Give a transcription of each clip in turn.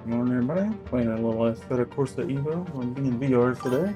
Good morning, everybody. Playing a little Assetto Corsa EVO. I'm being VR today.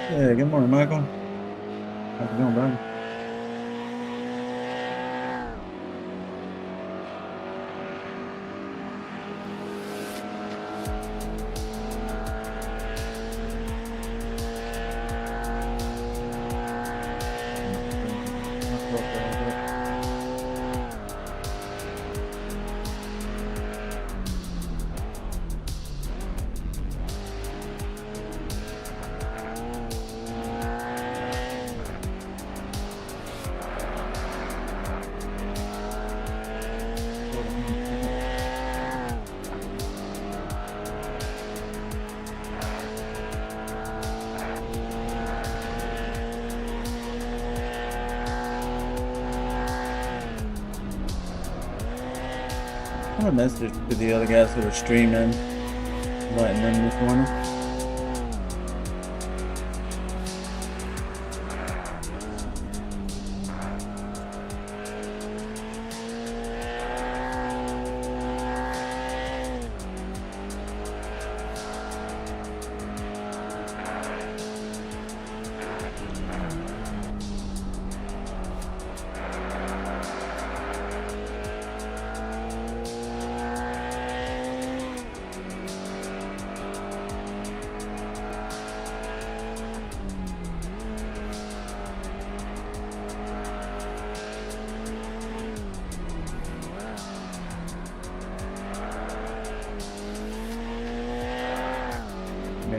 Yeah, good morning, Michael. How's it going, bud? I messaged to the other guys that are streaming, letting them this morning.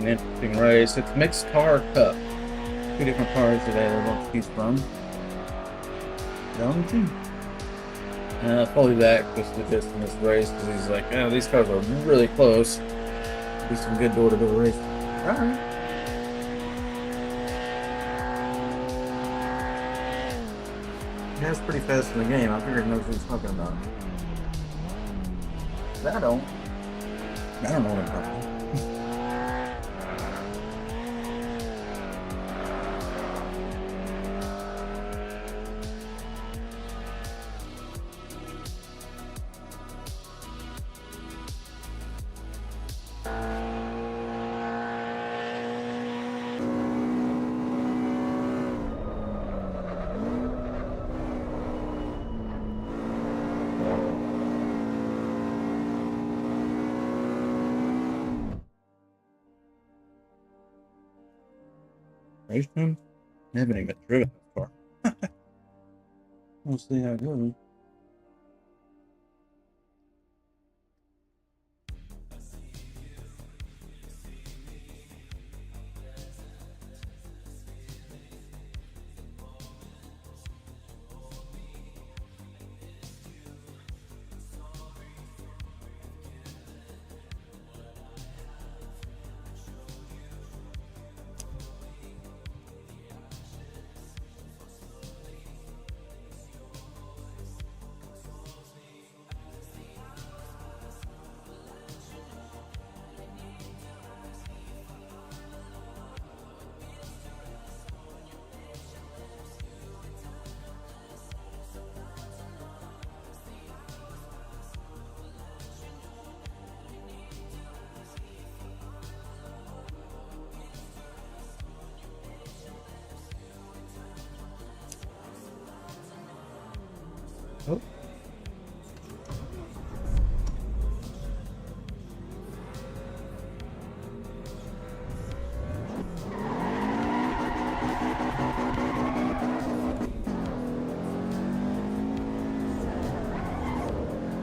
an interesting race. It's mixed car cup. 2 different cars available to choose from. Down two. Foley back just to just in this race because he's like, oh, these cars are really close. Do some good door-to-door racing. Alright. That's pretty fast in the game. I figured he knows what he's talking about. I don't know what I'm talking about. Race time? I haven't even driven that far. We'll see how it goes. Oh.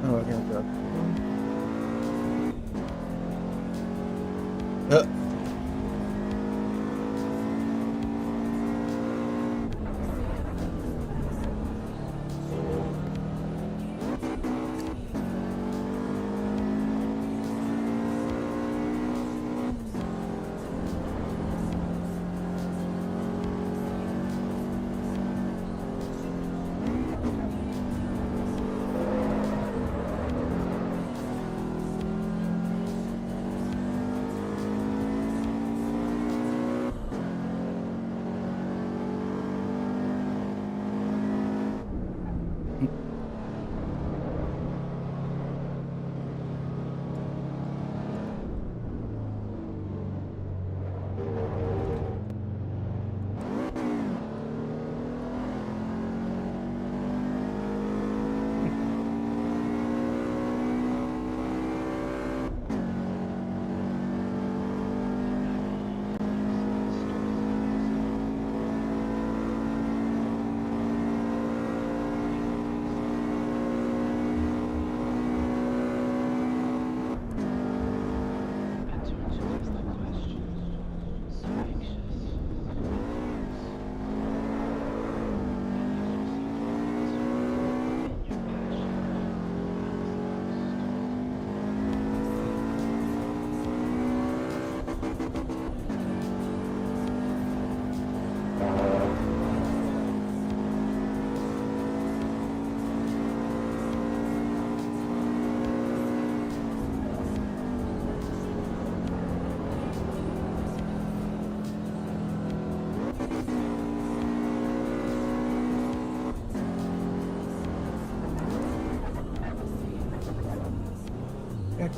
Oh, I can't drive.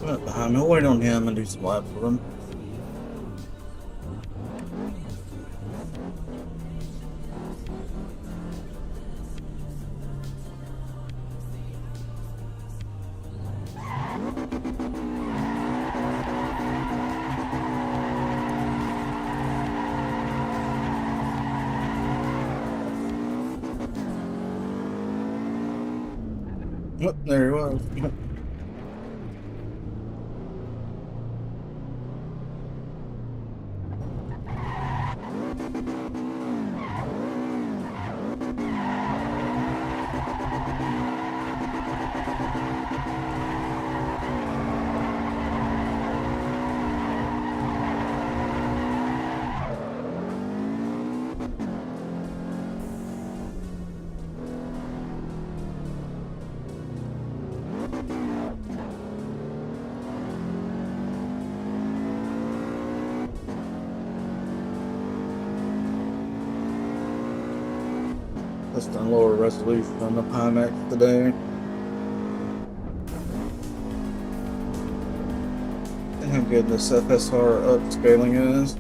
Come up behind me. I'll wait on him and do some laps with him. Oh, there he was. Testing lower resolution on the Pimax today. And how good this FSR upscaling is.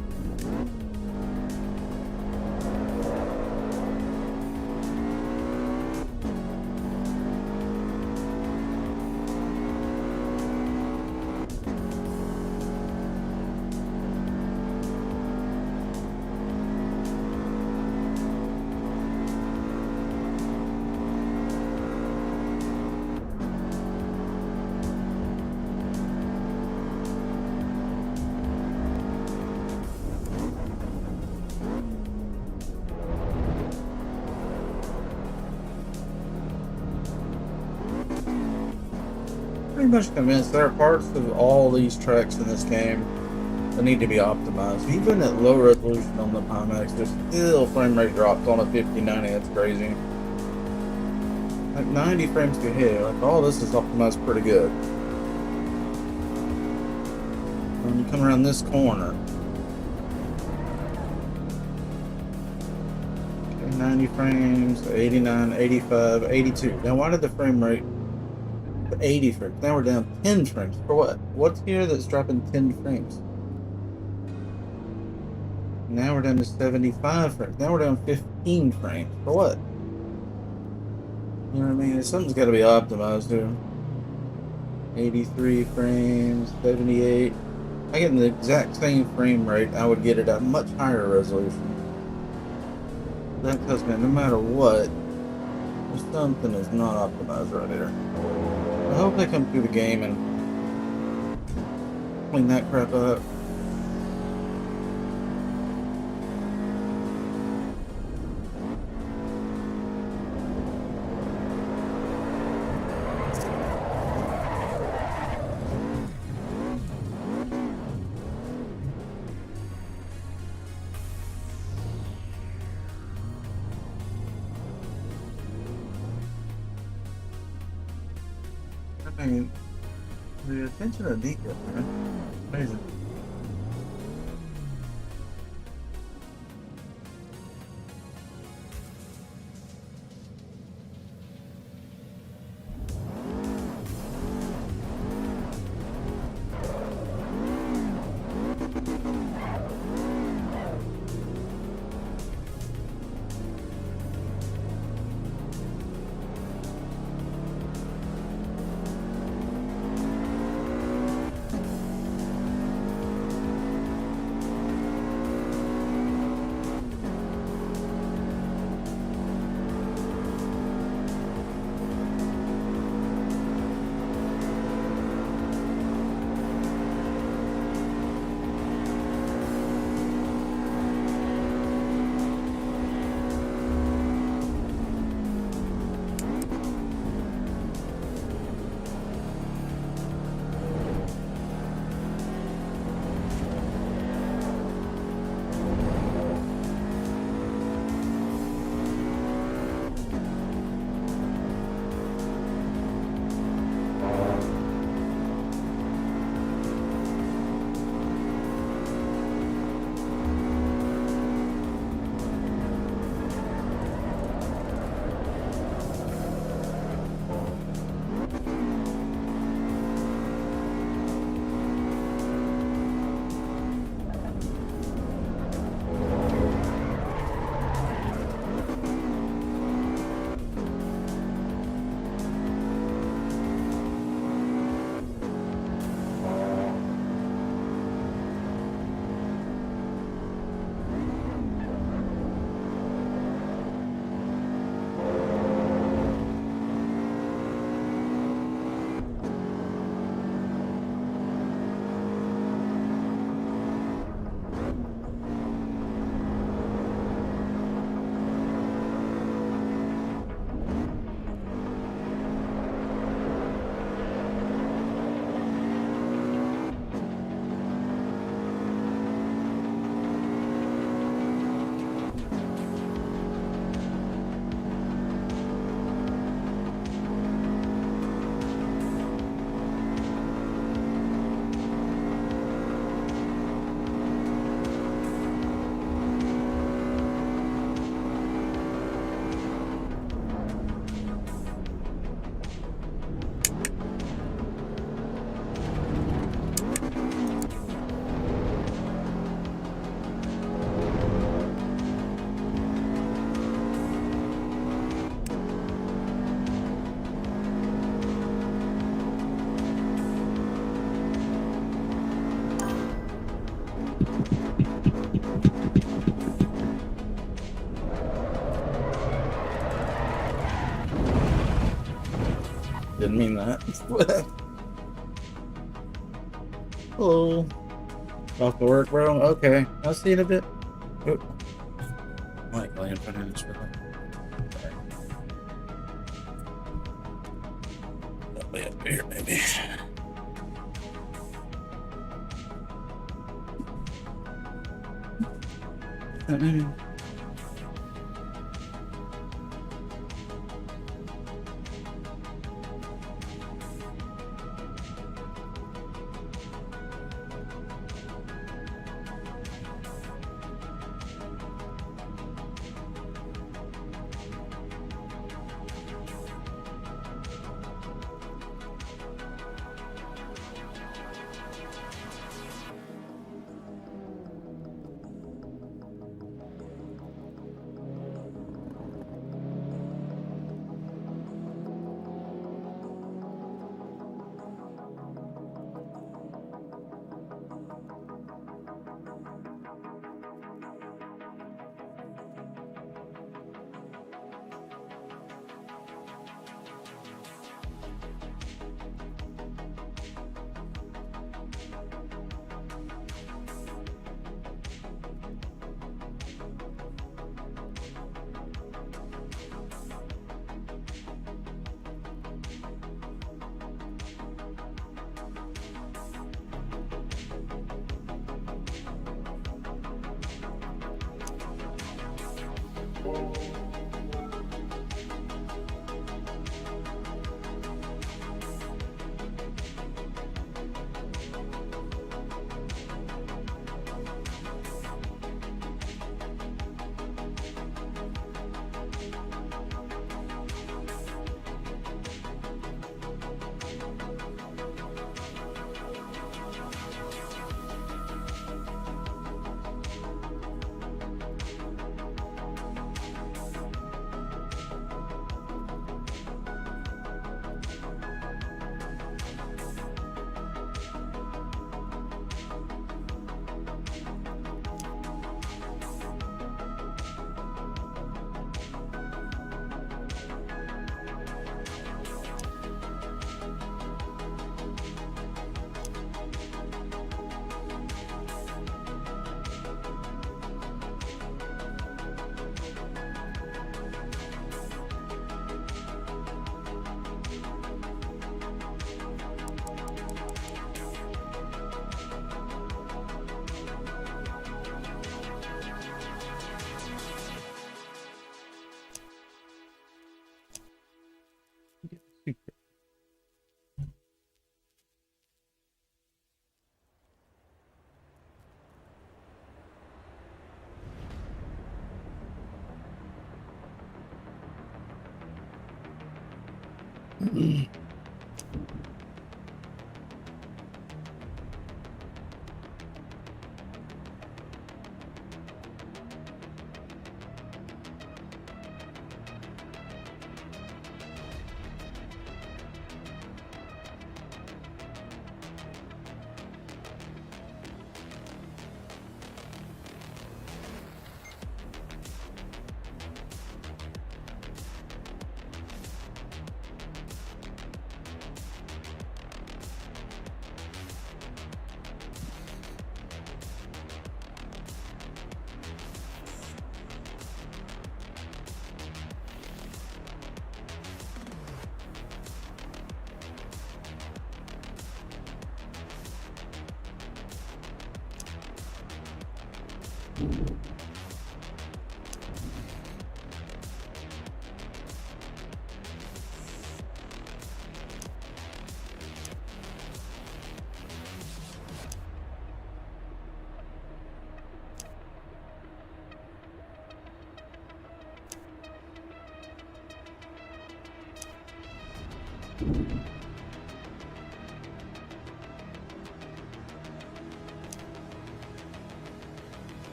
Pretty much convinced there are parts of all these tracks in this game that need to be optimized. Even at low resolution on the Pimax, there's still frame rate drops on a 5090. That's crazy. Like 90 frames per hit. Like all this is optimized pretty good. When you come around this corner, okay, 90 frames, 89, 85, 82. Now why did the frame rate 80 frames? Now we're down 10 frames. For what? What's here that's dropping 10 frames? Now we're down to 75 frames. Now we're down 15 frames. For what? You know what I mean? Something's got to be optimized here. 83 frames, 78. I get the exact same frame rate I would get it at much higher resolution. That tells me no matter what, something is not optimized right here. I hope they come through the game and clean that crap up. I mean, the attention to detail, man. Amazing. Didn't mean that. Hello. Off to work, bro? Okay. I'll see you in a bit. Oh. Might land for minutes for that. Way up here, maybe.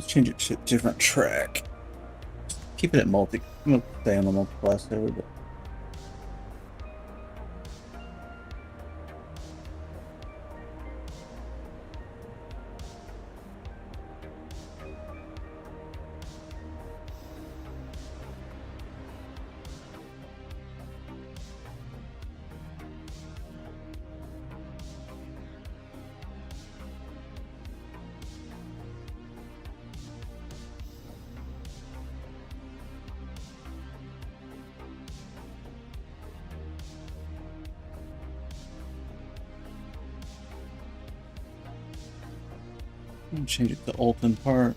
Let's change it to a different track. Keep it at multi. I'm gonna stay on the multi-class there, but. I'm gonna change it to Alton Park.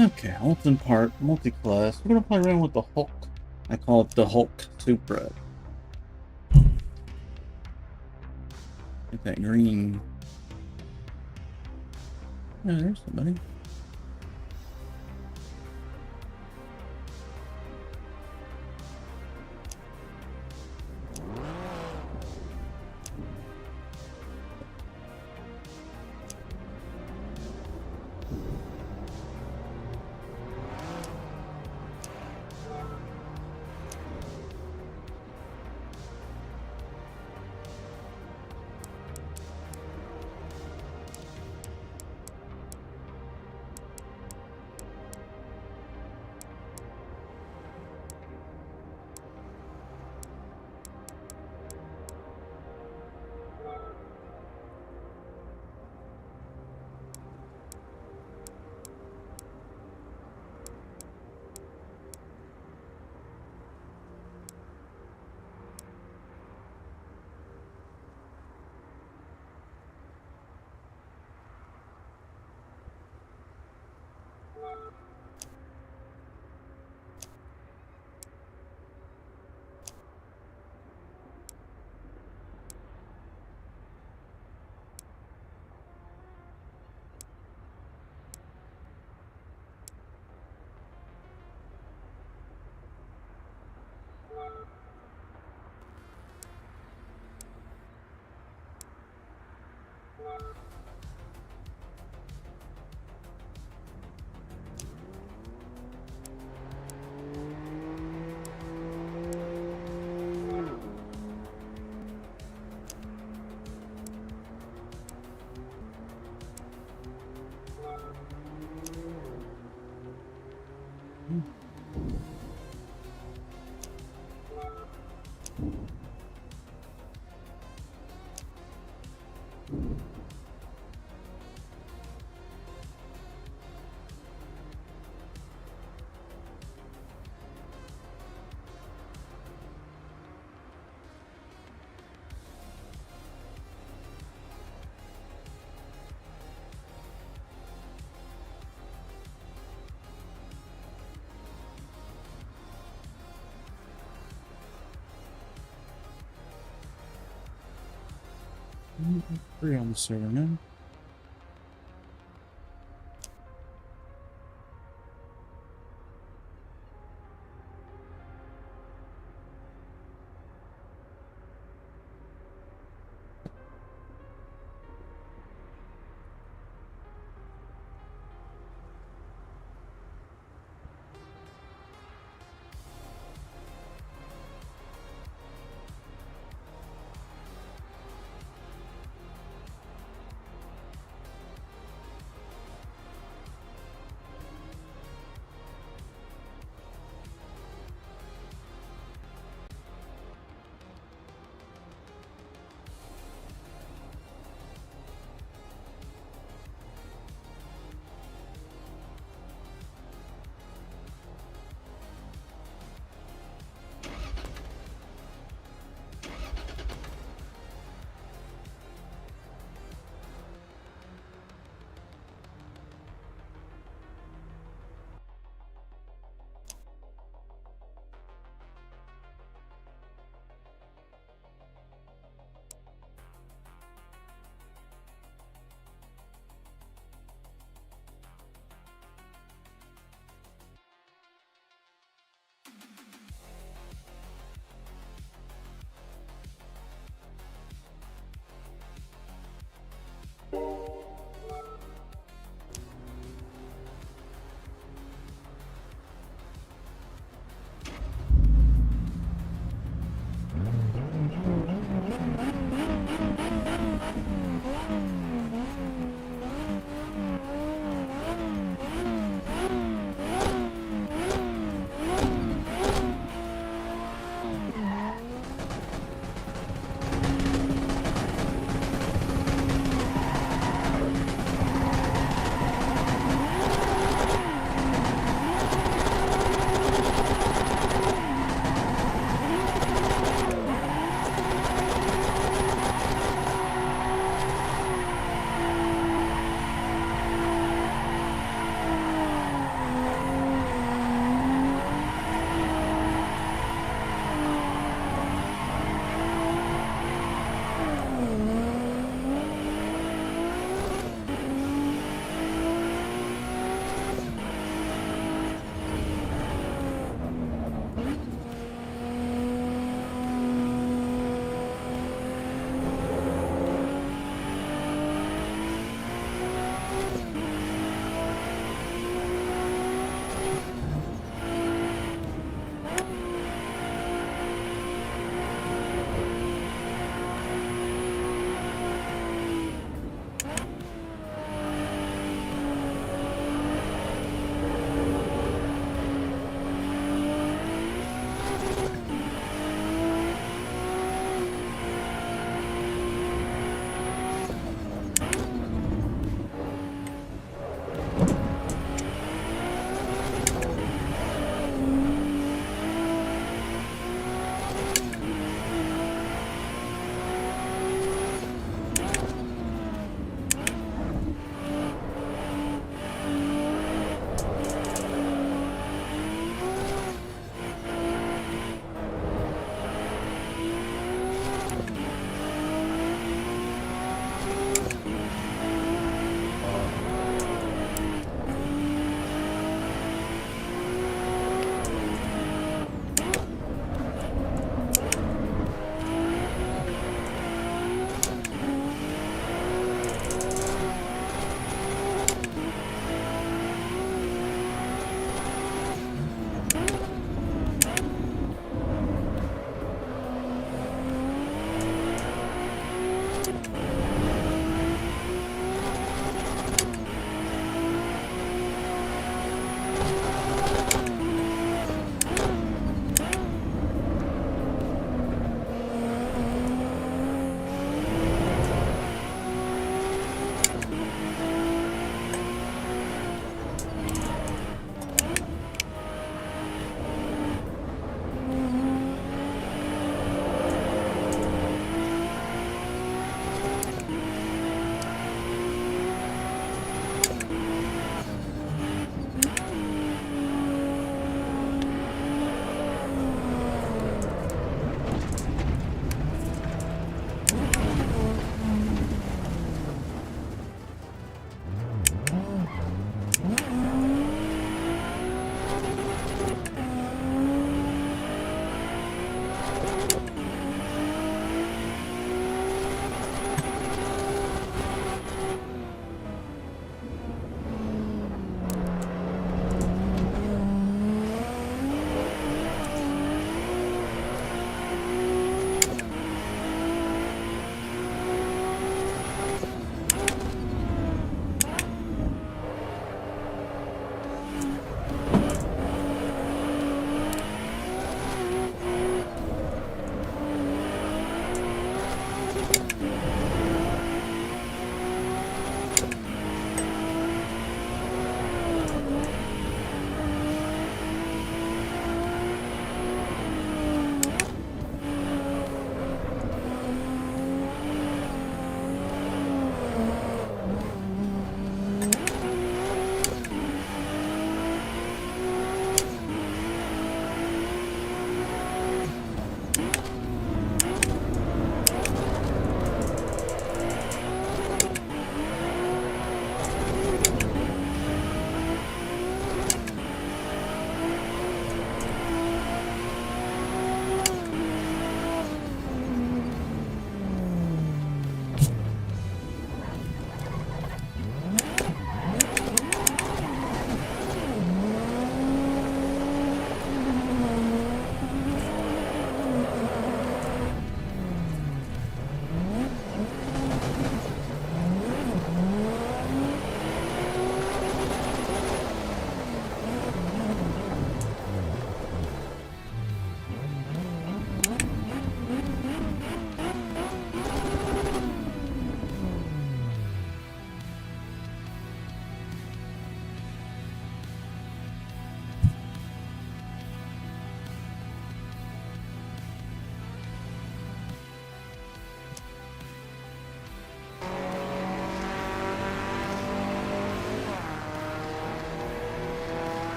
Okay, Alton Park, multi-class. We're gonna play around with the Hulk. I call it the Hulk Supra. Get that green. Oh, there's somebody. Free on the server now.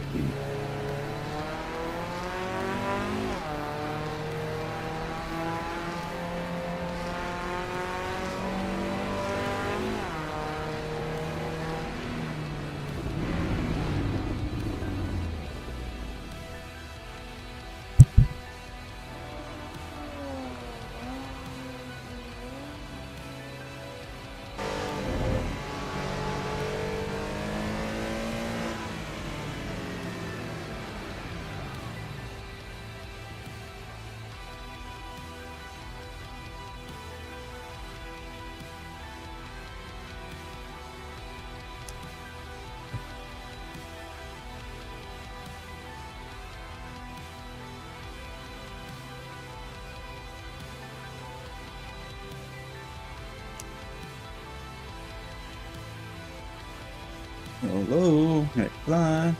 speed. Hello, McFly.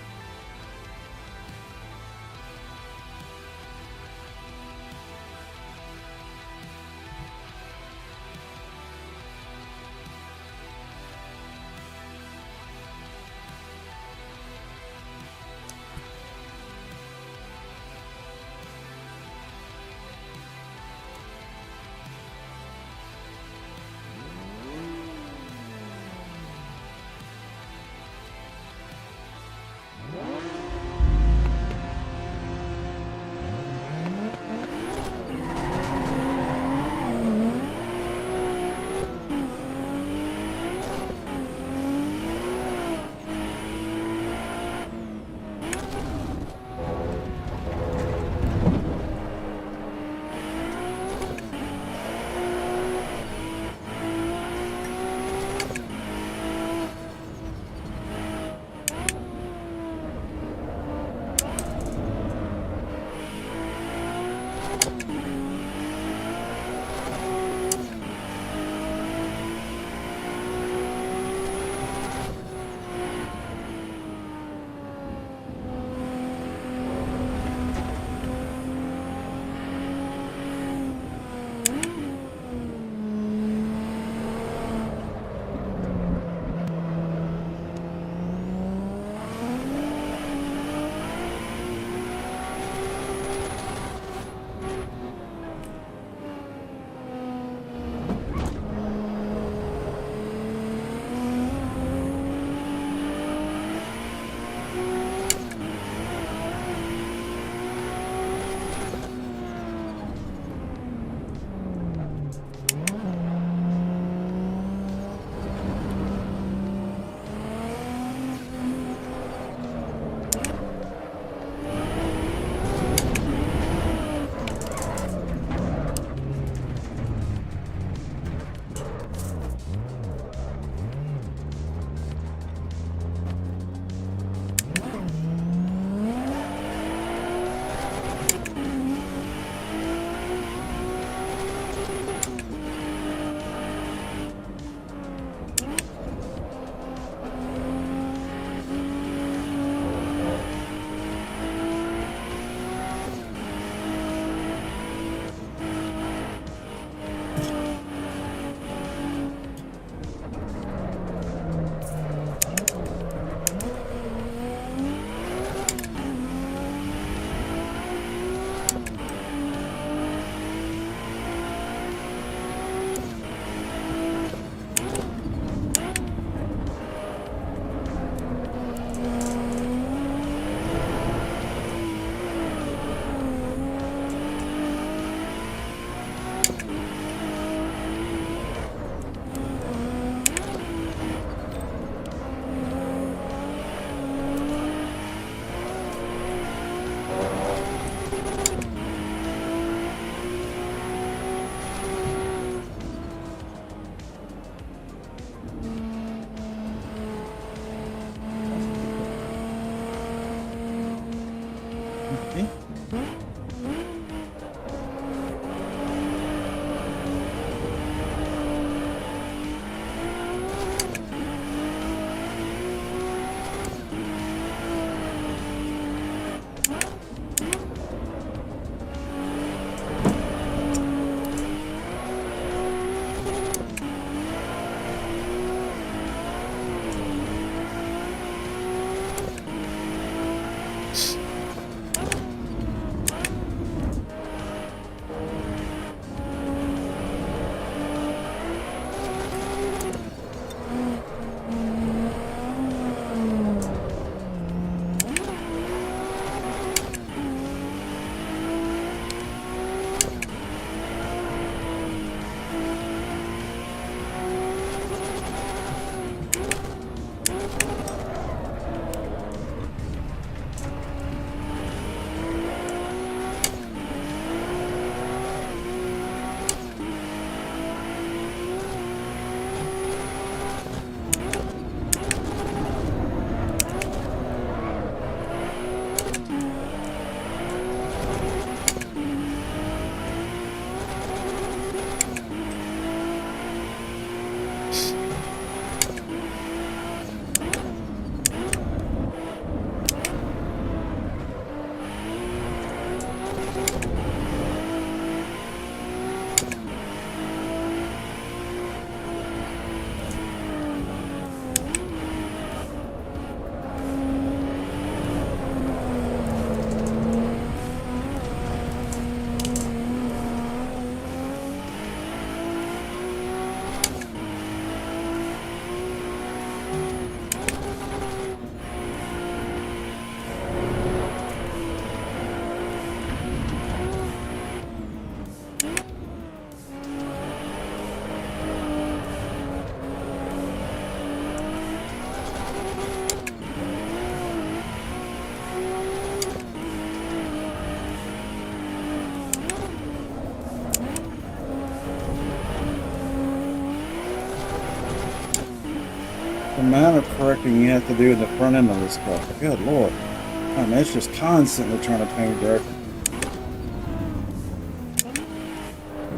amount of correcting you have to do in the front end of this car. Good lord. I mean, it's just constantly trying to paint direct.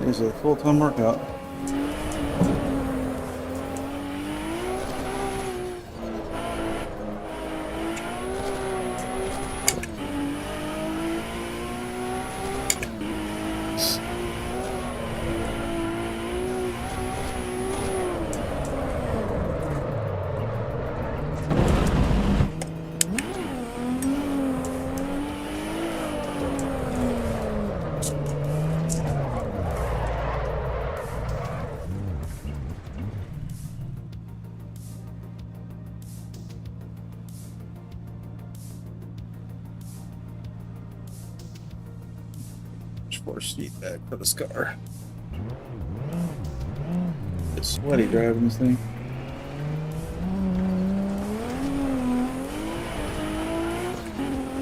It is a full-time workout. Force seat back for this car. It's sweaty driving this thing.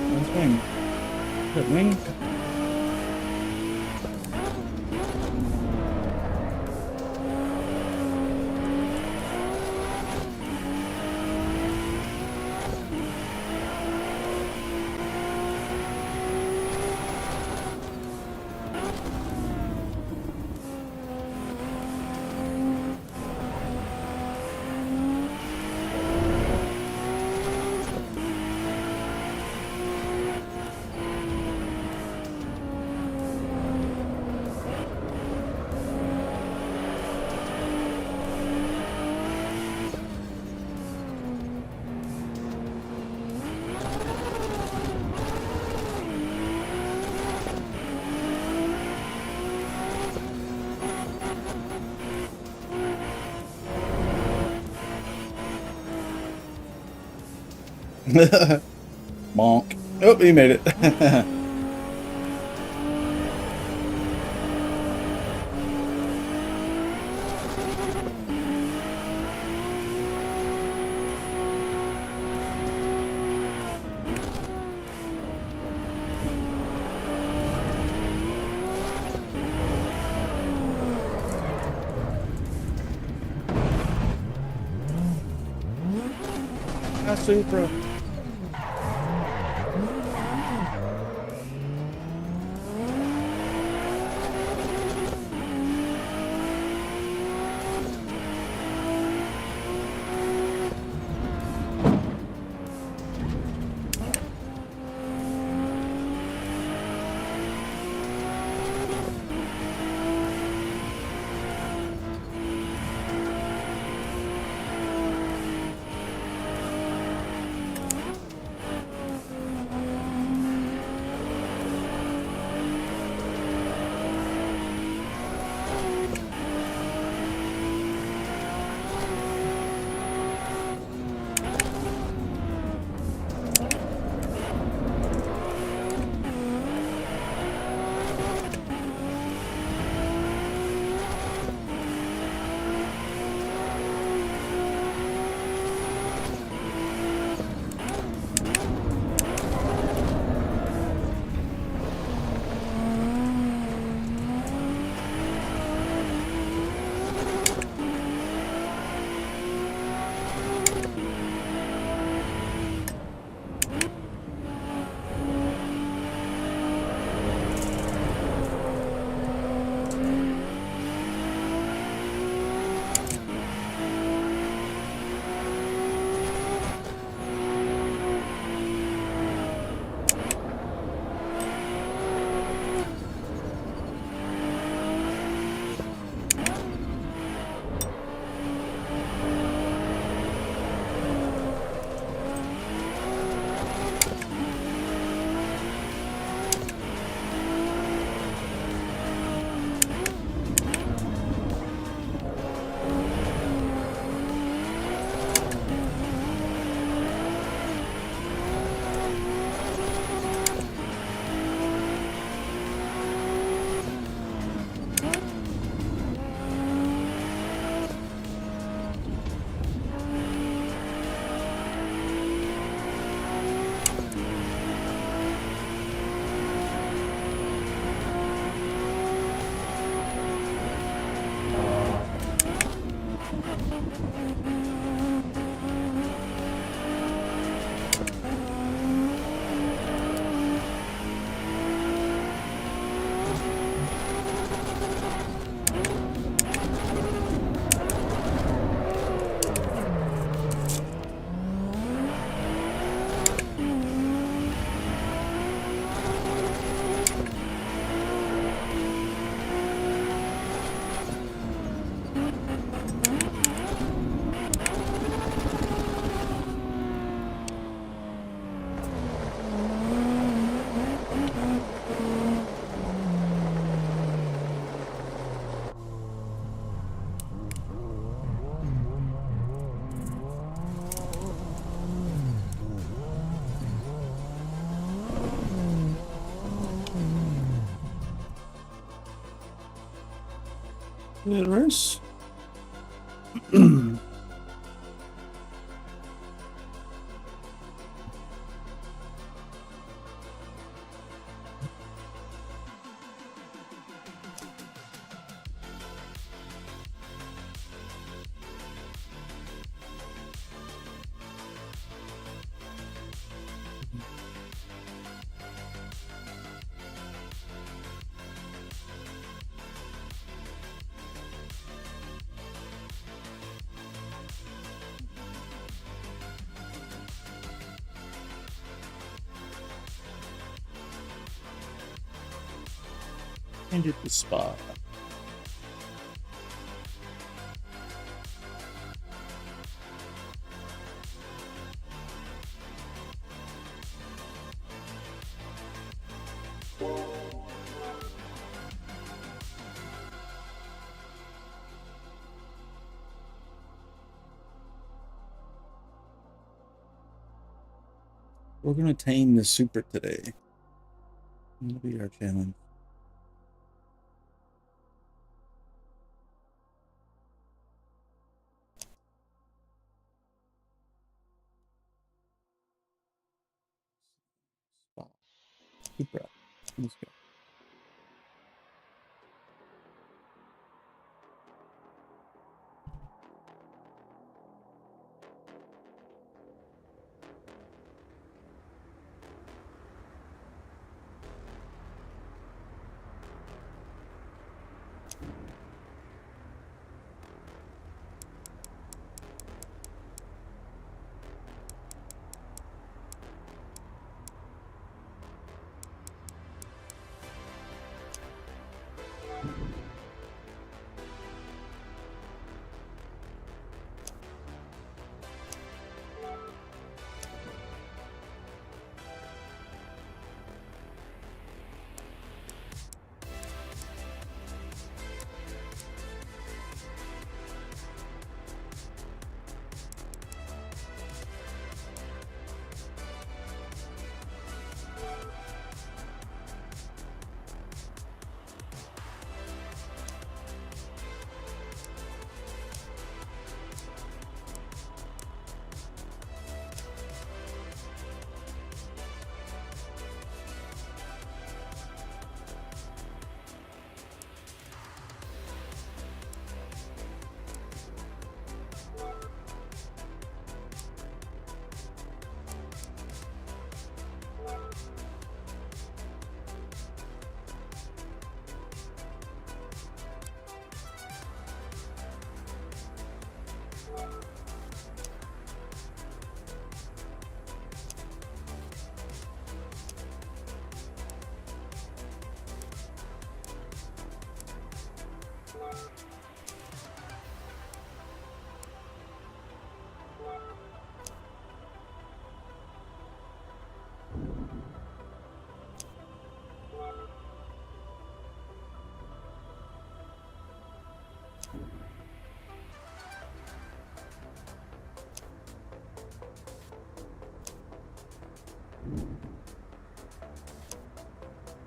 One thing. Hit me. Bonk. Oh, he made it. Supra. Good race. And hit the spot. We're gonna tame the super today. That'll be our challenge. Super. Let's go.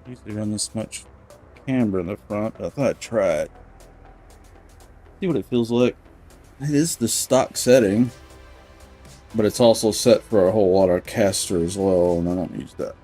Usually run this much camber in the front, but I thought I'd try it. See what it feels like. It is the stock setting, but it's also set for a whole water caster as well, and I don't use that.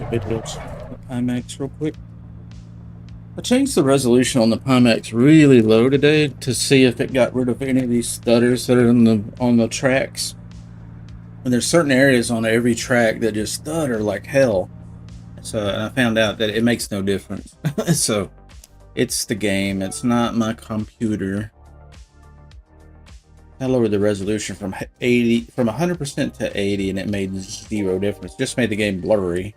videos. The Pimax real quick. I changed the resolution on the Pimax really low today to see if it got rid of any of these stutters that are on the tracks. And there's certain areas on every track that just stutter like hell. So and I found out that it makes no difference. So it's the game. It's not my computer. I lowered the resolution from 100% to 80, and it made zero difference. Just made the game blurry.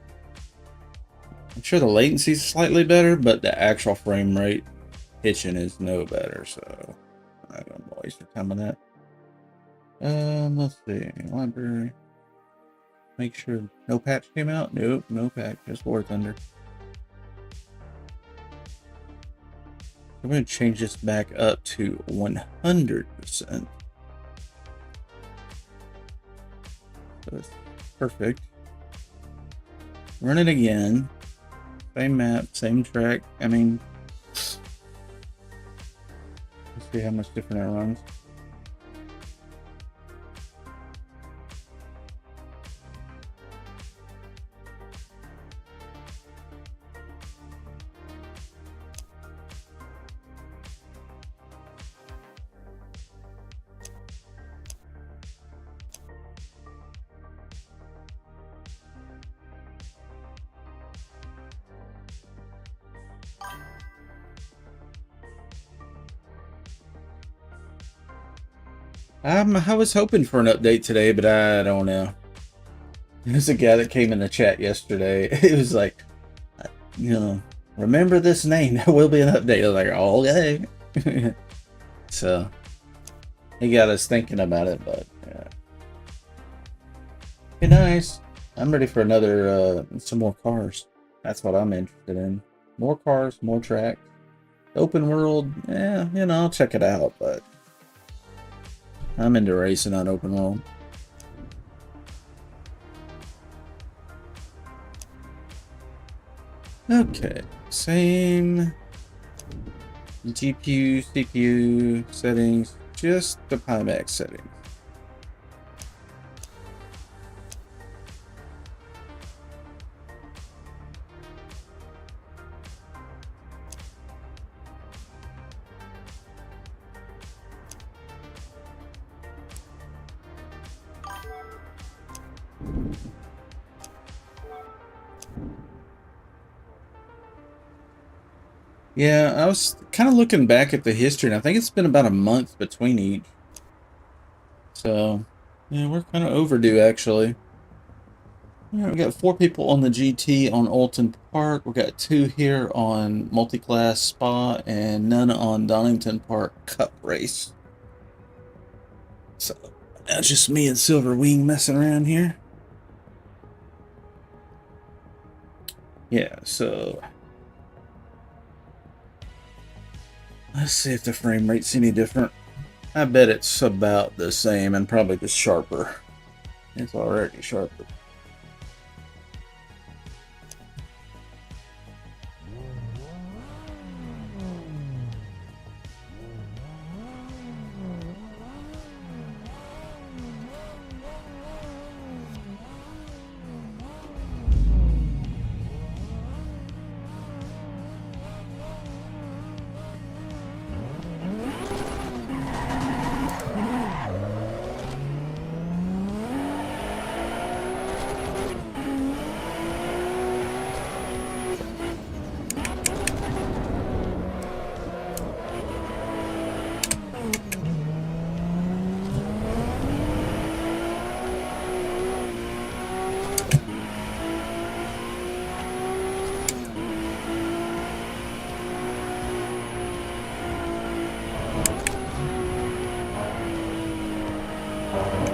I'm sure the latency is slightly better, but the actual frame rate pitching is no better. So I'm not gonna waste your time on that. Let's see, library. Make sure no patch came out. Nope, no patch. Just War Thunder. I'm going to change this back up to 100%. So it's perfect. Run it again. Same map, same track. I mean, let's see how much different it runs. I was hoping for an update today, but I don't know. There's a guy that came in the chat yesterday. It was like, remember this name. There will be an update. I was like, oh, okay. So, he got us thinking about it, but yeah. Be nice. I'm ready for some more cars. That's what I'm interested in. More cars, more tracks. Open world, yeah, I'll check it out, but I'm into racing on open world. Okay, same GPU, CPU settings, just the Pimax settings. Yeah, I was kind of looking back at the history, and I think it's been about a month between each. So, yeah, we're kind of overdue, actually. Yeah, we got 4 people on the GT on Alton Park. We got 2 here on Multiclass Spa, and none on Donington Park Cup Race. So, that's just me and Silver Wing messing around here. Yeah, so let's see if the frame rate's any different. I bet it's about the same and probably just sharper. It's already sharper.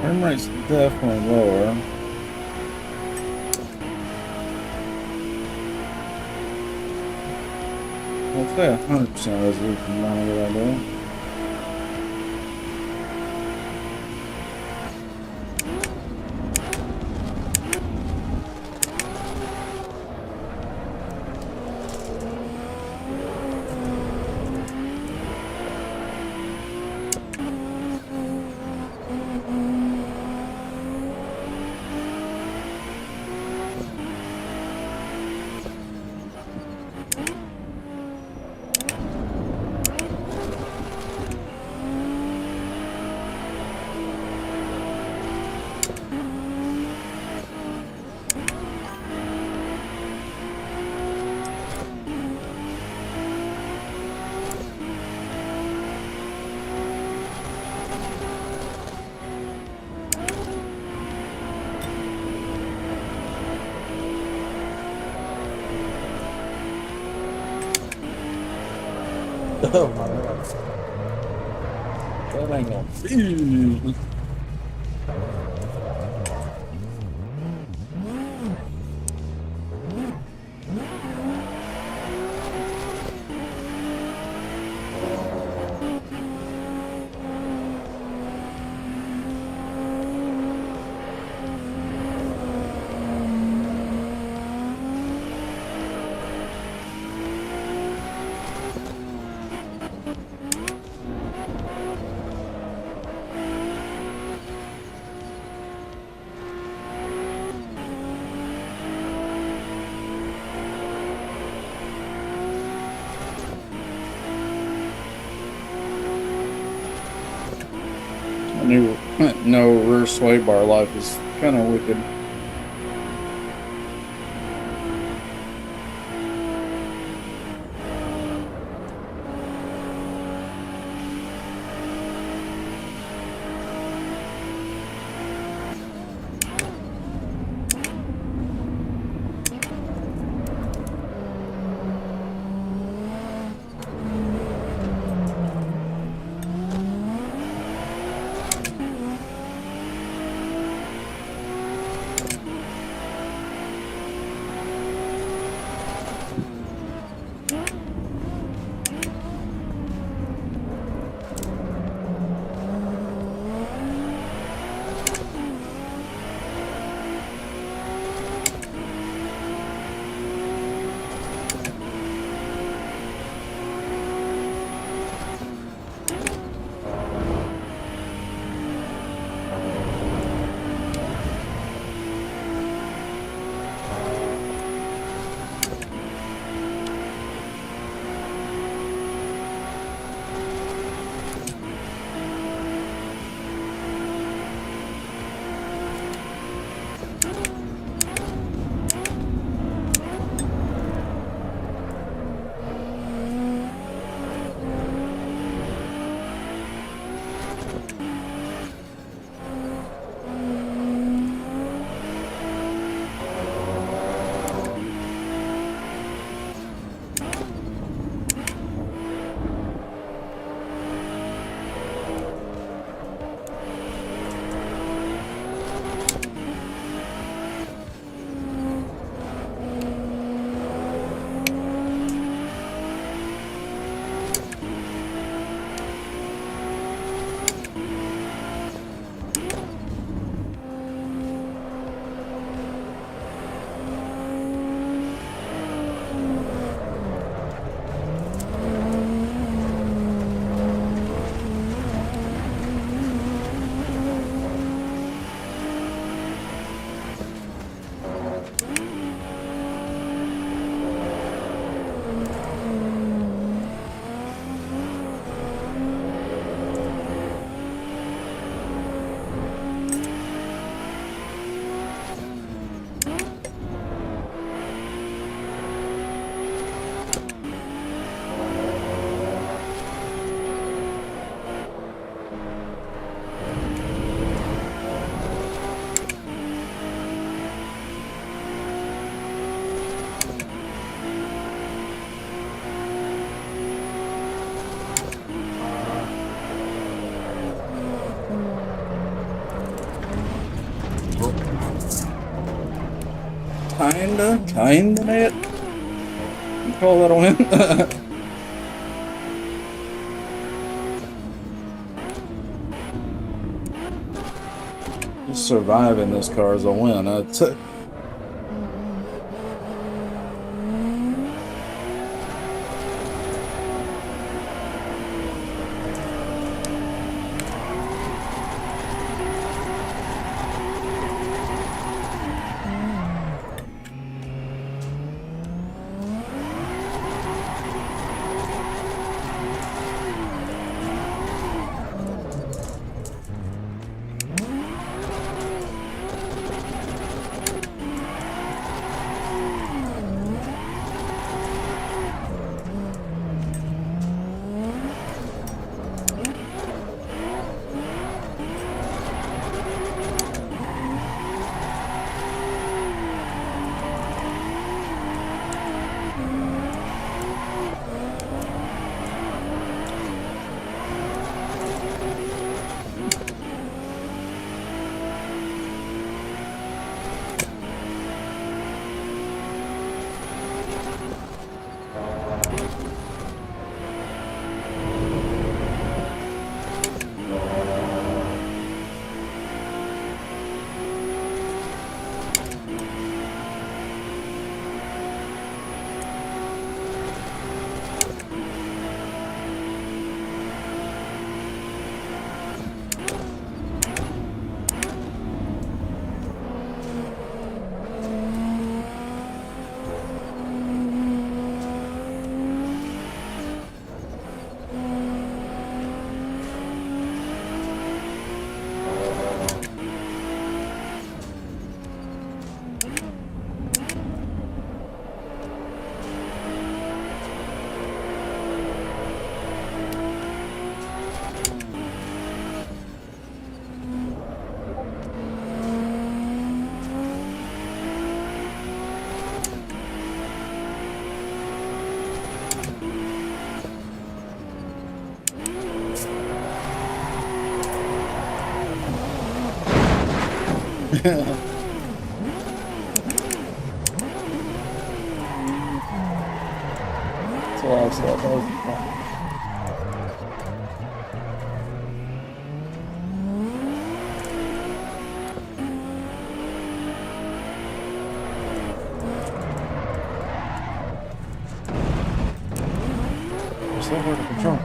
Frame rate's definitely lower. I'll say 100% resolution, not a good idea. Oh my god. That ain't gonna. No rear sway bar life is kind of wicked. Kinda, mate. You call that a win? Just surviving this car is a win. That's it. It's a lot of stuff. It's so hard to control.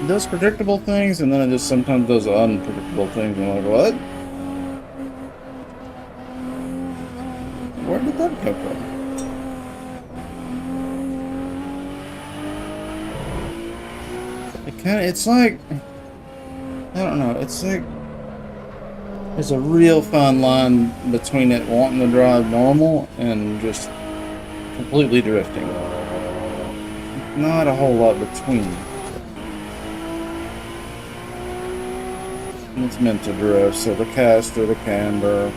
It does predictable things, and then it just sometimes does unpredictable things, and I'm like, what? Where did that come from? It's like, I don't know, it's like, there's a real fine line between it wanting to drive normal and just completely drifting. Not a whole lot between. It's meant to drift, so the caster, the camber,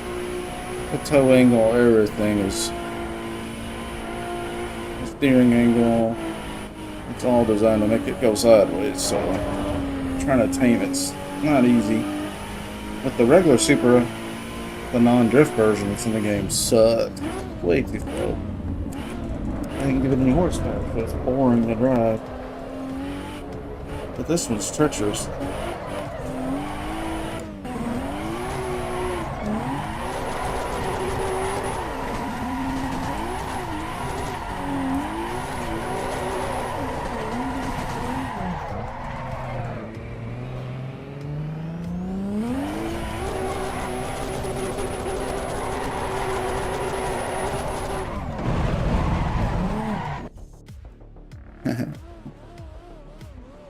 the toe angle, everything is the steering angle. It's all designed to make it go sideways, so trying to tame it's not easy. But the regular Supra, the non-drift version that's in the game, sucked. Way too slow. I didn't give it any horsepower, so it's boring to drive. But this one's treacherous.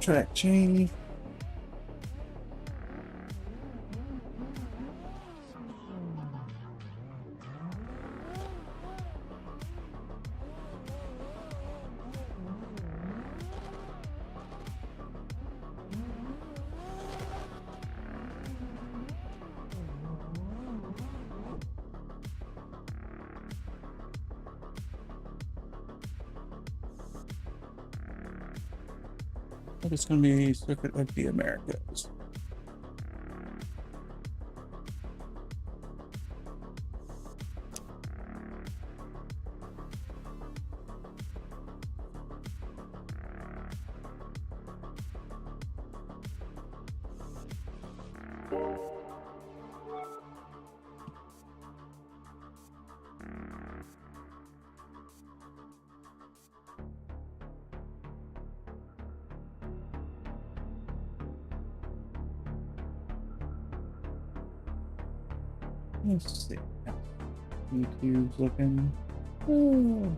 Track change. But it's going to be Circuit of the Americas. Let's see. YouTube's looking. Oh.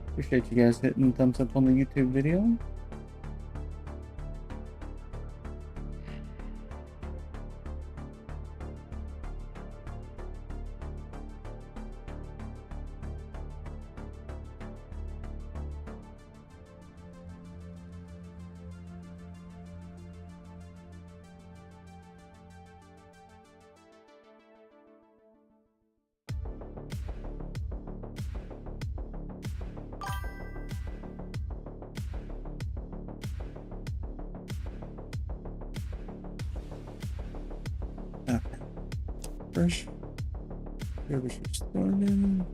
Appreciate you guys hitting thumbs up on the YouTube video. Fresh. Service started.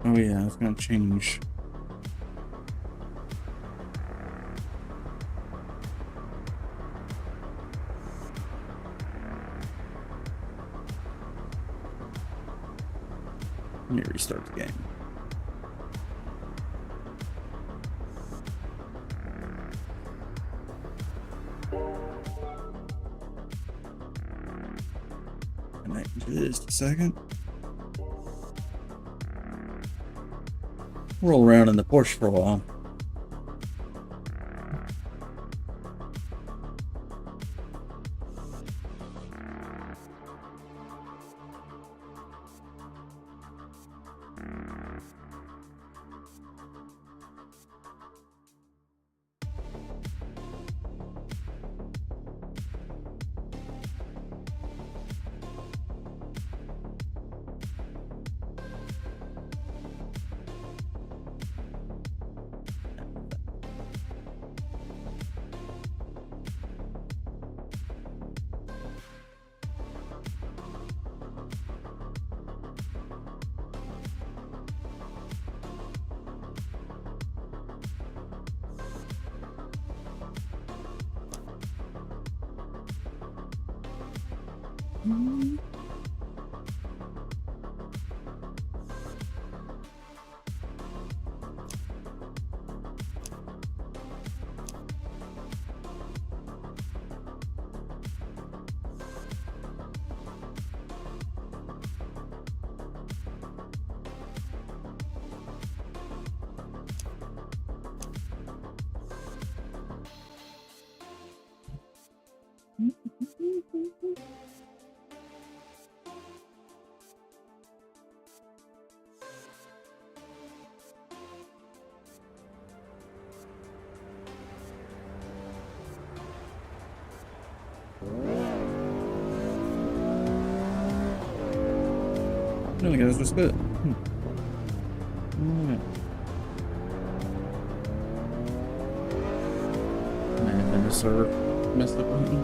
Oh yeah, it's gonna change. Let me restart the game. Connect in just a second. Roll around in the Porsche for a while. No, I guess that's good. Alright. Man, then the server messed up on me.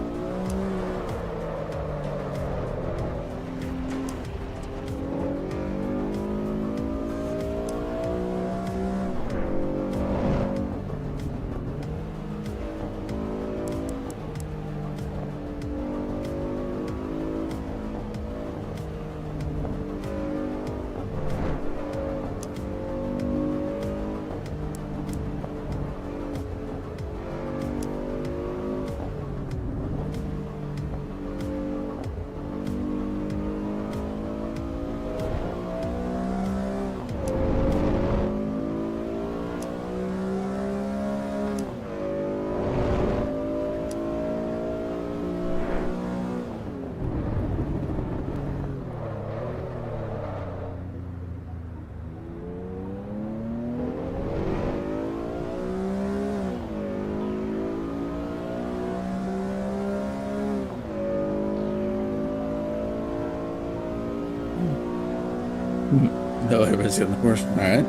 No, everybody's getting the horse. All right.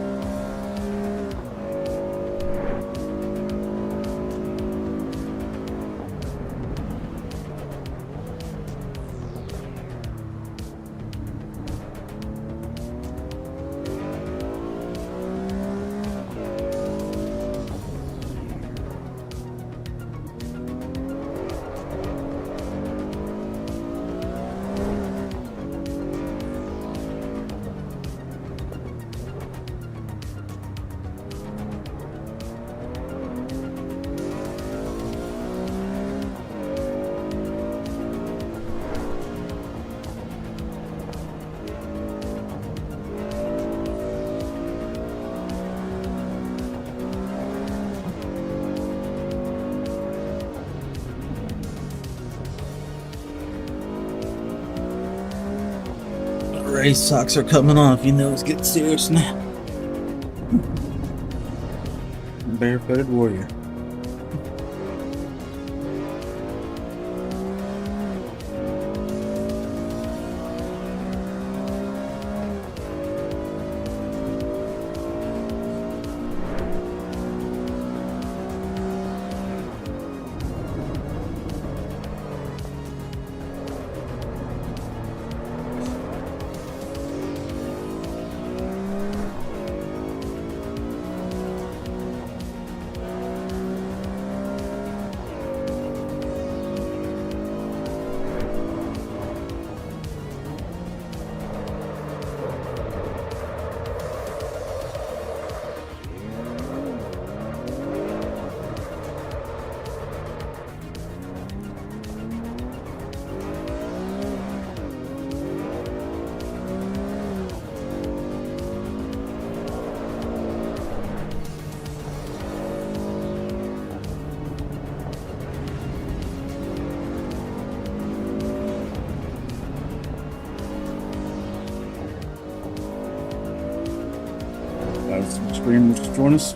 Race socks are coming off. You know it's getting serious now. Barefooted warrior. Screen to join us.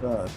God.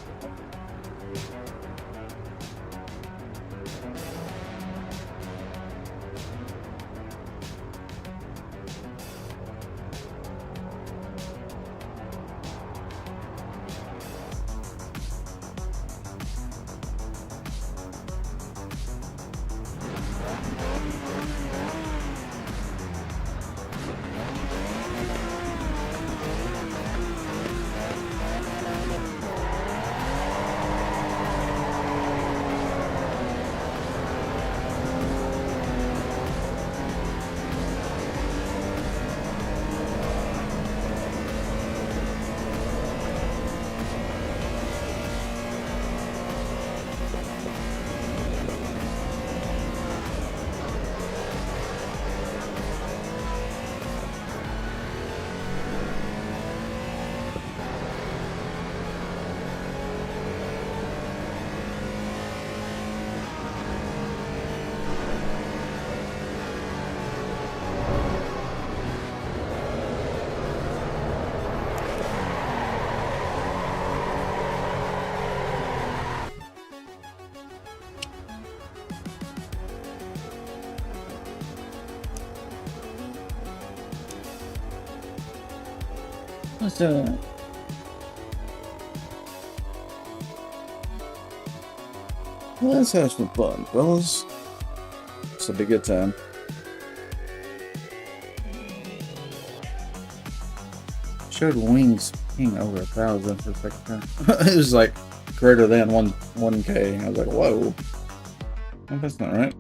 Let's do it. Let's have some fun, fellas. This will be a good time. Showed wings ping over 1,000 for a second time. It was like greater than 1K. I was like, whoa. Oh, that's not right.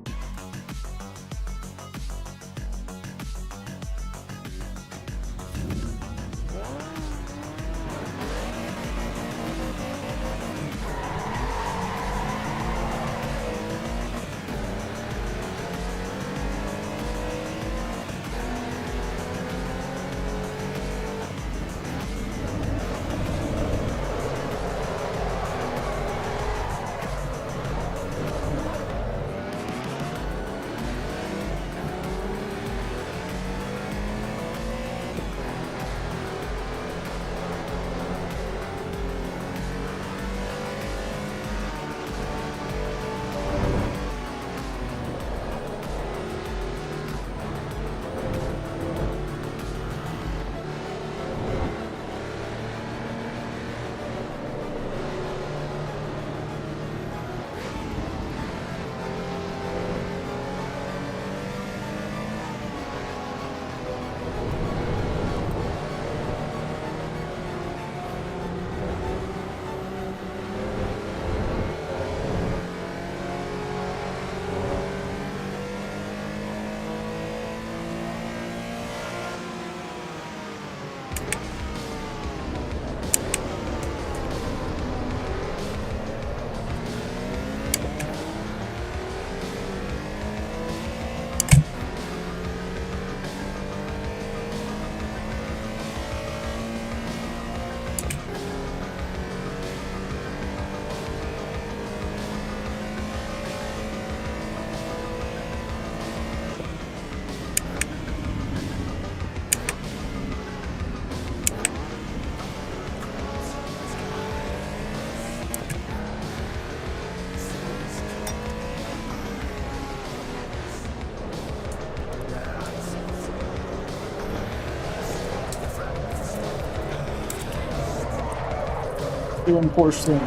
Doing Corsa.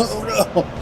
Oh no!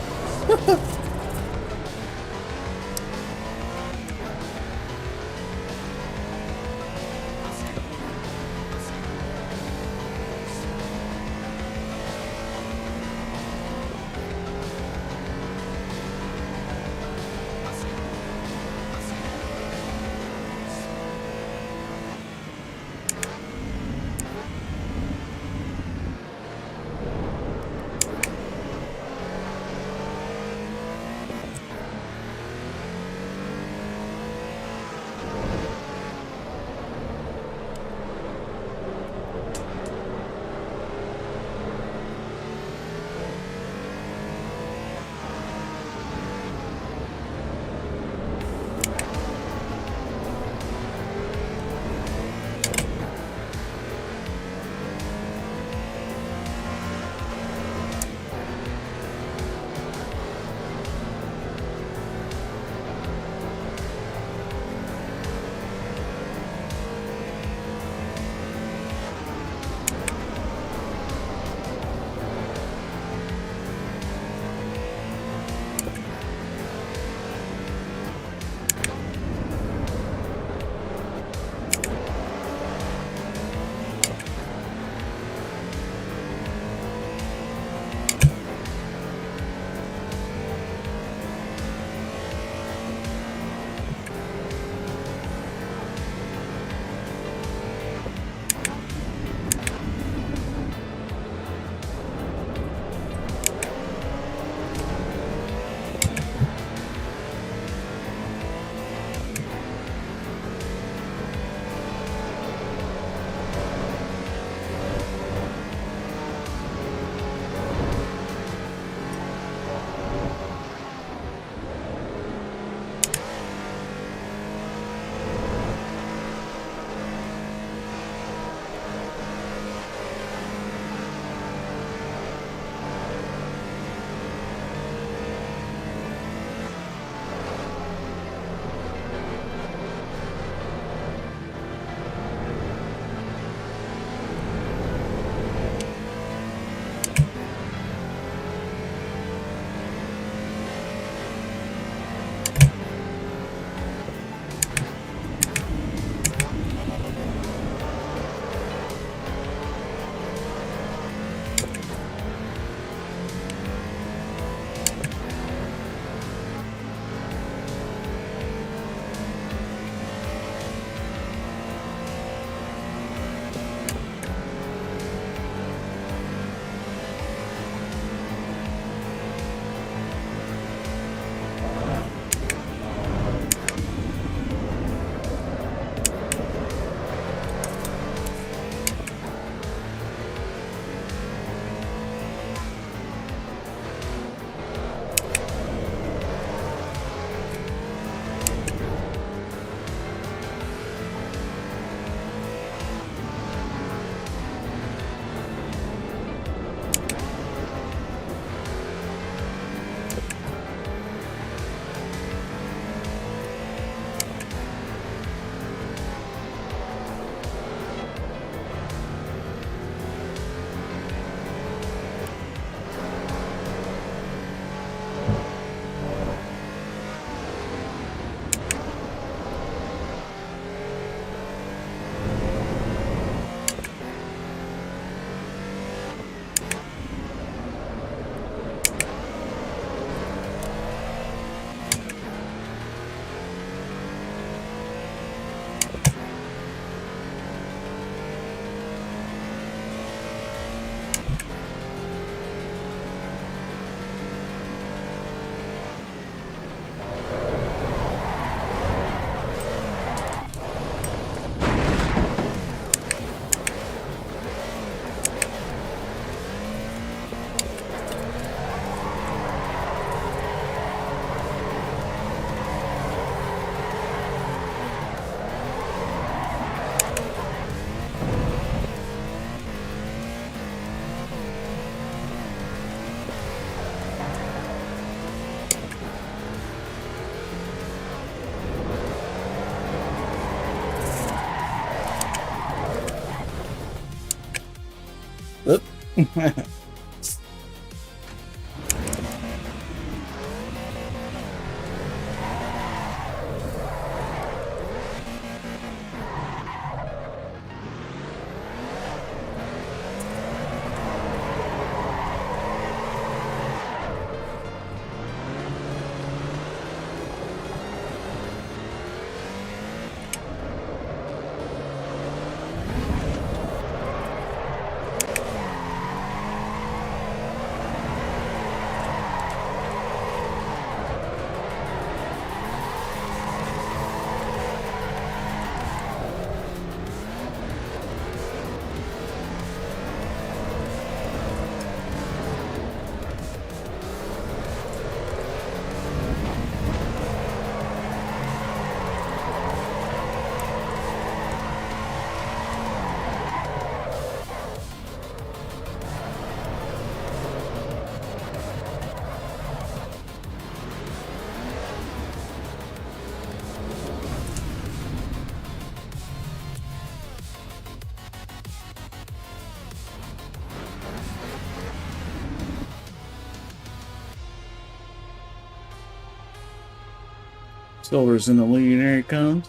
Silver's in the lead. Here it comes.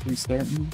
Restarting.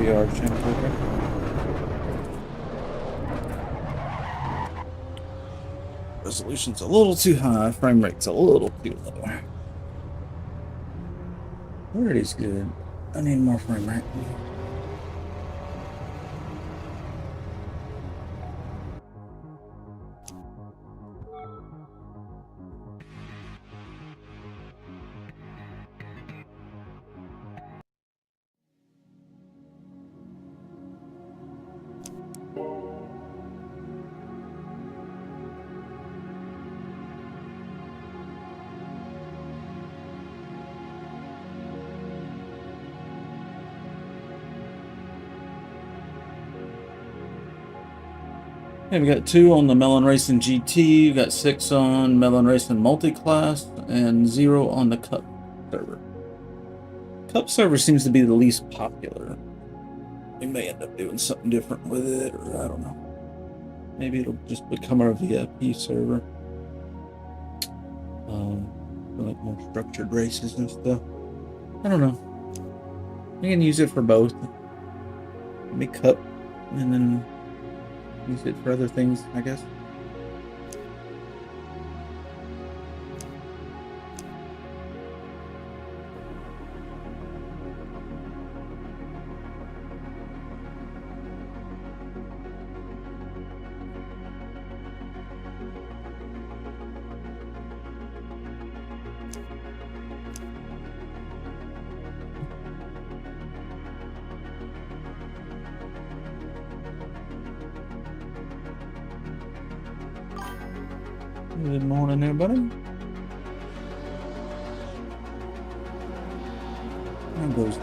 VR champion. Resolution's a little too high, frame rate's a little too low. 30's good. I need more frame rate. Okay, we got 2 on the Mellon Racing GT, we got 6 on Mellon Racing Multiclass, and 0 on the Cup server. Cup server seems to be the least popular. We may end up doing something different with it, or I don't know. Maybe it'll just become our VIP server. For like more structured races and stuff. I don't know. You can use it for both. Make Cup, and then use it for other things, I guess. Good morning, everybody. How goes?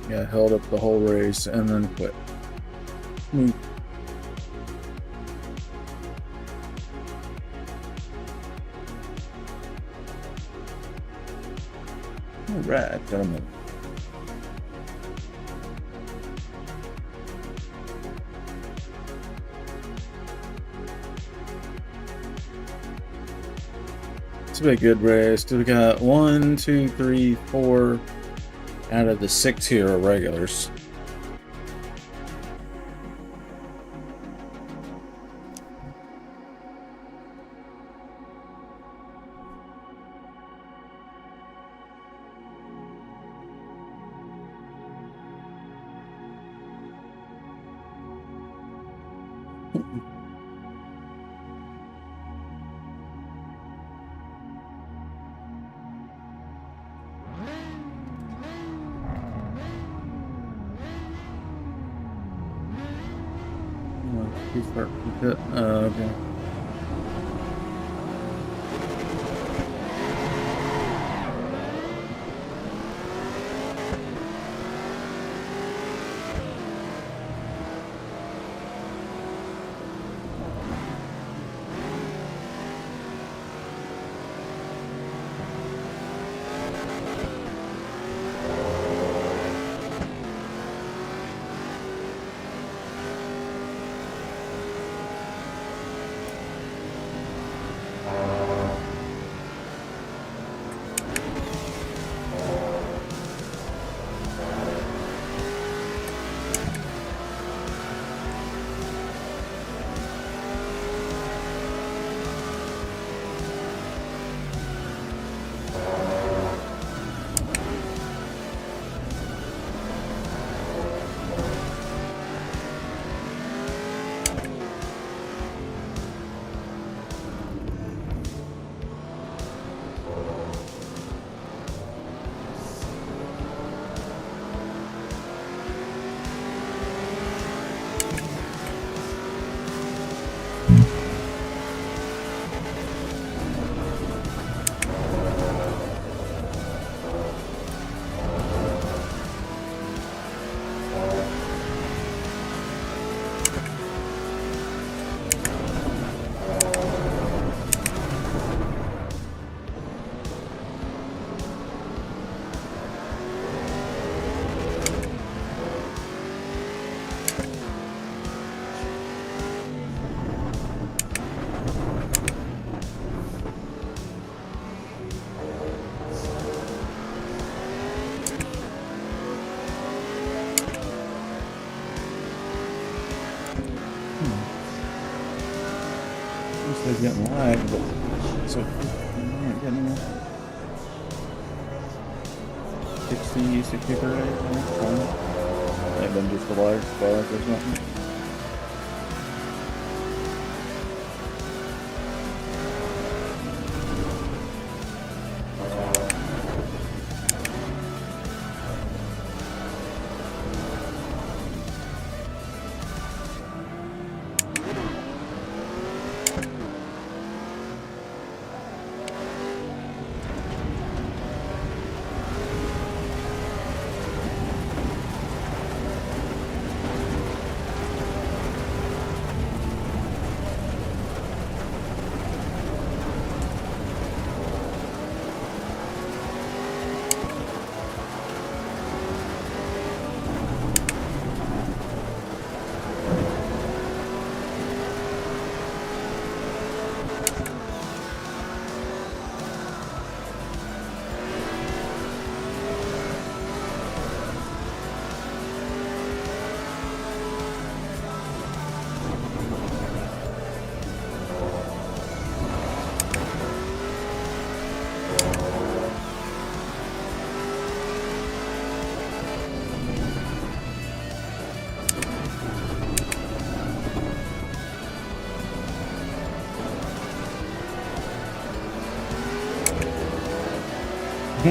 Yeah, held up the whole race and then quit. Alright, gentlemen. It's been a good race. We got 1, 2, 3, 4 out of the 6 here are regulars. Okay. It's getting lag, but so I'm not getting 60 per day. I've been just a large bars or something.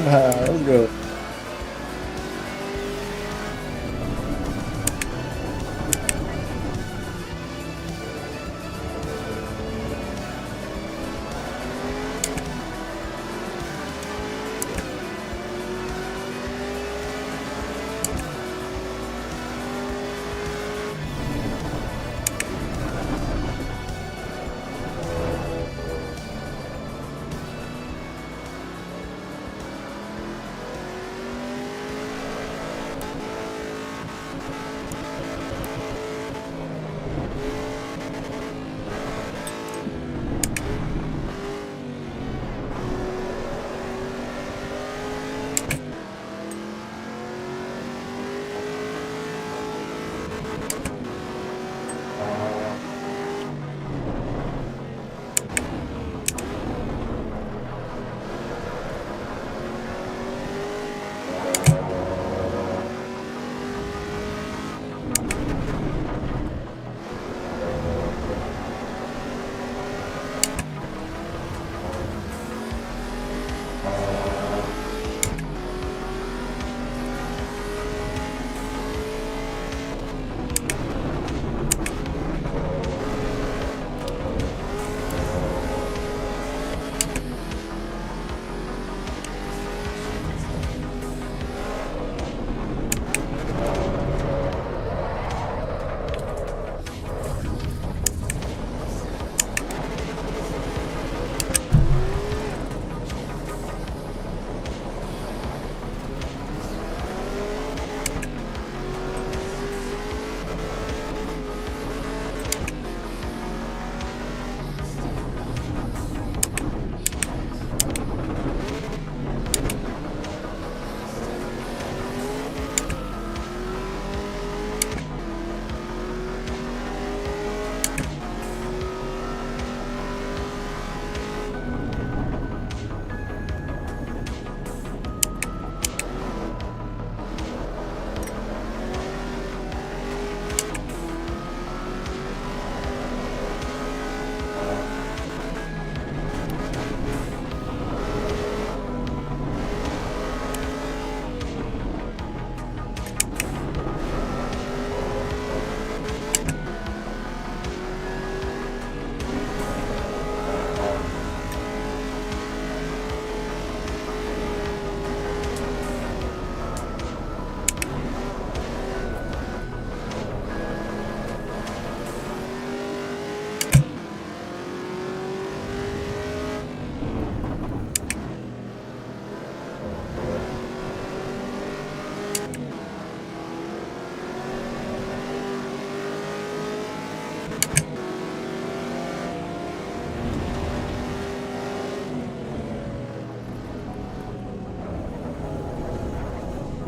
Let's go.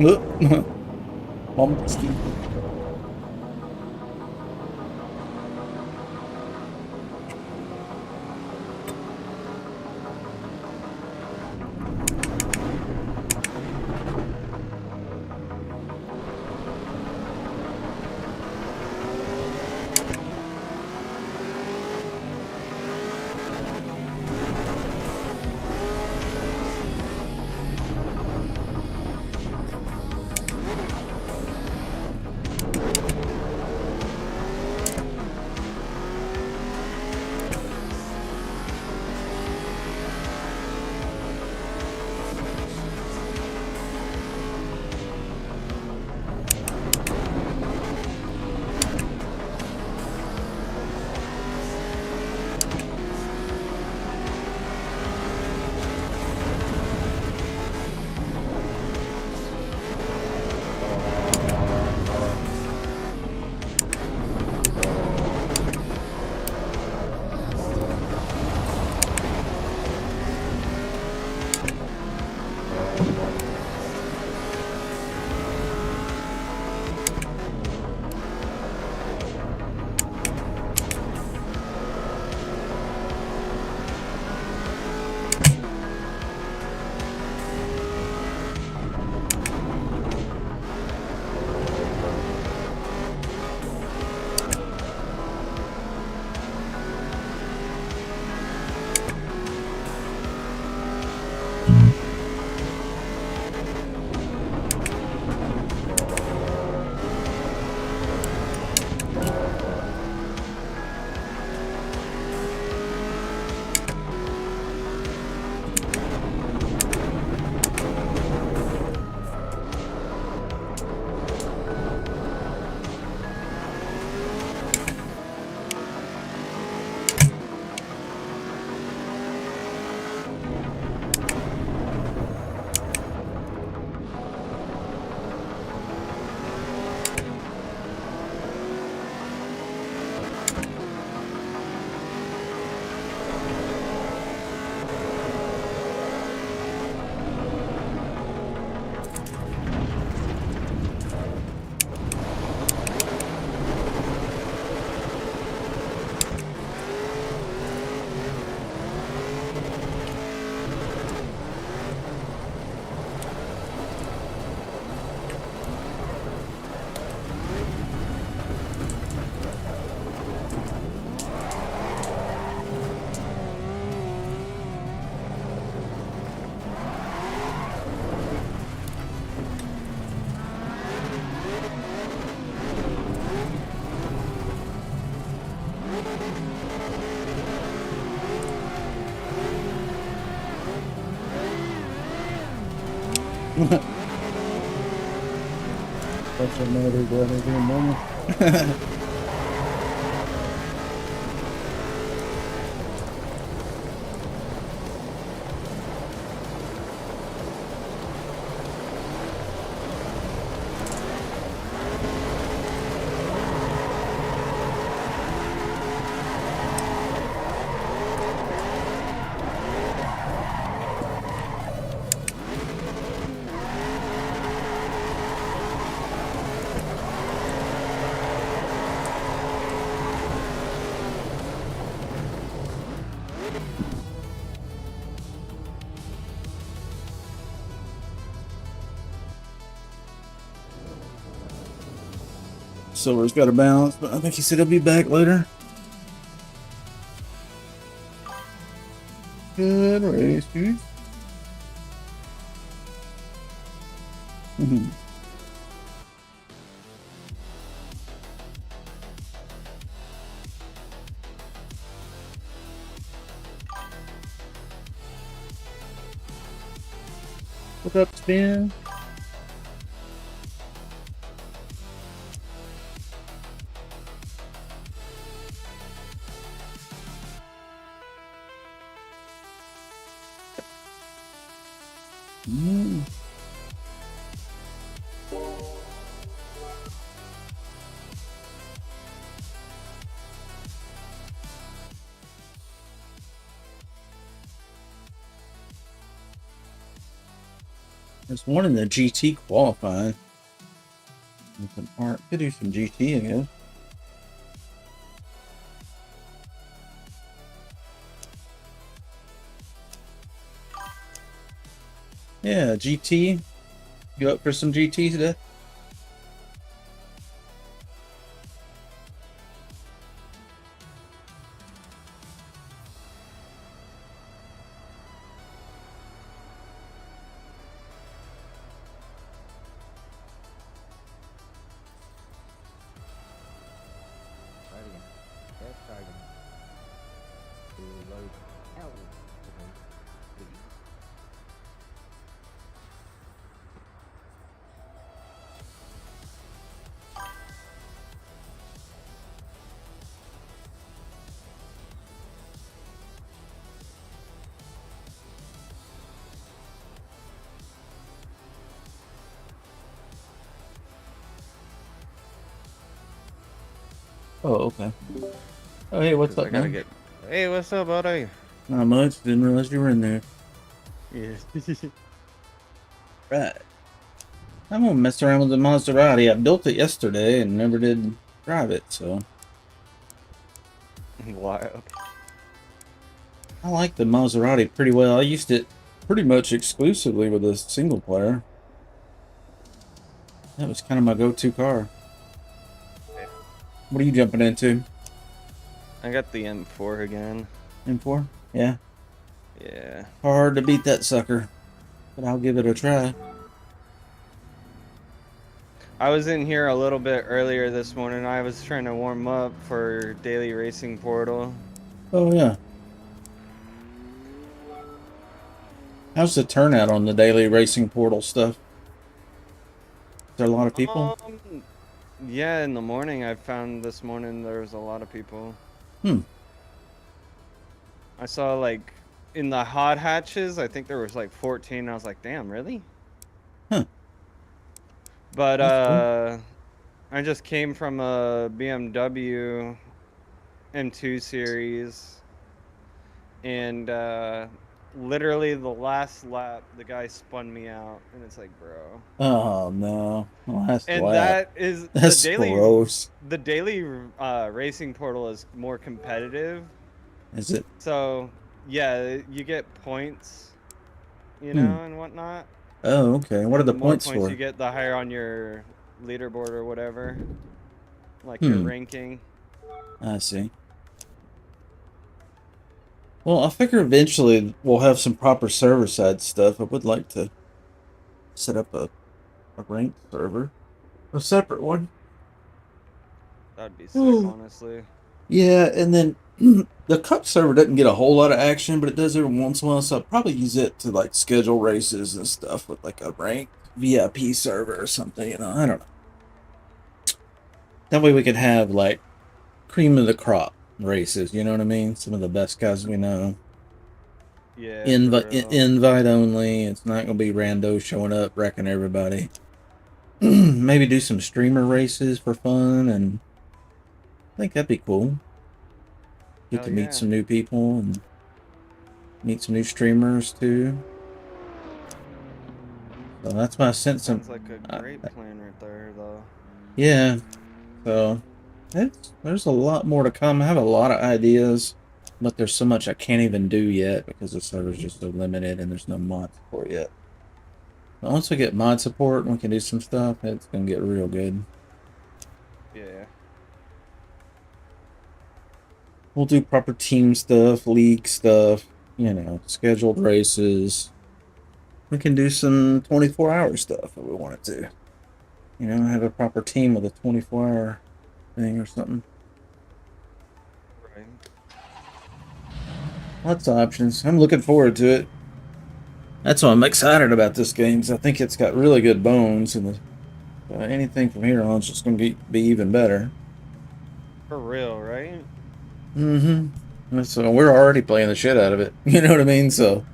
Bumpski. That's another brother here, mama. Silver's got a bounce, but I think he said he'll be back later. Good race, dude. What up, Spin? There's one in the GT qualifying. Some art. Could do some GT, I guess. Yeah, GT. You up for some GT today? Oh, okay. Oh, hey, what's 'Cause up, I gotta man? get. Hey, what's up, buddy? Not much. Didn't realize you were in there. Yeah. Right. I'm gonna mess around with the Maserati. I built it yesterday and never did drive it, so Wild. I like the Maserati pretty well. I used it pretty much exclusively with a single player. That was kind of my go-to car. What are you jumping into? I got the M4 again. M4? Yeah. Yeah. Hard to beat that sucker, but I'll give it a try. I was in here a little bit earlier this morning. I was trying to warm up for Daily Racing Portal. Oh, yeah. How's the turnout on the daily racing portal stuff? Is there a lot of people? Yeah, in the morning, I found this morning there was a lot of people. Hmm. I saw, like, in the hot hatches, I think there was, like, 14. I was like, damn, really? Huh. But, That's cool. I just came from a BMW M2 series, and literally the last lap, the guy spun me out, and it's like, bro. Oh, no. Last And lap. that is That's gross. the daily racing portal is more competitive. Is it? So yeah, you get points, you Hmm. know, and whatnot. Oh, okay. What are And the the more points points you for? get, the higher on your leaderboard or whatever, like your Hmm. ranking. I see. Well, I figure eventually we'll have some proper server-side stuff. I would like to set up a ranked server. A separate one. That'd be sick, Oh. honestly. Yeah, and then the cup server doesn't get a whole lot of action, but it does every once in a while, so I'll probably use it to like schedule races and stuff with like a ranked VIP server or something, I don't know. That way we could have like cream of the crop races, you know what I mean? Some of the best guys we know. Yeah, for Invite real. invite only. It's not gonna be rando showing up wrecking everybody. Maybe do some streamer races for fun, and I think that'd be cool. Get Hell to meet yeah. some new people and meet some new streamers too. So that's why I sent some. Sounds like a great plan right there, though. Yeah. So there's a lot more to come. I have a lot of ideas, but there's so much I can't even do yet because the server's just so limited and there's no mod support yet. But once we get mod support and we can do some stuff, it's gonna get real good. Yeah. We'll do proper team stuff, league stuff, scheduled races. We can do some 24-hour stuff if we wanted to. Have a proper team with a 24-hour thing or something. Right. Lots of options. I'm looking forward to it. That's why I'm excited about this game, because I think it's got really good bones, and anything from here on is just going to be even better. For real, right? Mm-hmm. So we're already playing the shit out of it. You know what I mean? So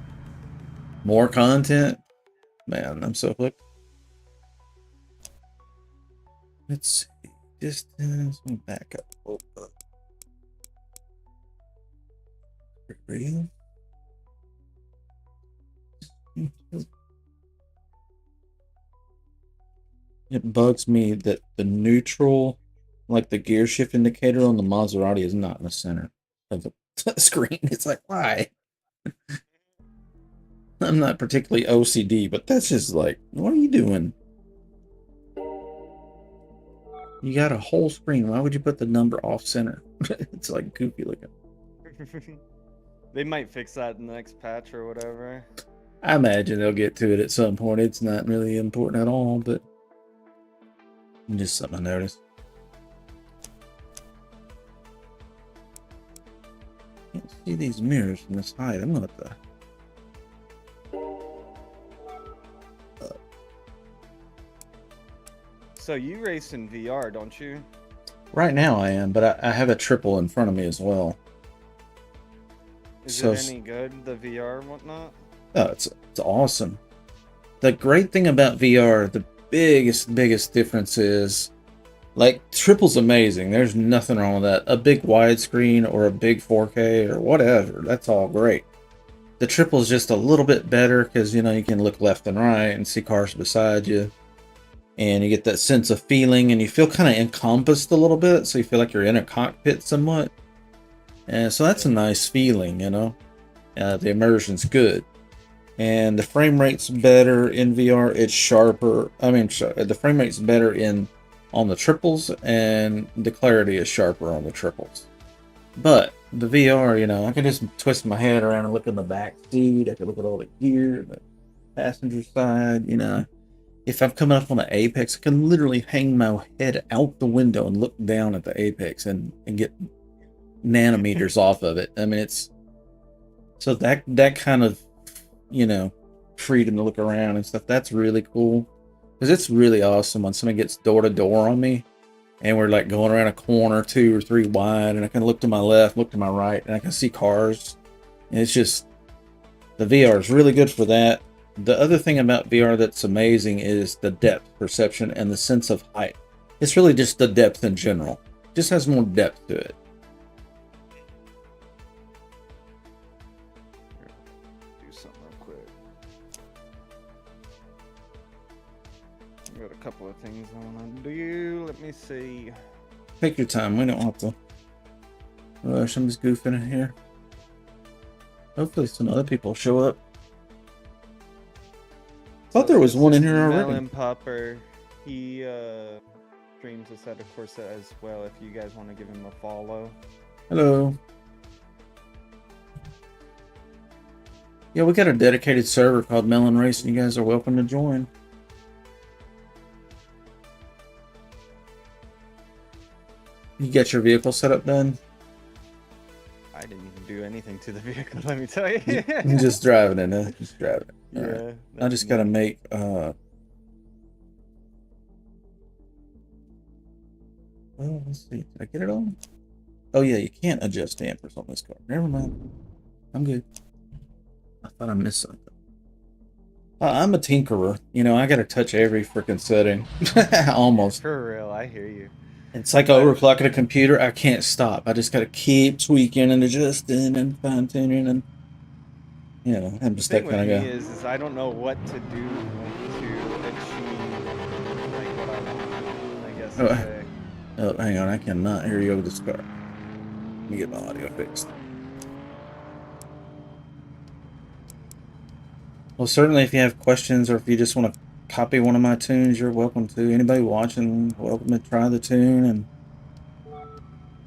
more content. Man, I'm so hooked. Let's see. Distance. Let me back up. Oh, real? It bugs me that the neutral, like the gear shift indicator on the Maserati, is not in the center of the screen. It's like, why? I'm not particularly OCD, but that's just like, what are you doing? You got a whole screen. Why would you put the number off center? It's like goofy looking. They might fix that in the next patch or whatever. I imagine they'll get to it at some point. It's not really important at all, but just something I noticed. Can't see these mirrors from this height. I'm gonna have to. So you race in VR, don't you? Right now I am, but I have a triple in front of me as well. Is So it any good, the VR and whatnot? oh, it's awesome. The great thing about VR, the biggest difference is, like, triple's amazing. There's nothing wrong with that. A big widescreen or a big 4K or whatever, that's all great. The triple's just a little bit better because, you know, you can look left and right and see cars beside you. And you get that sense of feeling, and you feel kind of encompassed a little bit, so you feel like you're in a cockpit somewhat. And so that's a nice feeling, you know. The immersion's good. And the frame rate's better in VR. It's sharper. I mean, the frame rate's better on the triples, and the clarity is sharper on the triples. But the VR, you know, I can just twist my head around and look in the back seat. I can look at all the gear, the passenger side, you know. If I'm coming up on the apex, I can literally hang my head out the window and look down at the apex and get nanometers off of it. I mean, it's so that kind of, you know, freedom to look around and stuff. That's really cool, because it's really awesome when somebody gets door to door on me, and we're like going around a corner 2 or 3 wide, and I can look to my left, look to my right, and I can see cars. And it's just, the VR is really good for that. The other thing about VR that's amazing is the depth perception and the sense of height. It's really just the depth in general. It just has more depth to it. Do something real quick. I got a couple of things I want to do. Let me see. Take your time. We don't have to rush. I'm just goofing in here. Hopefully some other people show up. Thought there was one in here already. Mellon Popper, he streams Assetto Corsa as well. If you guys want to give him a follow. Hello. Yeah, we got a dedicated server called Mellon Racing. You guys are welcome to join. You got your vehicle setup done? I didn't even do anything to the vehicle, let me tell you. I'm just driving it, huh? Just driving it. All Yeah. right. I just gotta make well, let's see. Did I get it on? Oh yeah, you can't adjust dampers on this car. Never mind. I'm good. I thought I missed something. I'm a tinkerer. You know, I gotta touch every freaking setting. Almost. For real, I hear you. It's like overclocking a computer. I can't stop. I just gotta keep tweaking and adjusting and fine tuning, and you know, I'm just The that thing kind with of me guy. is I don't know what to do to achieve like what I want, I guess to say. Oh, hang on. I cannot hear you over this car. Let me get my audio fixed. Well, certainly if you have questions or if you just want to copy one of my tunes, you're welcome to. Anybody watching, welcome to try the tune. And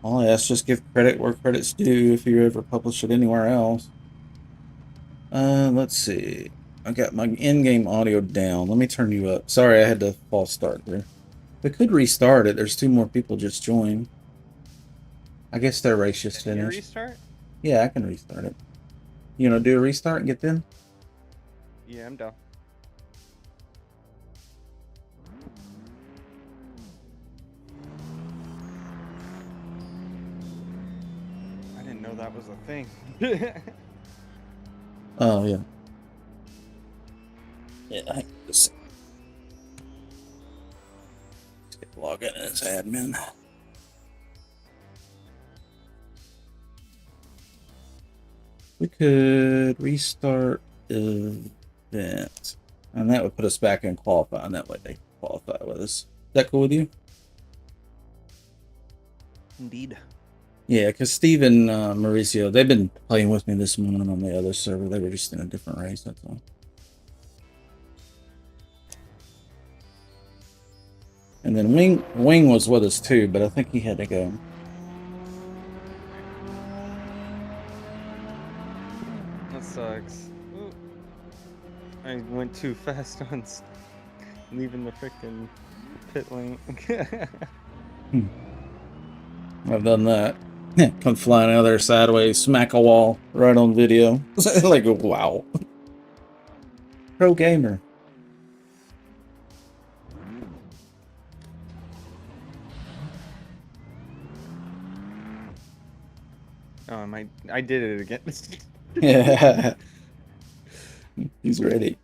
all I ask, just give credit where credit's due if you ever publish it anywhere else. Let's see. I got my in-game audio down. Let me turn you up. Sorry, I had to false start there. We could restart it. There's 2 more people just joined. I guess their race just Can you finished. restart? Yeah, I can restart it. You want to do a restart and get in? Yeah, I'm down. I didn't know that was a thing. Oh, yeah. Yeah, I just get log in as admin. We could restart event, and that would put us back in qualifying that way. qualify with us. Is that cool with you? Indeed. Yeah, because Steve and Mauricio, they've been playing with me this morning on the other server. They were just in a different race, that's all. And then Wing was with us too, but I think he had to go. That sucks. Ooh. I went too fast on leaving the frickin' pit lane. I've done that. Come flying out there sideways, smack a wall right on video. Like, wow. Pro gamer. Oh, I did it again. Yeah. He's ready.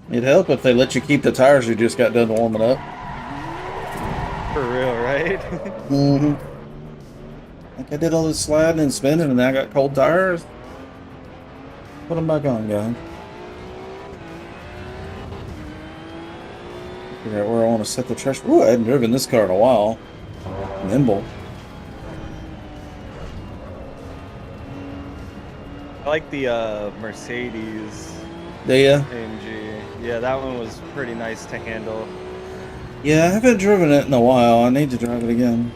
It'd help if they let you keep the tires you just got done warming up. For real, right? Mm-hmm. Like I did all this sliding and spinning and then I got cold tires. Put them back on, guys. Figure out where I want to set the trash. Ooh, I hadn't driven this car in a while. Nimble. I like the Mercedes Do ya? AMG. Yeah, that one was pretty nice to handle. Yeah, I haven't driven it in a while. I need to drive it again.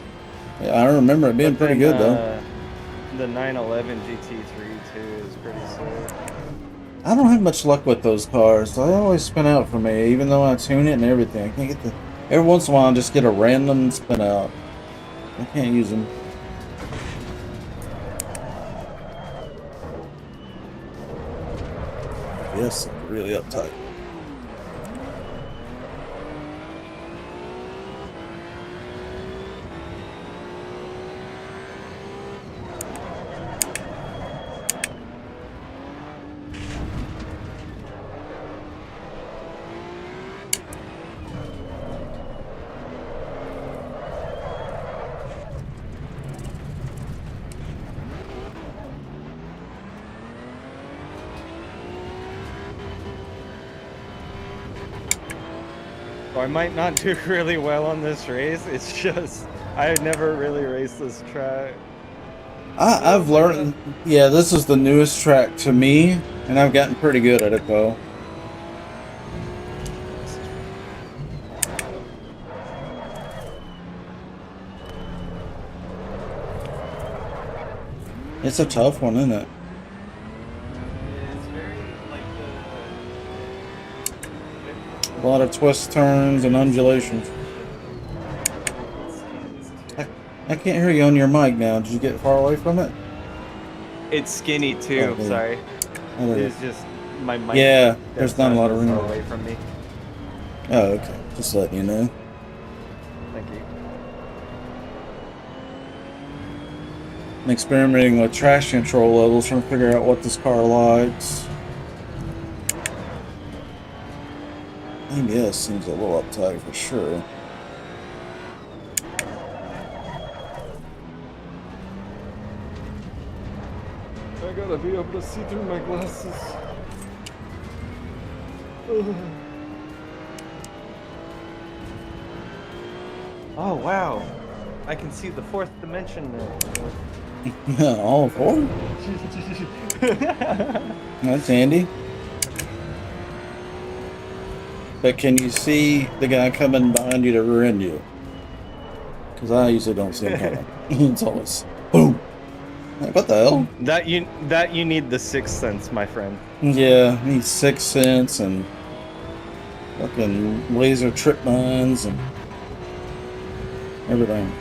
Yeah, I remember it being But pretty then, good though. The 911 GT3 too is pretty sick. I don't have much luck with those cars. They always spin out for me, even though I tune it and everything. I can't get the. Every once in a while, I just get a random spin out. I can't use them. Yes, really uptight. So I might not do really well on this race. It's just I never really raced this track. I've learned. Yeah, this is the newest track to me, and I've gotten pretty good at it though. It's a tough one, isn't it? It's very like A lot of twists, turns, and undulations. I can't hear you on your mic now. Did you get far away from it? It's skinny too. Okay. Sorry, Oh, it's just my mic. yeah, there's not a lot of room. Far away from me. Oh, okay. Just letting you know. Thank you. I'm experimenting with trash control levels, trying to figure out what this car likes. ABS seems a little uptight for sure. I gotta be able to see through my glasses. Oh wow, I can see the fourth dimension now. All four? That's handy. But can you see the guy coming behind you to rear end you? Because I usually don't see him coming. It's always boom. Like, what the hell? That you need the sixth sense, my friend. Yeah, need Sixth Sense and fucking laser trip mines and everything.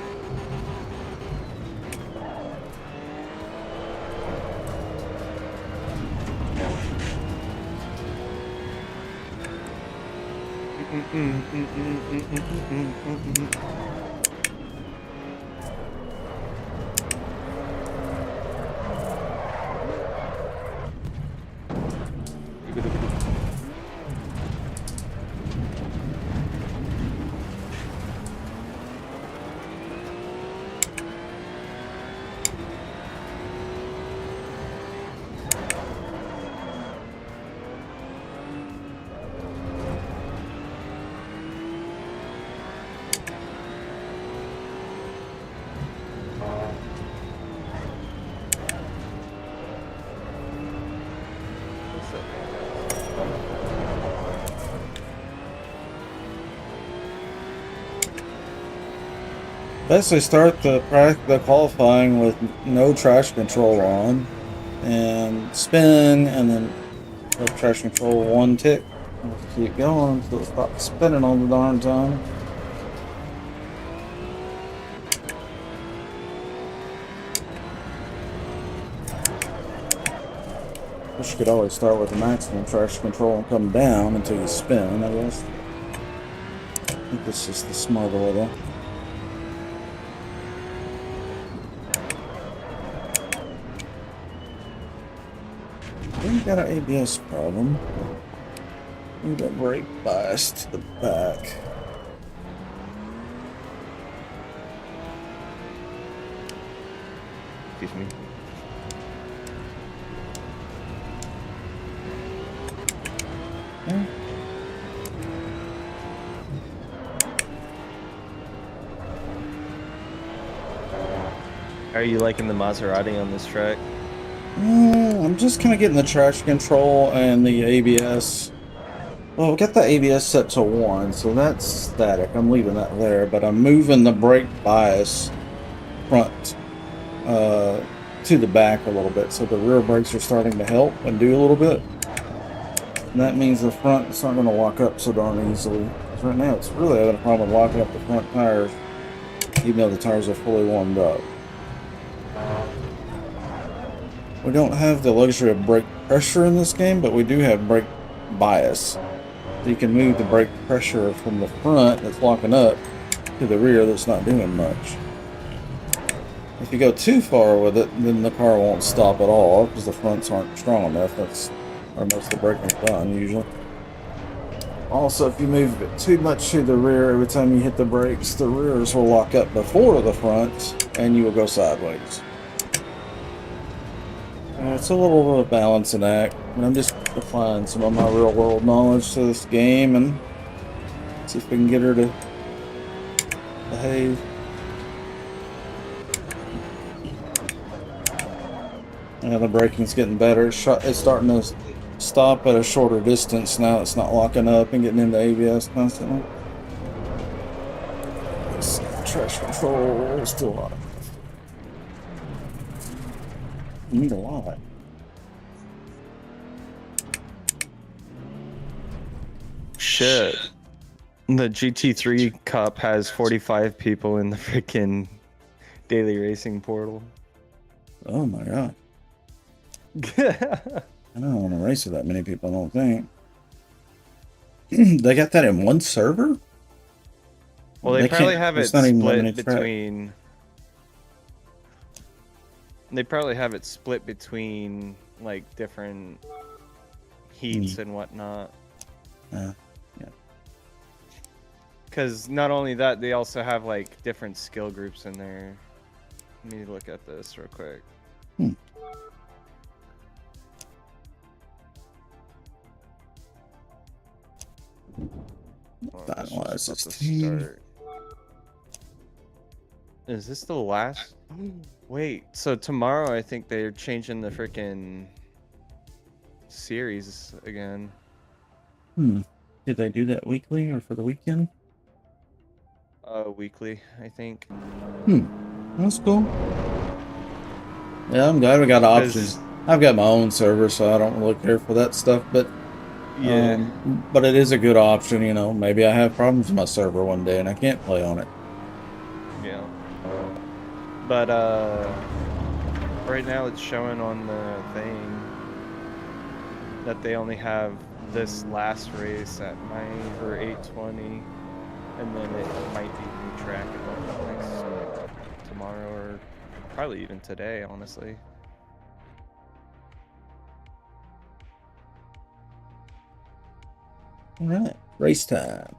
Basically, start the qualifying with no traction control on, and spin, and then let traction control one tick. Just keep going until it stops spinning all the darn time. Wish you could always start with the maximum traction control and come down until you spin, I guess. I think this is the smarter way though. We got an ABS problem. We got brake bias to the back. Excuse me. Yeah. Are you liking the Maserati on this track? I'm just kind of getting the traction control and the ABS. Well, got the ABS set to 1, so that's static. I'm leaving that there, but I'm moving the brake bias front to the back a little bit, so the rear brakes are starting to help and do a little bit. And that means the front is not going to lock up so darn easily. 'Cause right now, it's really having a problem locking up the front tires, even though the tires are fully warmed up. We don't have the luxury of brake pressure in this game, but we do have brake bias. So you can move the brake pressure from the front that's locking up to the rear that's not doing much. If you go too far with it, then the car won't stop at all because the fronts aren't strong enough. That's where most of the braking's done usually. Also, if you move it too much to the rear, every time you hit the brakes, the rears will lock up before the front and you will go sideways. It's a little bit of a balancing act, and I'm just applying some of my real world knowledge to this game and see if we can get her to behave. Yeah, the braking's getting better. It's starting to stop at a shorter distance now. It's not locking up and getting into ABS constantly. Traction control is still on. You need a lot. Shit. The GT3 Cup has 45 people in the freaking daily racing portal. Oh my god. I don't want to race with that many people, I don't think. They got that in one server? Well, they probably can't- have it it's not even split limited track. between. They probably have it split between like different heats and whatnot. Yeah. Because not only that, they also have like different skill groups in there. Let me look at this real quick. Oh, this Finalize is this about to team. start. Is this the last? Wait, so tomorrow I think they're changing the freaking series again. Did they do that weekly or for the weekend? Weekly, I think. That's cool. Yeah, I'm glad we got options. I've got my own server, so I don't really care for that stuff, but Yeah. but it is a good option, you know. Maybe I have problems with my server one day and I can't play on it. Yeah. But right now it's showing on the thing that they only have this last race at 9 or 8:20, and then it might be new track next tomorrow or probably even today, honestly. All right, race time.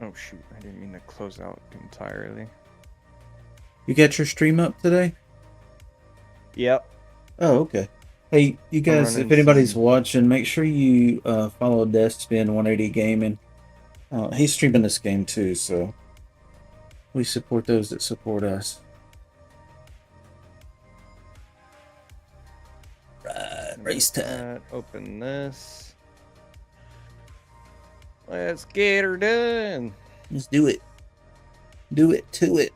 Oh shoot, I didn't mean to close out entirely. You got your stream up today? Yep. Oh, okay. Hey, you guys, if anybody's watching, make sure you follow Despin180 Gaming. He's streaming this game too, so we support those that support us. Right, race time. Open this. Let's get her done. Let's do it. Do it to it.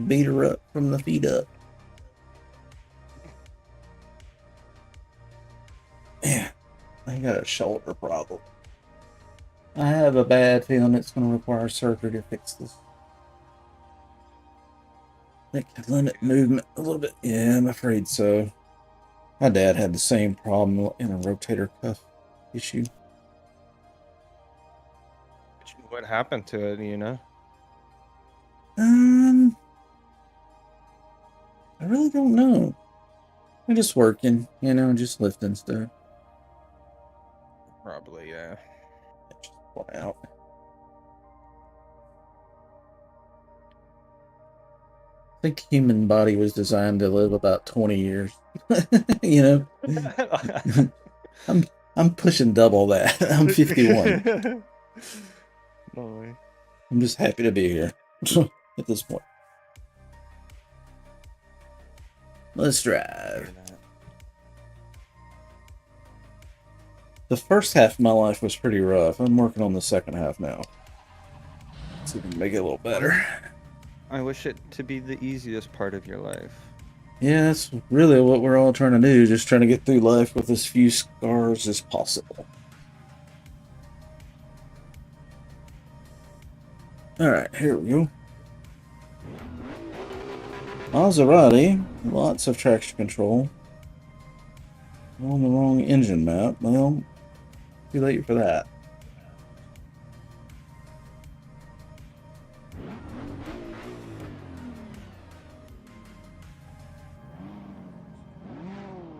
Beat her up from the feet up. Man, I got a shoulder problem. I have a bad feeling it's going to require surgery to fix this. It could limit movement a little bit. Yeah, I'm afraid so. My dad had the same problem in a rotator cuff issue. What happened to it, you know? I really don't know. I'm just working, you know, just lifting stuff. Probably, yeah. Just fly out. I think human body was designed to live about 20 years. You know? I'm pushing double that. I'm 51. Boy. I'm just happy to be here at this point. Let's drive. The first half of my life was pretty rough. I'm working on the second half now. See if we can make it a little better. I wish it to be the easiest part of your life. Yeah, that's really what we're all trying to do. Just trying to get through life with as few scars as possible. Alright, here we go. Maserati, lots of traction control. On the wrong engine map. Well, too late for that.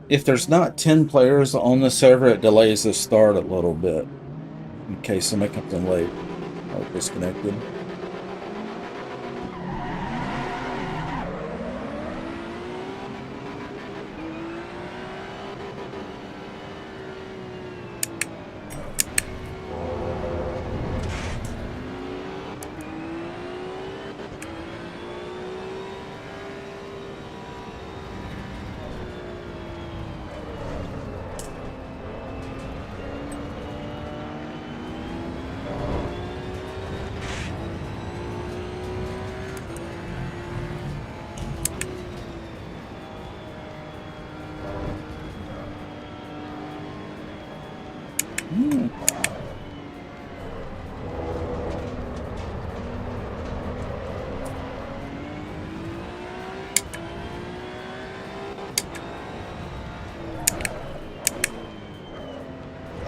If there's not 10 players on the server, it delays the start a little bit. In case somebody comes in late or disconnected.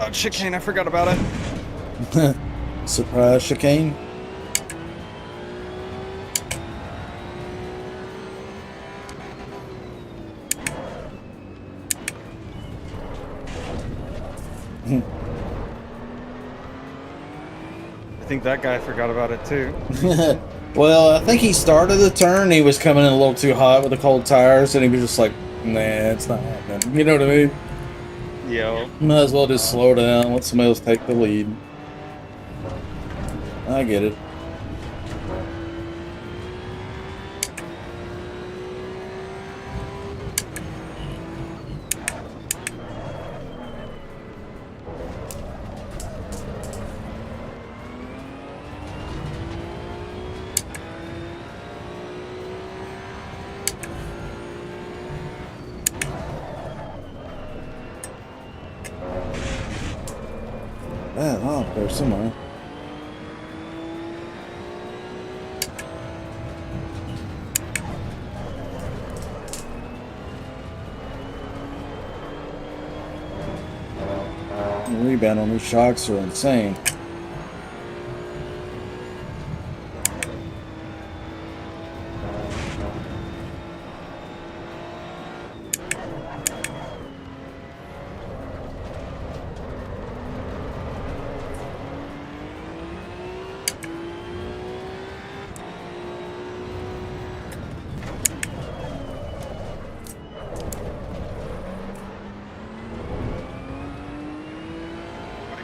Oh, chicane, I forgot about it. Surprise chicane. I think that guy forgot about it too. Well, I think he started the turn. He was coming in a little too hot with the cold tires, and he was just like, "Nah, it's not happening." You know what I mean? Yo. Might as well just slow down. Let somebody else take the lead. I get it. Oh, there's somewhere. The rebound on these shocks are insane.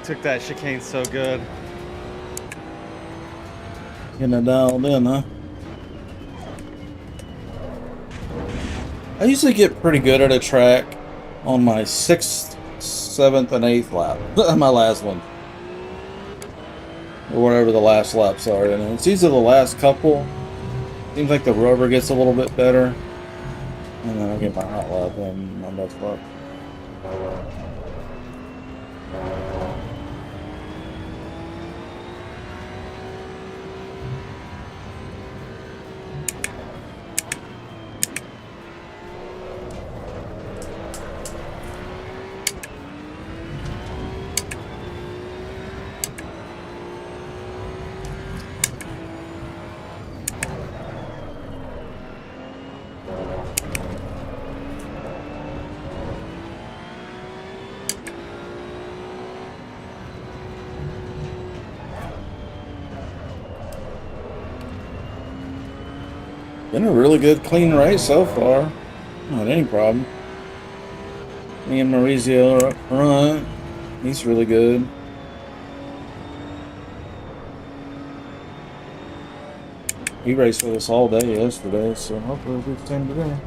Took that chicane so good. Getting it dialed in, huh? I usually get pretty good at a track on my 6th, 7th, and 8th lap. My last one. or whatever the last laps are. And it's usually the last couple. Seems like the rubber gets a little bit better, and then I get my hot lap and my best lap. Been a really good, clean race so far. Not any problem. Me and Maurizio are up front. He's really good. He raced with us all day yesterday, so hopefully we'll do the same today.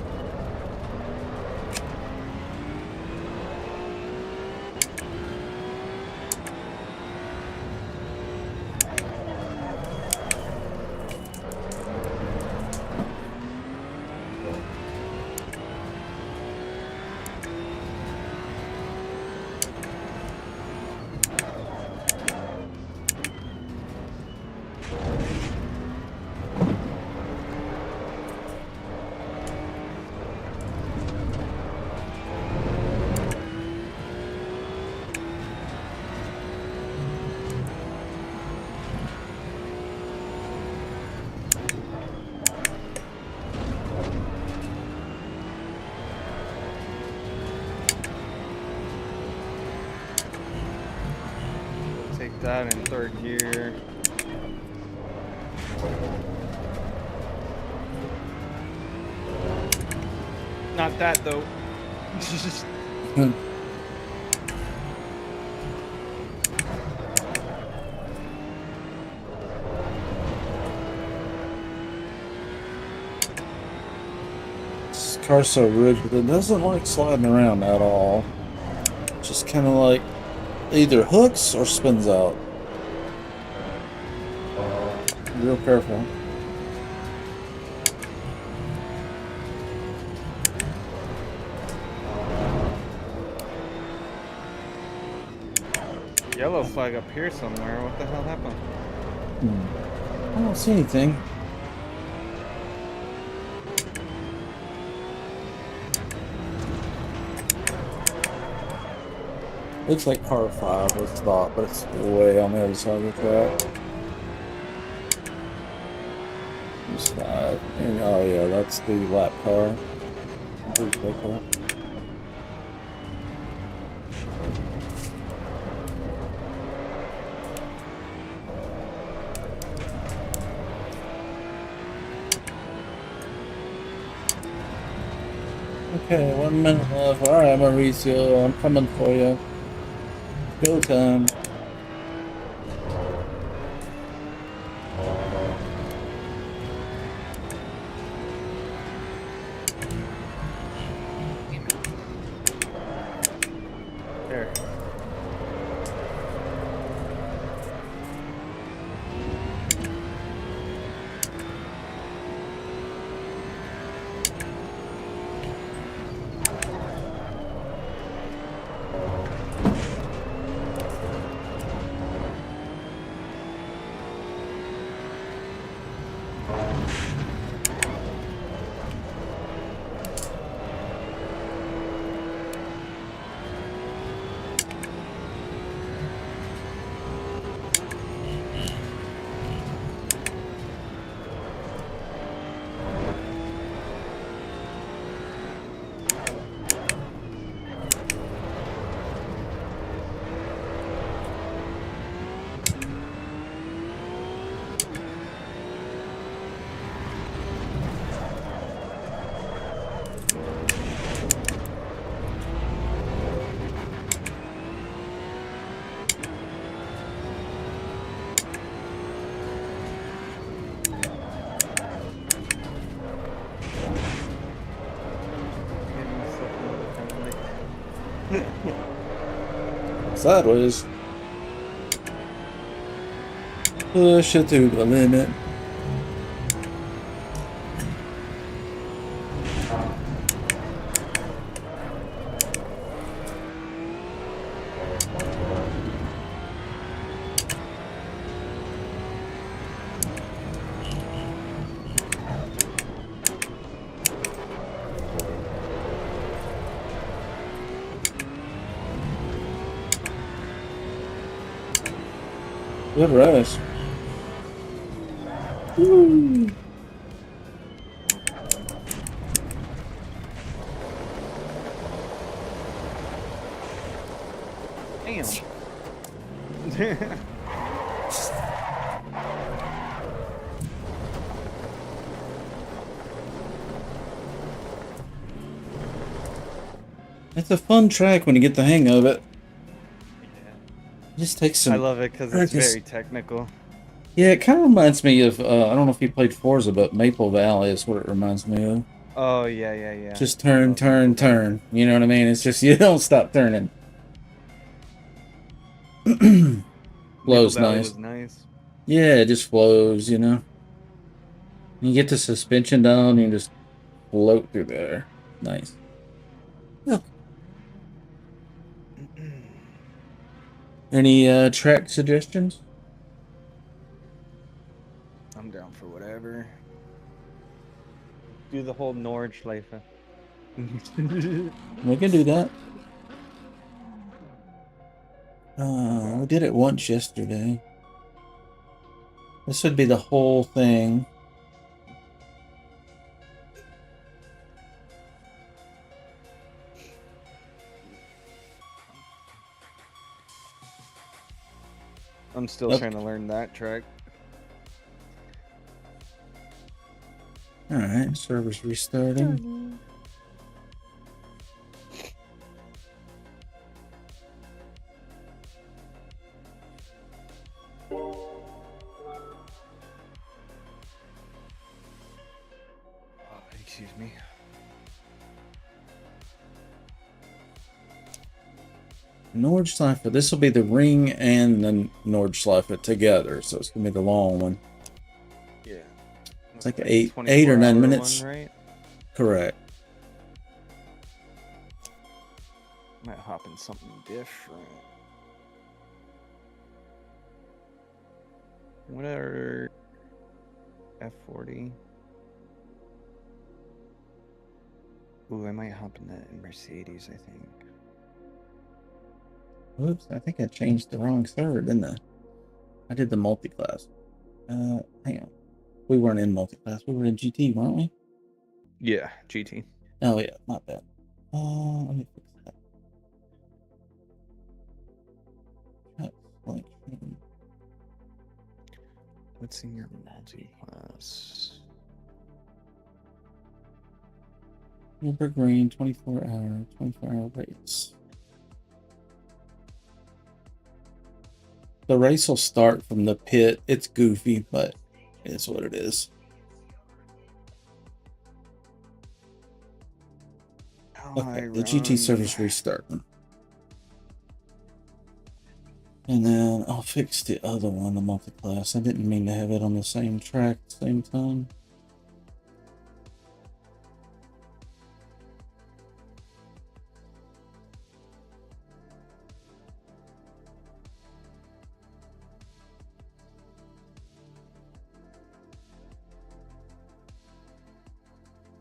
Take that in third gear. Not that though. This car's so rigid, it doesn't like sliding around at all. Just kind of like either hooks or spins out. Real careful. Yellow flag up here somewhere. What the hell happened? I don't see anything. Looks like car 5 was stopped, but it's way on the other side of the track. It's 5. And, oh yeah, that's the lap car. Birthday car. Okay, 1 minute left. Alright, Mauricio, I'm coming for you. Go time. There. Sideways. Push it to the limit. Good rush. Woo. Damn. It's a fun track when you get the hang of it. It just takes some. I love it because it's practice. very technical. Yeah, it kind of reminds me of. I don't know if you played Forza, but Maple Valley is what it reminds me of. Oh yeah. Just I turn, love turn, Maple Valley. turn. You know what I mean? It's just you don't stop turning. Maple Flows Valley nice. was nice. Yeah, it just flows. You know. You get the suspension down, you just float through there. Nice. Okay. Any track suggestions? I'm down for whatever. Do the whole Nordschleife. We can do that. We did it once yesterday. This would be the whole thing. I'm still Yep. trying to learn that track. Alright, server's restarting. Excuse me. Nordschleife. This will be the ring and the Nordschleife together, so it's gonna be the long one. Yeah. It's like 8 or 9 24-hour minutes. one, right? Correct. Might hop in something different. What are F40? Ooh, I might hop in that in Mercedes, I think. Oops, I think I changed the wrong server, didn't I? I did the multi-class. Hang on. We weren't in multi-class. We were in GT, weren't we? Yeah, GT. Oh, yeah, not bad. Let me fix that. Selection. What's in your multi-class? Nürburgring, 24-hour race. The race will start from the pit. It's goofy, but it's what it is. Okay, the GT server's restarting. And then I'll fix the other one, the multi-class. I didn't mean to have it on the same track at the same time.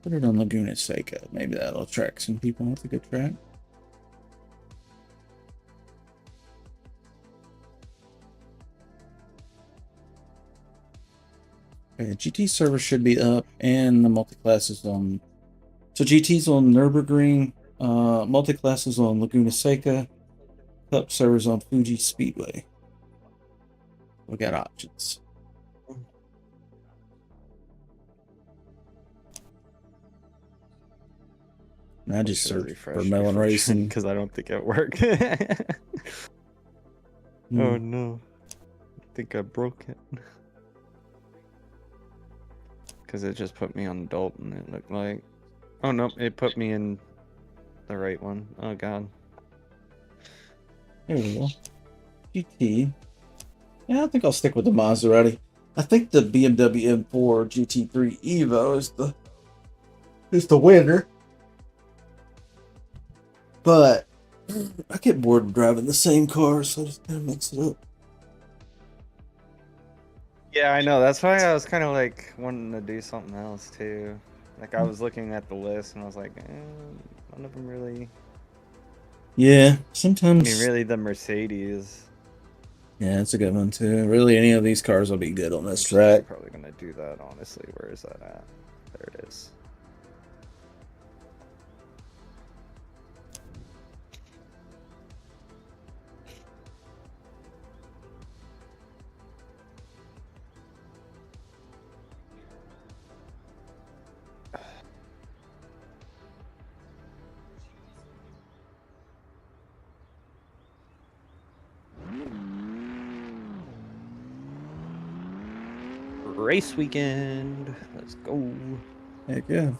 Put it on Laguna Seca. Maybe that'll attract some people. That's a good track. Okay, the GT server should be up, and the multi-class is on. So GT's on Nürburgring, multi-class is on Laguna Seca, Cup server's on Fuji Speedway. We got options. And I just searched for Mellon Racing because I don't think it worked. Oh no, I think I broke it. Because it just put me on Dalton. It looked like. Oh no, it put me in the right one. Oh god. There we go. GT. Yeah, I think I'll stick with the Maserati. I think the BMW M4 GT3 EVO is the winner. But I get bored of driving the same car, so I just kind of mix it up. Yeah, I know. That's why I was kind of like wanting to do something else too. Like I was looking at the list and I was like, none of them really. Yeah, I sometimes. mean, really, the Mercedes. Yeah, it's a good one too. Really, any of these cars will be good on this She's track. probably gonna do that. Honestly, where is that at? There it is. Race weekend. Let's go. Heck yeah.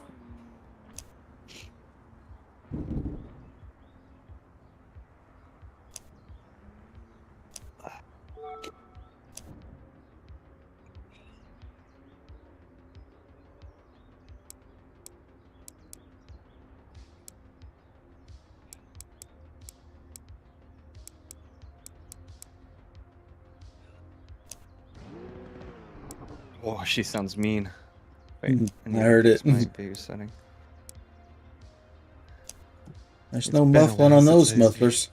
Oh, she sounds mean. Wait, I need to heard fix it. My behavior setting. There's It's no been a muffling while on since those I- mufflers.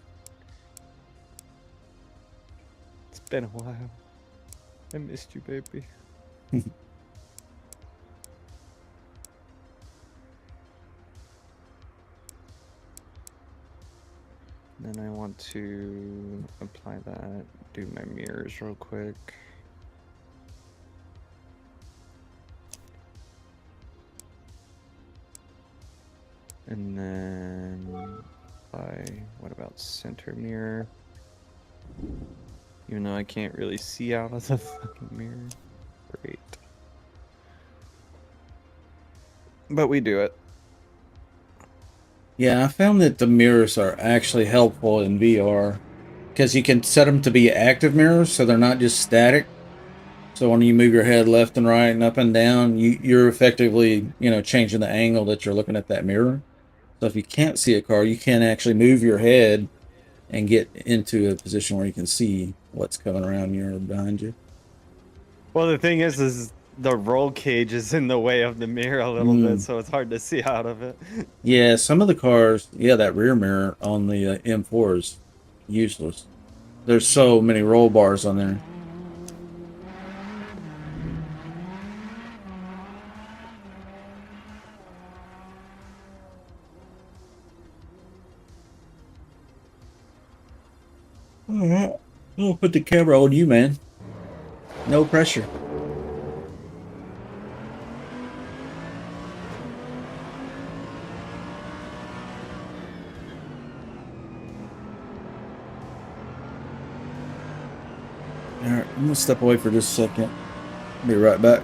It's been a while. I missed you, baby. Then I want to apply that, do my mirrors real quick. And then apply, what about center mirror? Even though I can't really see out of the fucking mirror. Great. But we do it. Yeah, I found that the mirrors are actually helpful in VR because you can set them to be active mirrors, so they're not just static. So when you move your head left and right and up and down, you're effectively, changing the angle that you're looking at that mirror. So if you can't see a car, you can actually move your head and get into a position where you can see what's coming around you or behind you. Well, the thing is the roll cage is in the way of the mirror a little bit, so it's hard to see out of it. Yeah, some of the cars, that rear mirror on the M4 is useless. There's so many roll bars on there. All right, I'll put the camera on you, man. No pressure. All right, I'm gonna step away for just a second. Be right back.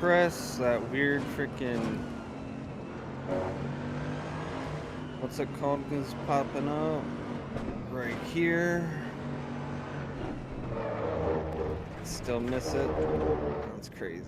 press that weird freaking. What's it called? Is popping up right here. Still miss it. That's crazy.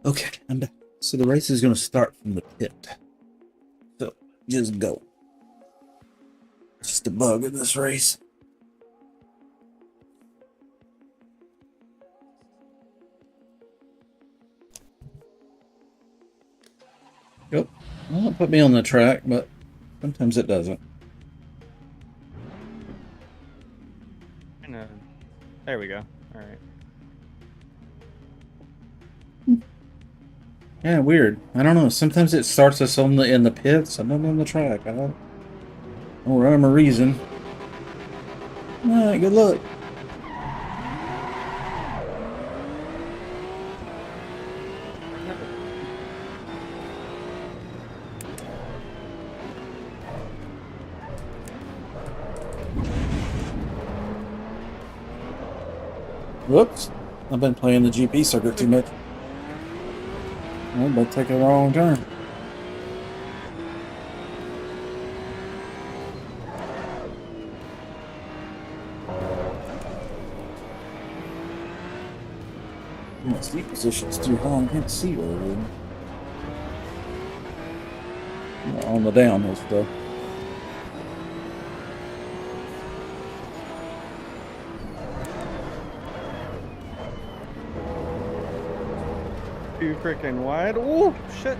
Okay, I'm back. So the race is going to start from the pit. So just go. Just the bug of this race. Yep. Well, it put me on the track, but sometimes it doesn't. There we go. All right. Yeah, weird. I don't know. Sometimes it starts us on in the pits and then on the track. I don't rhyme or reason. Alright, good luck. Whoops. I've been playing the GP circuit too much. I'm about to take a wrong turn. My seat position's too high. I can't see over there. On the downhill stuff. Too freaking wide. Oh, shit.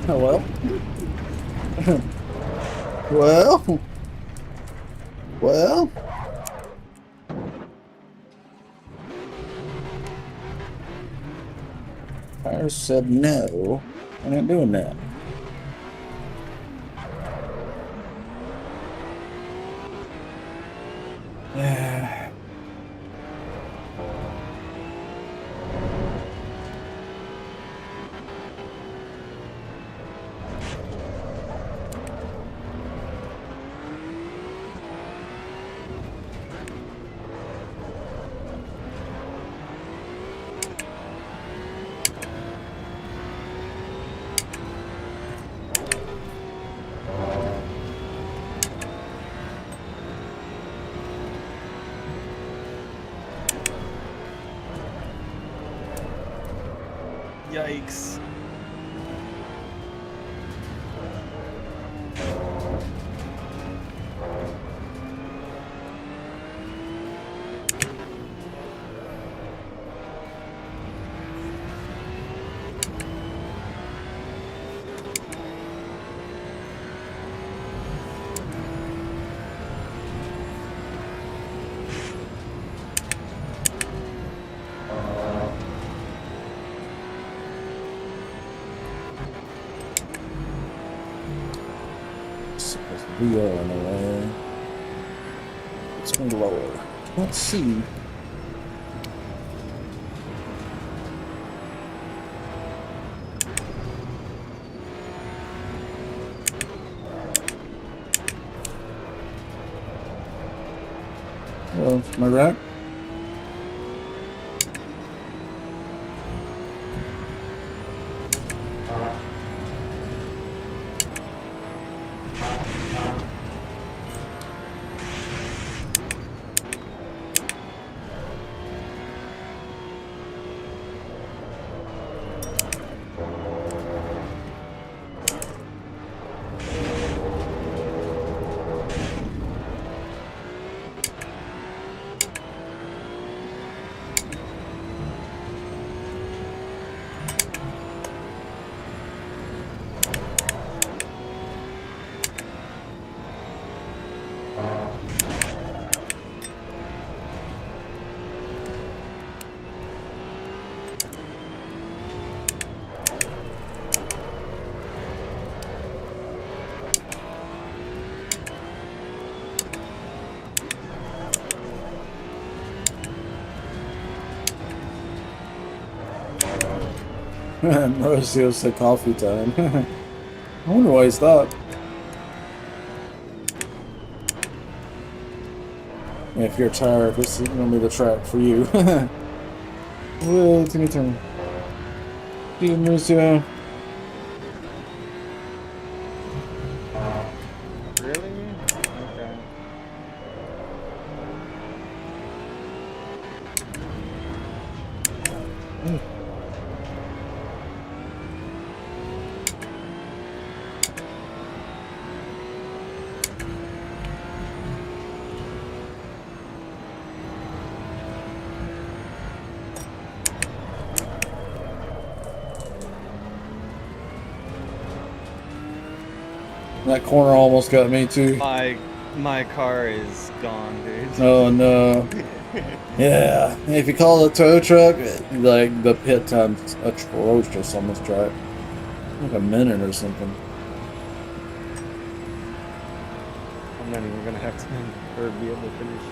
Oh well. Well. Well. Fire said no. I ain't doing that. Yikes. Supposed to be on the way. It's going lower. Let's see. Well, am I right? Mauricio said coffee time. I wonder why he stopped. Yeah, if you're tired, this is gonna be the track for you. Well, it's your turn. See you, Mauricio. Really? Okay. that corner almost got me too. My car is gone, dude. Oh no. Yeah. If you call it a tow truck, like the pit time's atrocious on this track. Like a minute or something. I'm not even gonna have time or be able to finish.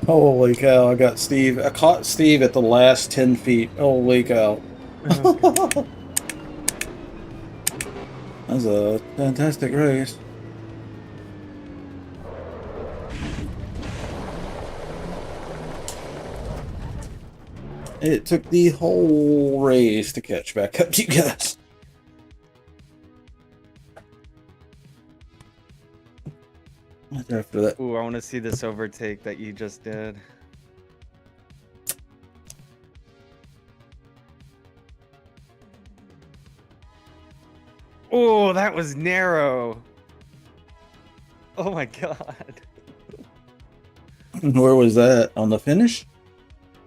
Holy cow, I got Steve. I caught Steve at the last 10 feet. Holy cow. That was a fantastic race. It took the whole race to catch back up to you guys. After that. Ooh, I want to see this overtake that you just did. Oh, that was narrow. Oh my god. Where was that? On the finish?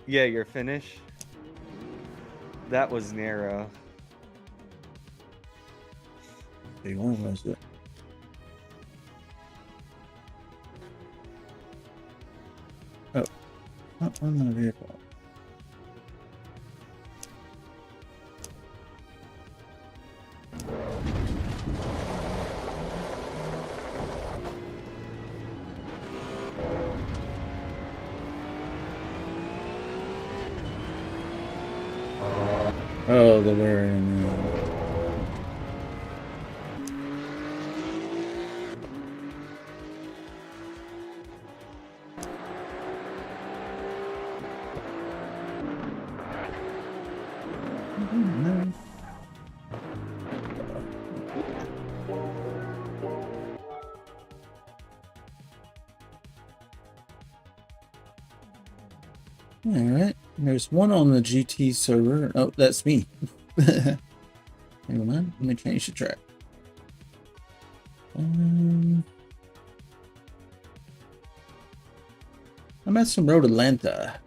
Yeah, your finish. That was narrow. Hey, where was it? Oh, not on the vehicle. Oh, the very end. No. All right. There's one on the GT server. Oh, that's me. Never mind. Let me change the track. I'm at some road Atlanta.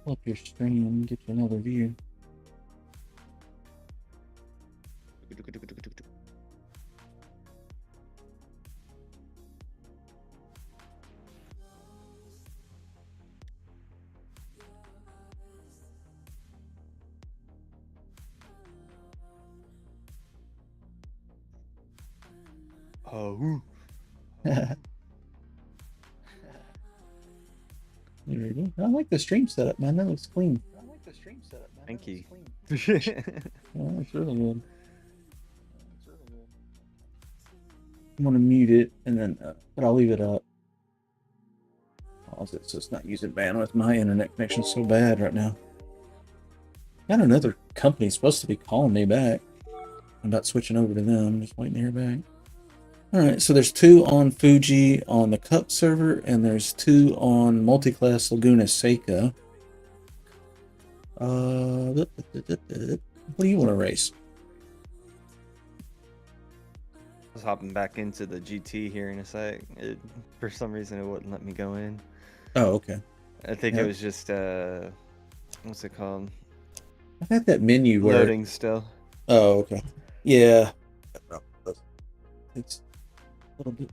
Pull up your stream and get you another view. Oh. There we go. I like the stream setup, man. That looks clean. Thank you. Yeah, it's really good. I'm gonna mute it and then, but I'll leave it up. Pause it so it's not using bandwidth. My internet connection's so bad right now. Got another company supposed to be calling me back. I'm about switching over to them. Just waiting to hear back. All right, so there's 2 on Fuji on the Cup server, and there's 2 on Multiclass Laguna Seca. What do you want to race? I was hopping back into the GT here in a sec. For some reason, it wouldn't let me go in. Oh, okay. I think Yep. it was just what's it called? I've had that menu where. Loading still. Oh, okay. Yeah. It's a little bit.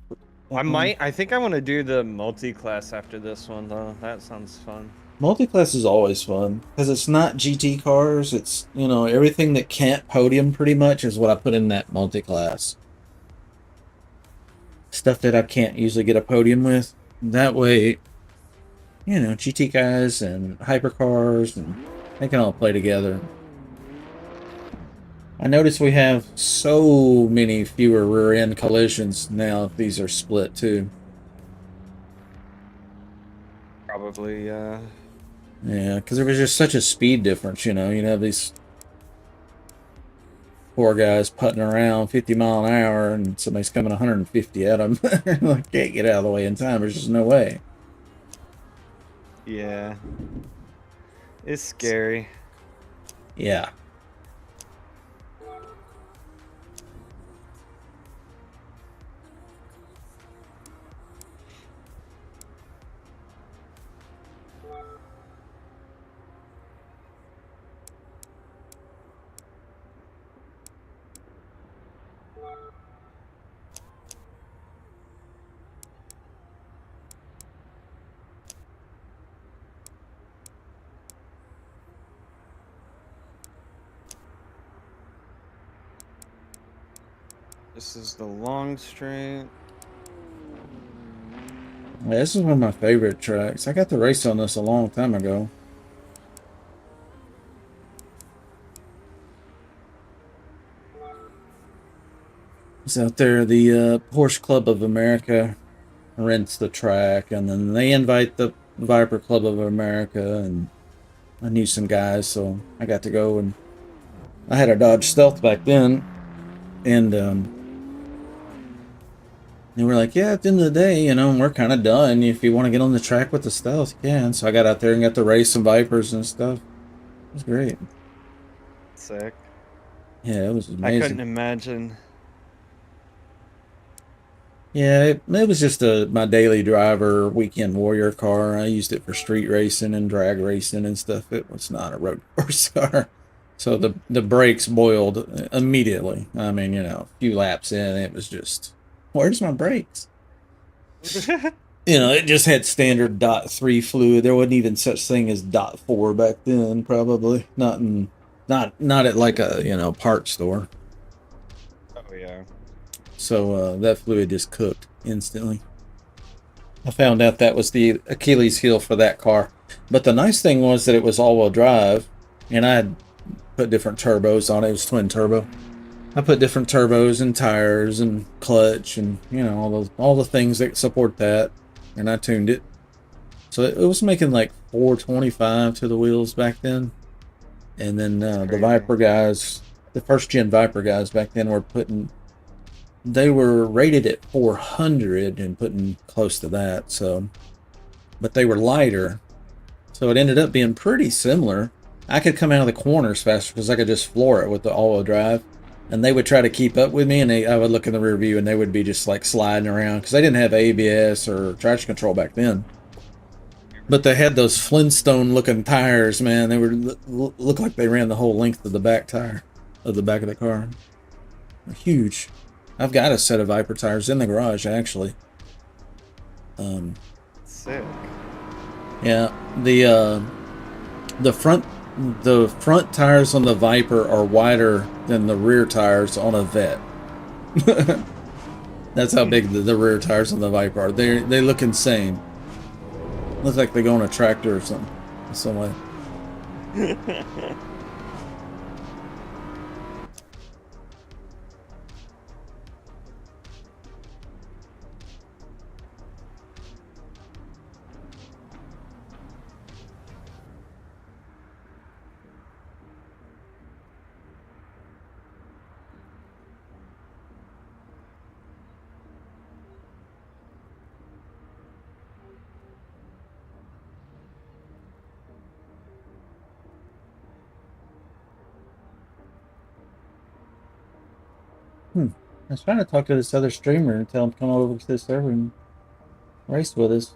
I think I want to do the multi-class after this one, though. That sounds fun. Multiclass is always fun because it's not GT cars. It's, you know, everything that can't podium pretty much is what I put in that multiclass. Stuff that I can't usually get a podium with. That way, you know, GT guys and hypercars, and they can all play together. I notice we have so many fewer rear end collisions now if these are split too. Probably, Yeah, because there was just such a speed difference, you know. You'd have these poor guys putting around 50 mile an hour and somebody's coming 150 at them. Like, can't get out of the way in time. There's just no way. yeah. It's scary. Yeah. This is the long straight. Yeah, this is one of my favorite tracks. I got to race on this a long time ago. It's out there. The Porsche Club of America rents the track, and then they invite the Viper Club of America, and I knew some guys, so I got to go. And I had a Dodge Stealth back then, and they were like, yeah, at the end of the day, you know, we're kind of done. If you want to get on the track with the Stealth, you can. So I got out there and got to race some Vipers and stuff. It was great. Sick. Yeah, it was I couldn't amazing. imagine. Yeah, it was just my daily driver weekend warrior car. I used it for street racing and drag racing and stuff. It was not a road course car. So the brakes boiled immediately. I mean, a few laps in, it was just, where's my brakes? It just had standard .3 fluid. There wasn't even such thing as .4 back then, probably. Not at like a, parts store. Oh yeah. So that fluid just cooked instantly. I found out that was the Achilles heel for that car. But the nice thing was that it was all-wheel drive, and I had put different turbos on it. It was twin turbo. I put different turbos and tires and clutch and all the things that support that, and I tuned it. So it was making like 425 to the wheels back then. And then the crazy. Viper guys, the first gen Viper guys back then they were rated at 400 and putting close to that. So, but they were lighter. So it ended up being pretty similar. I could come out of the corners faster because I could just floor it with the all-wheel drive. And they would try to keep up with me, and I would look in the rear view, and they would be just like sliding around because they didn't have ABS or traction control back then. But they had those Flintstone-looking tires, man. They look like they ran the whole length of the back tire of the back of the car. They're huge. I've got a set of Viper tires in the garage, actually. Sick. Yeah, the front tires on the Viper are wider than the rear tires on a Vet. That's how big the rear tires on the Viper are. They look insane. Looks like they go on a tractor or something. Some way. I was trying to talk to this other streamer and tell him to come over to the server and race with us.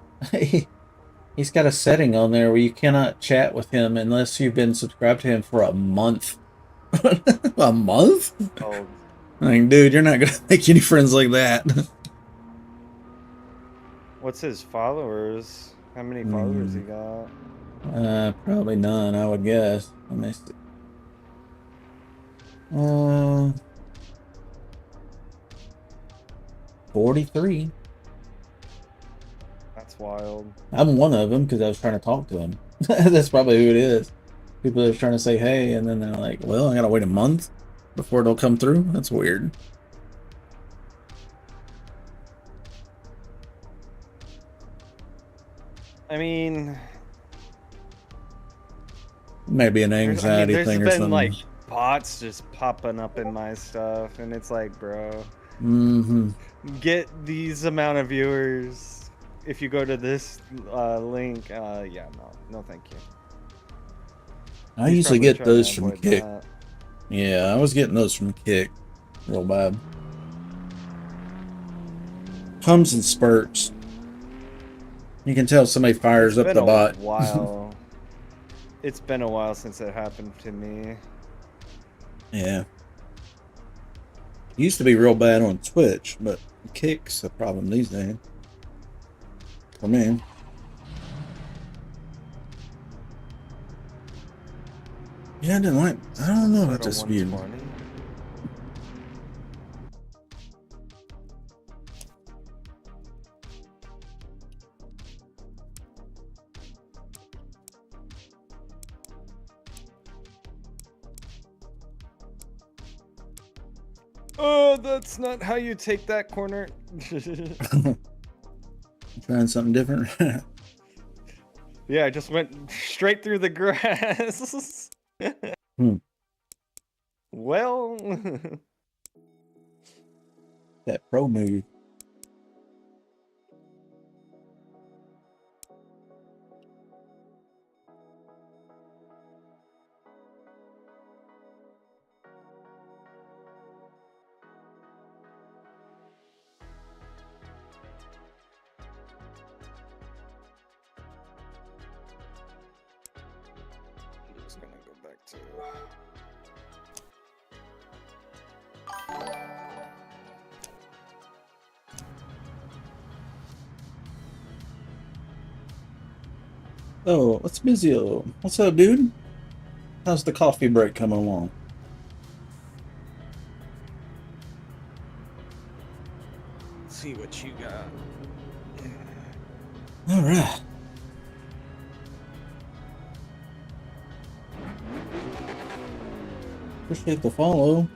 He's got a setting on there where you cannot chat with him unless you've been subscribed to him for a month. A month? Oh, Like, dude, you're not gonna make any friends like that. what's his followers? How many followers he got? Probably none, I would guess. Let me see. 43. That's wild. I'm one of them because I was trying to talk to him. That's probably who it is. People are trying to say hey, and then they're like, well, I gotta wait a month before it'll come through. That's weird. I mean, Maybe an anxiety there's thing or been something. like bots just popping up in my stuff, and it's like, bro, get these amount of viewers if you go to this link. Yeah, no, thank you. I He's usually probably get trying to those from avoid Kick. that. Yeah, I was getting those from Kick. Real bad. Comes in spurts. You can tell somebody fires up the bot. While. It's been a while since it happened to me. Yeah. Used to be real bad on Twitch, but Kick's a problem these days. For me. Yeah, I don't know about this view. 120. Oh, that's not how you take that corner. Trying something different. Yeah, I just went straight through the grass. Well, That pro move. Oh, what's busy? What's up, dude? How's the coffee break coming along? Let's see what you got. All right. Appreciate the follow.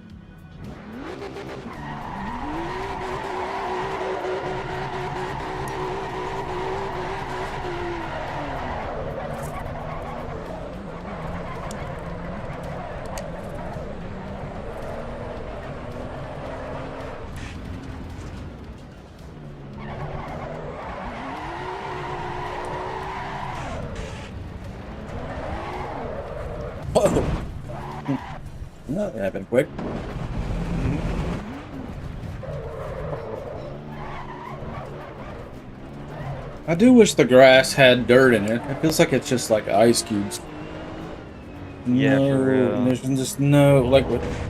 Whoa. That happened quick. I do wish the grass had dirt in it. It feels like it's just like ice cubes. Yeah, No, for real. there's just no, like,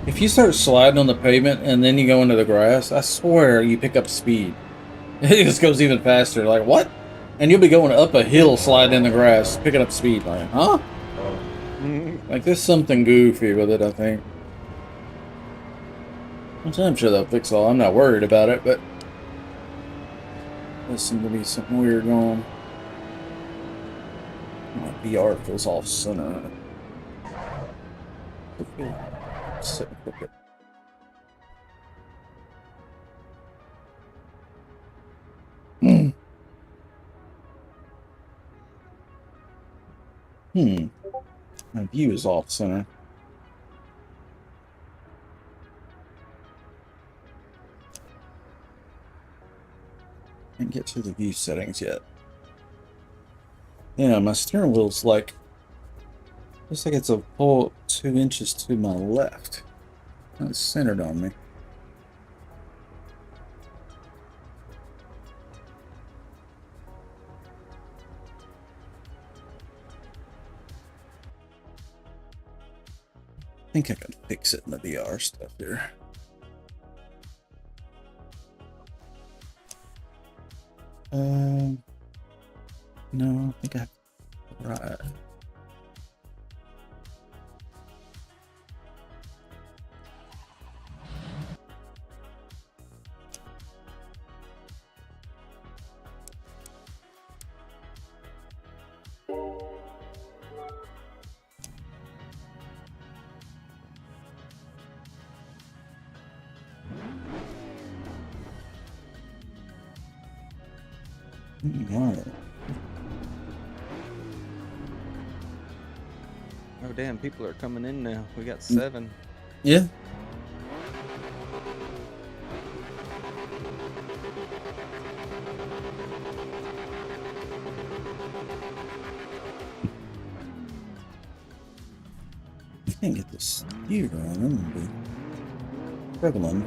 if you start sliding on the pavement and then you go into the grass, I swear you pick up speed. It just goes even faster. Like, what? And you'll be going up a hill sliding in the grass, picking up speed. Like, huh? Like, there's something goofy with it, I think. Which I'm sure they'll fix all. I'm not worried about it, but there seems to be something weird going on. My VR feels off center. Sitting crooked. My view is off center. Can't get to the view settings yet. Yeah, my steering wheel's like, looks like it's a full 2 inches to my left. It's centered on me. I think I can fix it in the VR stuff here. No, I think I right. Right. Oh damn, people are coming in now. We got 7. Yeah. I can't get this steer on. I'm gonna be struggling.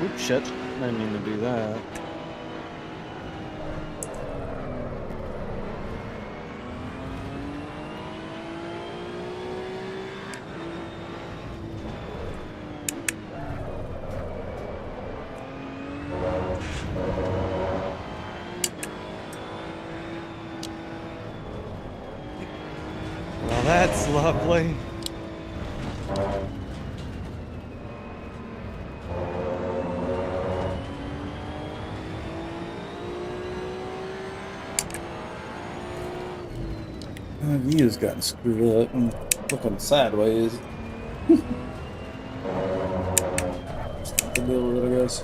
Oops, shit. I didn't mean to do that. Well, that's lovely. My view's gotten screwed up. I'm looking sideways. Just have to deal with it, I guess.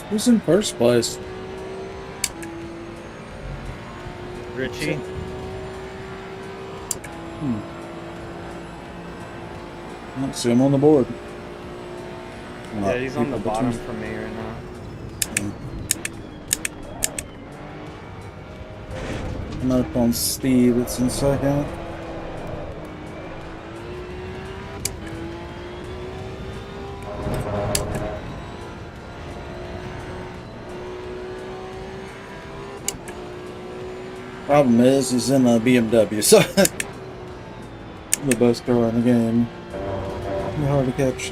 Who's in first place? Richie. I don't see him on the board. Yeah, he's on the People bottom between- for me right now. I'm up on Steve. It's in second. Problem is, he's in a BMW, so the best car in the game. Hard to catch.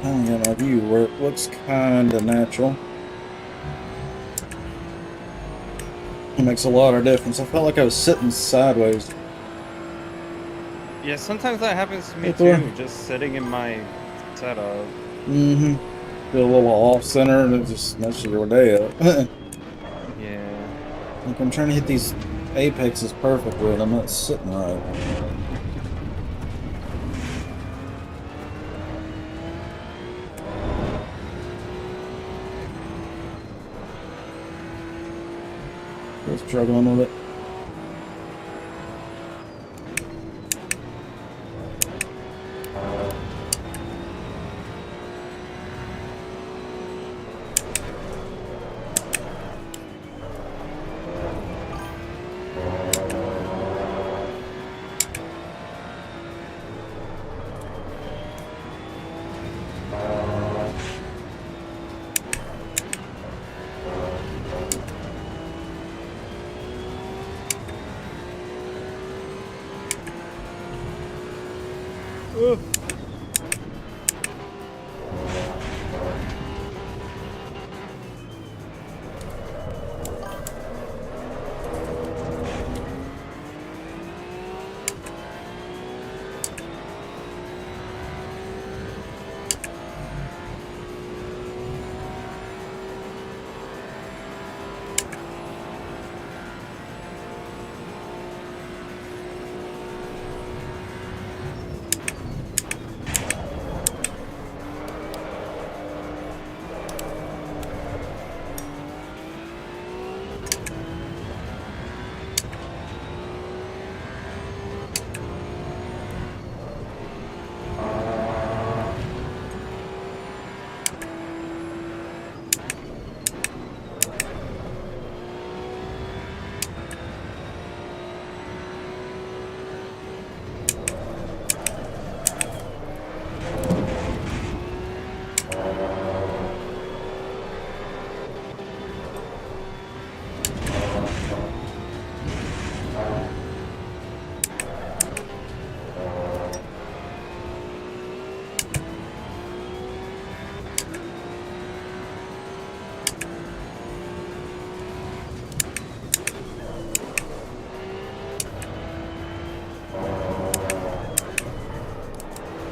I don't get my view where it looks kinda natural. It makes a lot of difference. I felt like I was sitting sideways. Yeah, sometimes that happens to me Hey, Thor. too, just sitting in my setup. Mm-hmm. Feel a little off center and it just messes your day up. Yeah. Like I'm trying to hit these apexes perfectly and I'm not sitting right. Still struggling with it.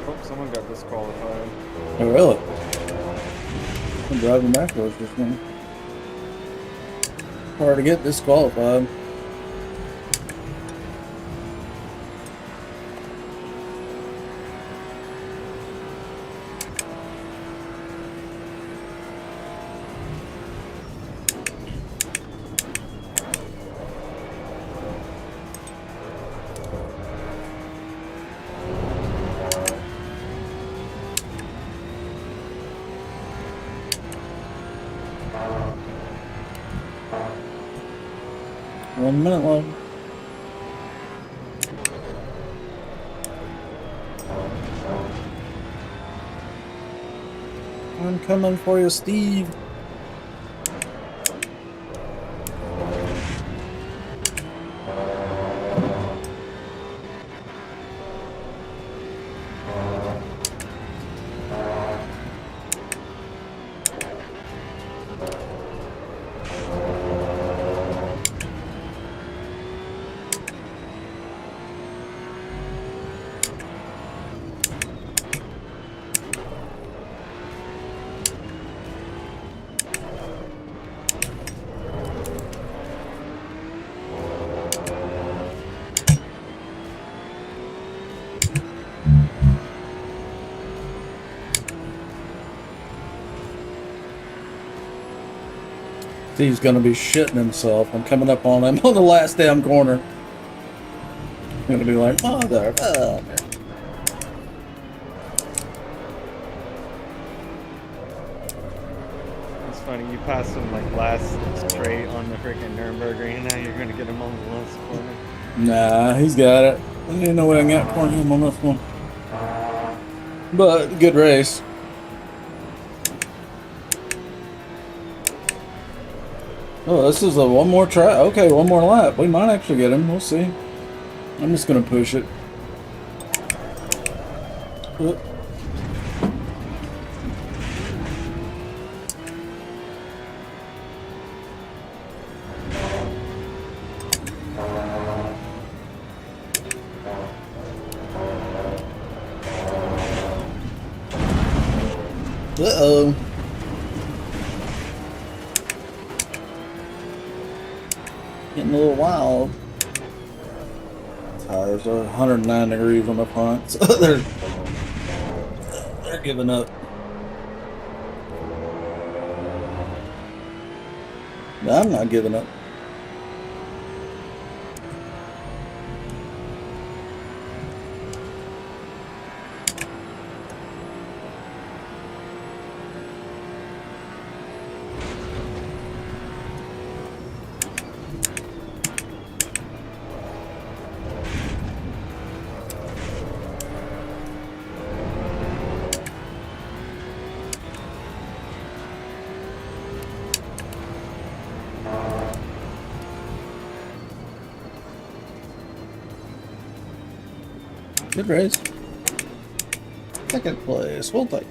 Oh, someone got disqualified. Oh, really? I'm driving backwards just now. Hard to get disqualified. One minute left. I'm coming for you, Steve. He's gonna be shitting himself. I'm coming up on him on the last damn corner. I'm gonna be like, mother. It's funny, you passed him like last straight on the freaking Nürburgring, now you're gonna get him on the last corner. Nah, he's got it. I didn't know what I got for him on this one. But good race. Oh, this is a one more try. Okay, one more lap. We might actually get him. We'll see. I'm just gonna push it. Uh-oh. Getting a little wild. Tires are 109 degrees on the front, so they're giving up. No, I'm not giving up. Good race. Second place. We'll take.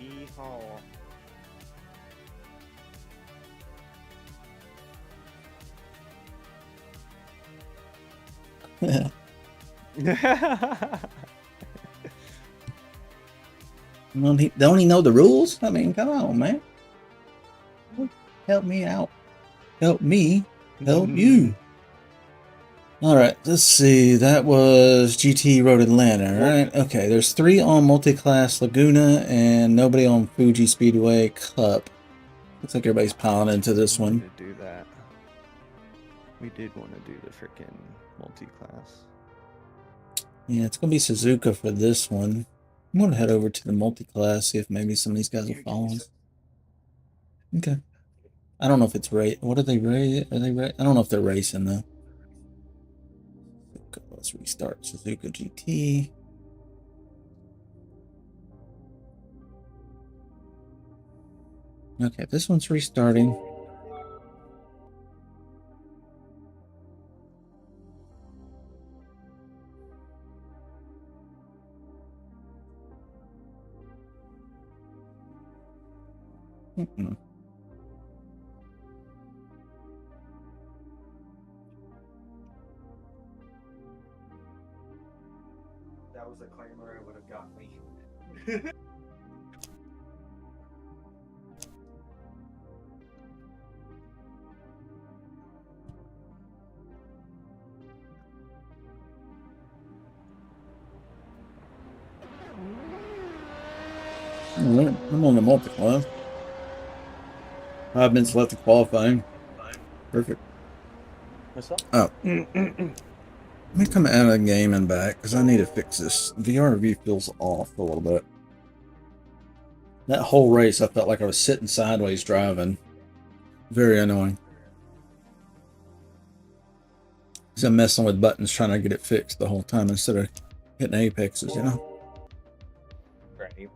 Yeehaw. Don't he know the rules? I mean, come on, man. Help me out. Help me. Help you. All right, let's see. That was GT Road Atlanta, right? Okay, there's 3 on Multiclass Laguna and nobody on Fuji Speedway Cup. Looks like everybody's piling into this We one. wanted to do that. We did want to do the freaking multi-class. Yeah, it's going to be Suzuka for this one. I'm going to head over to the Multiclass, see if maybe some of these guys will follow us. Okay. I don't know if it's race. What are they race? Are they race? I don't know if they're racing though. Let's restart Suzuka GT. Okay, this one's restarting. Mm-mm. That was a claimer it would have got me. All right, I'm on the multi-class. 5 minutes left of qualifying. Perfect. What's up? Oh. Let me come out of the game and back because I need to fix this. VR view feels off a little bit. That whole race, I felt like I was sitting sideways driving. Very annoying. Because I'm messing with buttons trying to get it fixed the whole time instead of hitting apexes, you know? Right.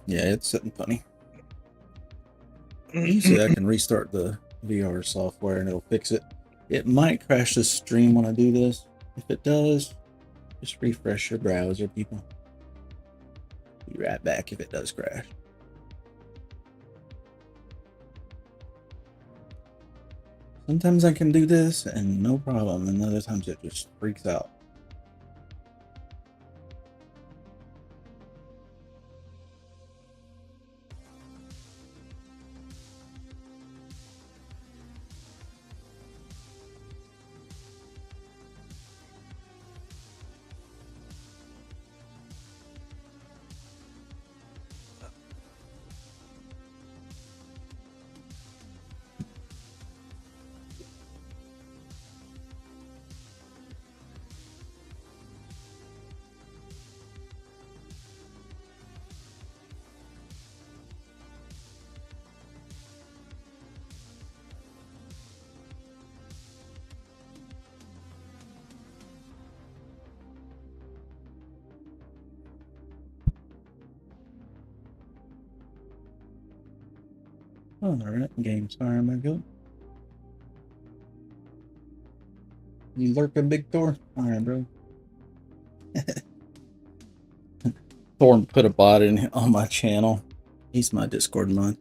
Yeah, it's sitting funny. Usually I can restart the VR software and it'll fix it. It might crash the stream when I do this. If it does, just refresh your browser, people. Be right back if it does crash. Sometimes I can do this and no problem, and other times it just freaks out. Oh, alright, game's fire, my good. You lurking, Big Thor? Alright, bro. Thorn put a bot in on my channel. He's my Discord mod.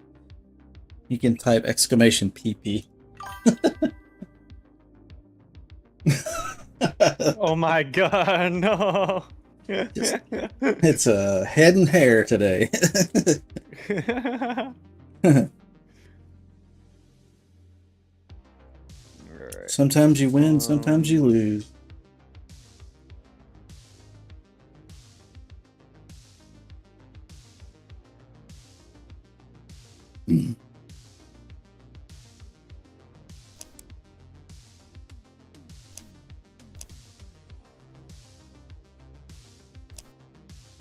You can type exclamation PP. Oh my god, no. It's a head and hair today. Sometimes you win, sometimes you lose.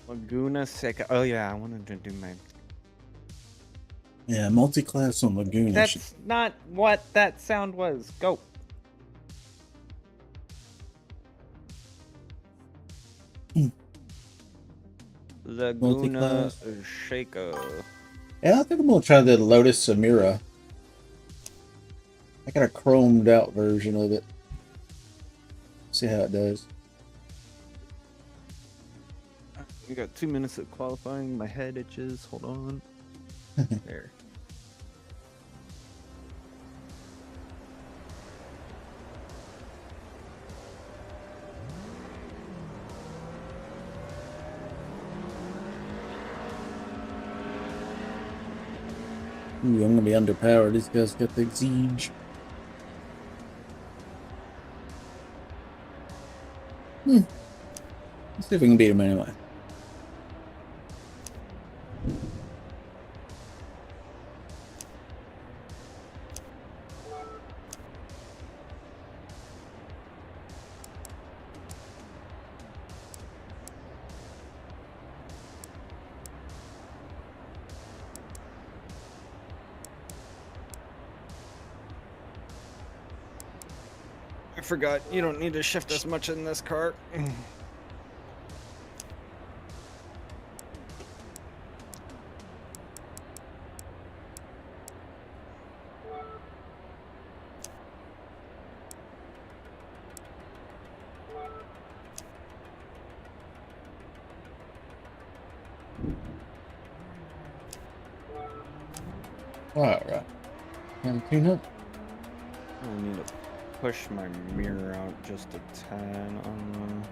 Laguna Seca. Oh yeah, I wanted to do my. Yeah, multi-class on Laguna. That's not what that sound was. Go. Laguna Seca. Yeah, I think I'm gonna try the Lotus Samira. I got a chromed out version of it. See how it does. We got 2 minutes of qualifying. My head itches. Hold on. There. Ooh, I'm gonna be underpowered. These guys got the siege. Let's see if we can beat him anyway. I forgot you don't need to shift as much in this car. Alright. Time to tune up. I need to push my mirror out just a tad on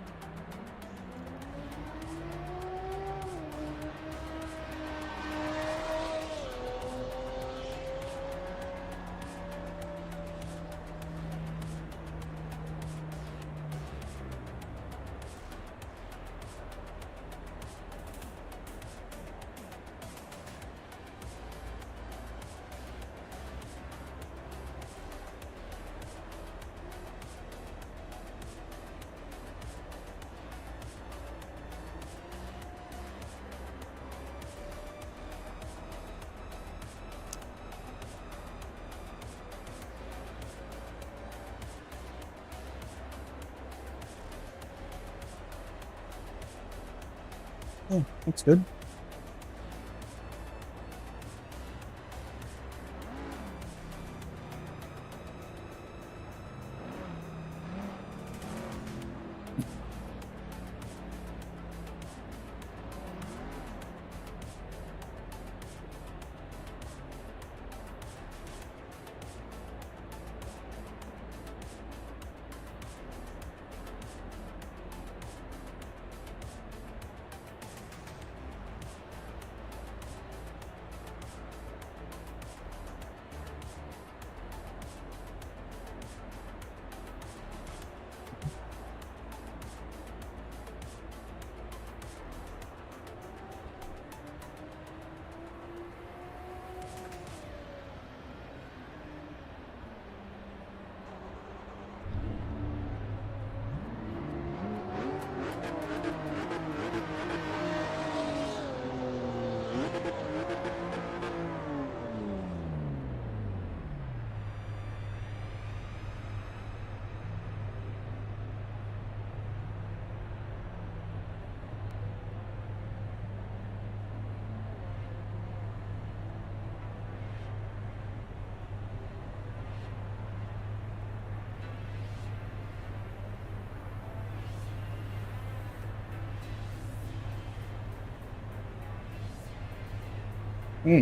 Oh, that's good. Hmm.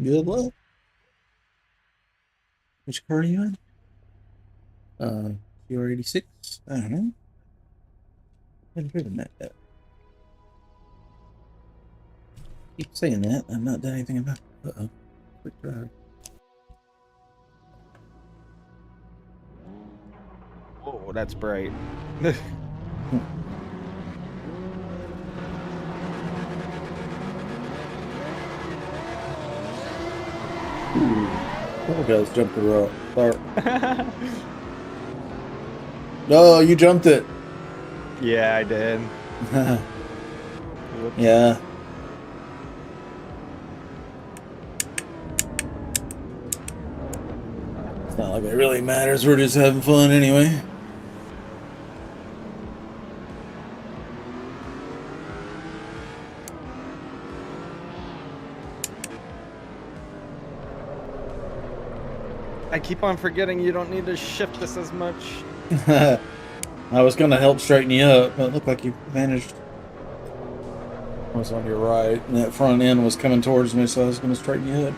Good luck. Which car are you in? CR86? I don't know. I haven't driven that yet. Keep saying that. I've not done anything about it. Uh-oh. Quick drive. Whoa, that's bright. Couple guys jumped the rope. Sorry. No, you jumped it. Yeah, I did. Yeah. It's not like it really matters. We're just having fun anyway. I keep on forgetting you don't need to shift this as much. I was going to help straighten you up, but it looked like you managed. I was on your right, and that front end was coming towards me, so I was going to straighten you up.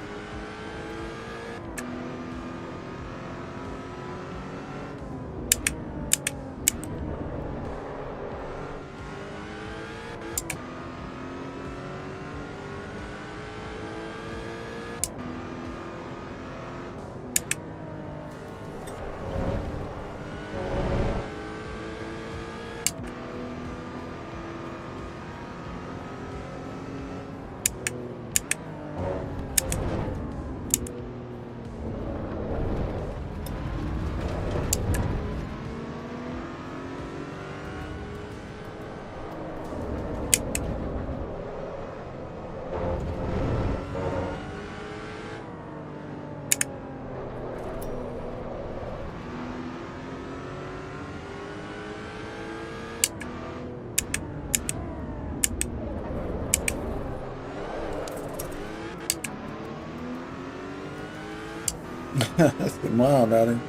That's getting wild out here.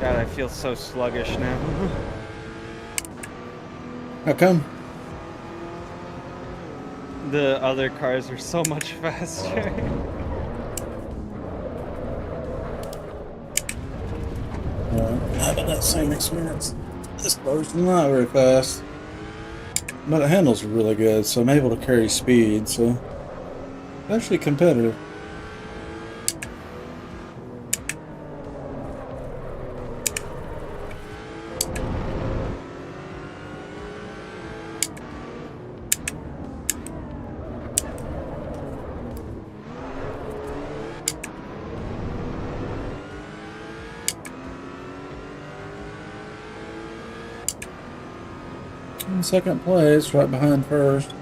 God, I feel so sluggish now. How come? The other cars are so much faster. having that same experience. This car's not very fast, but it handles really good, so I'm able to carry speed, so actually competitive. In second place, right behind first.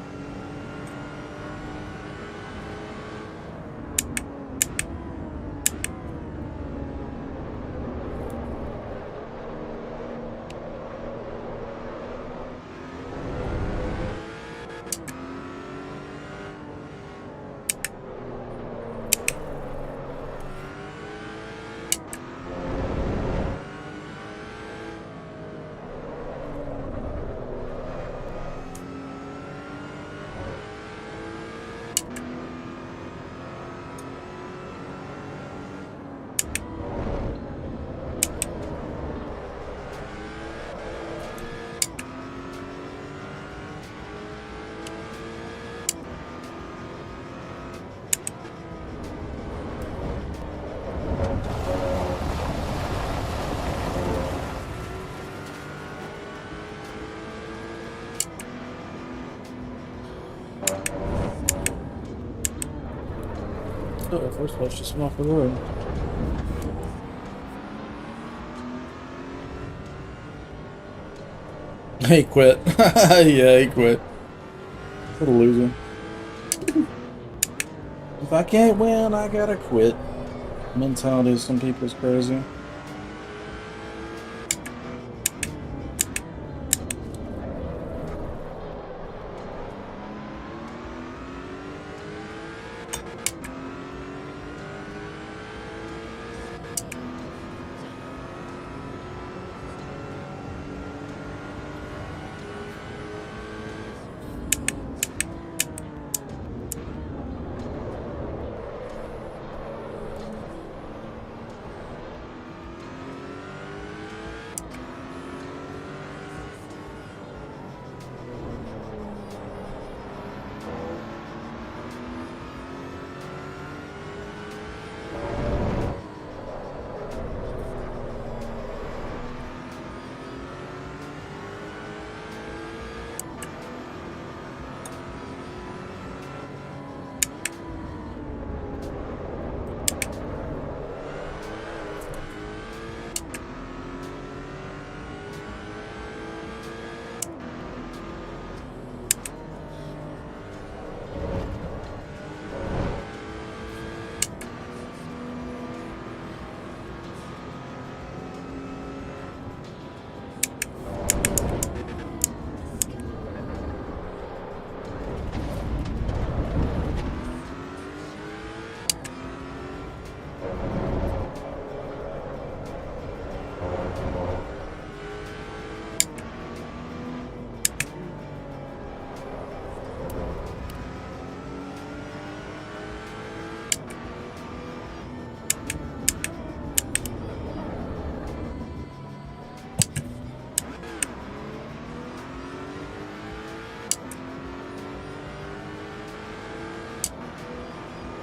Oh, first let's just come off the road. He quit. Yeah, he quit. What a loser. If I can't win, I gotta quit. Mentality of some people is crazy.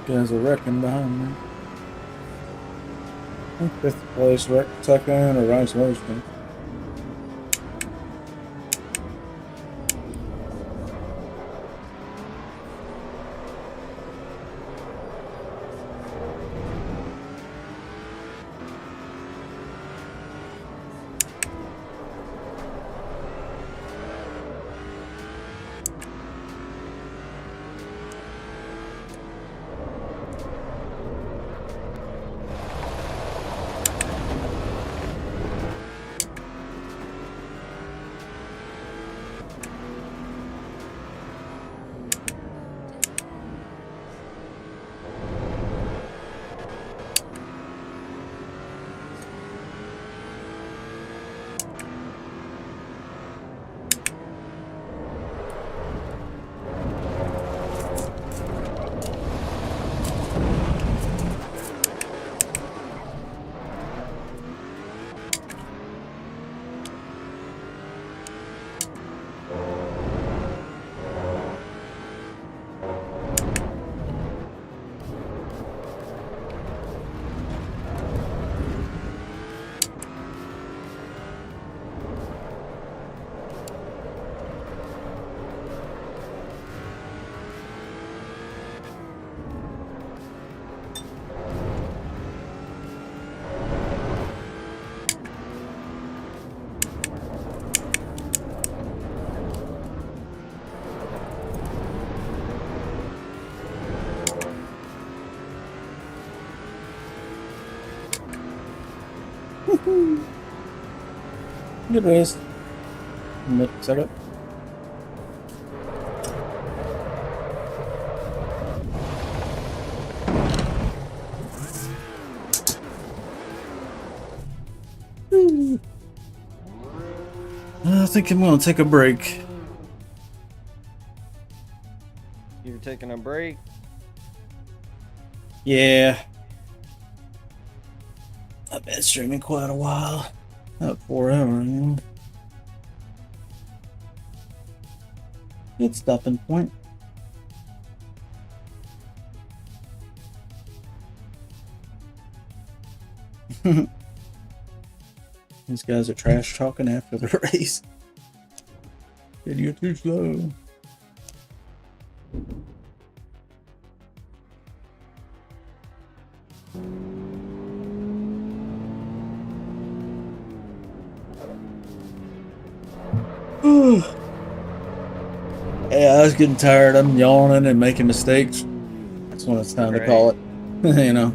Guys are wrecking behind me. I think fifth place, wreck second, or vice versa. Good race. Second. I think I'm gonna take a break. You're taking a break? Yeah. I've been streaming quite a while. About 4 hours, you know. Good stopping point. These guys are trash talking after the race. Said you're too slow. Yeah, I was getting tired. I'm yawning and making mistakes. That's when it's time to call it. You know.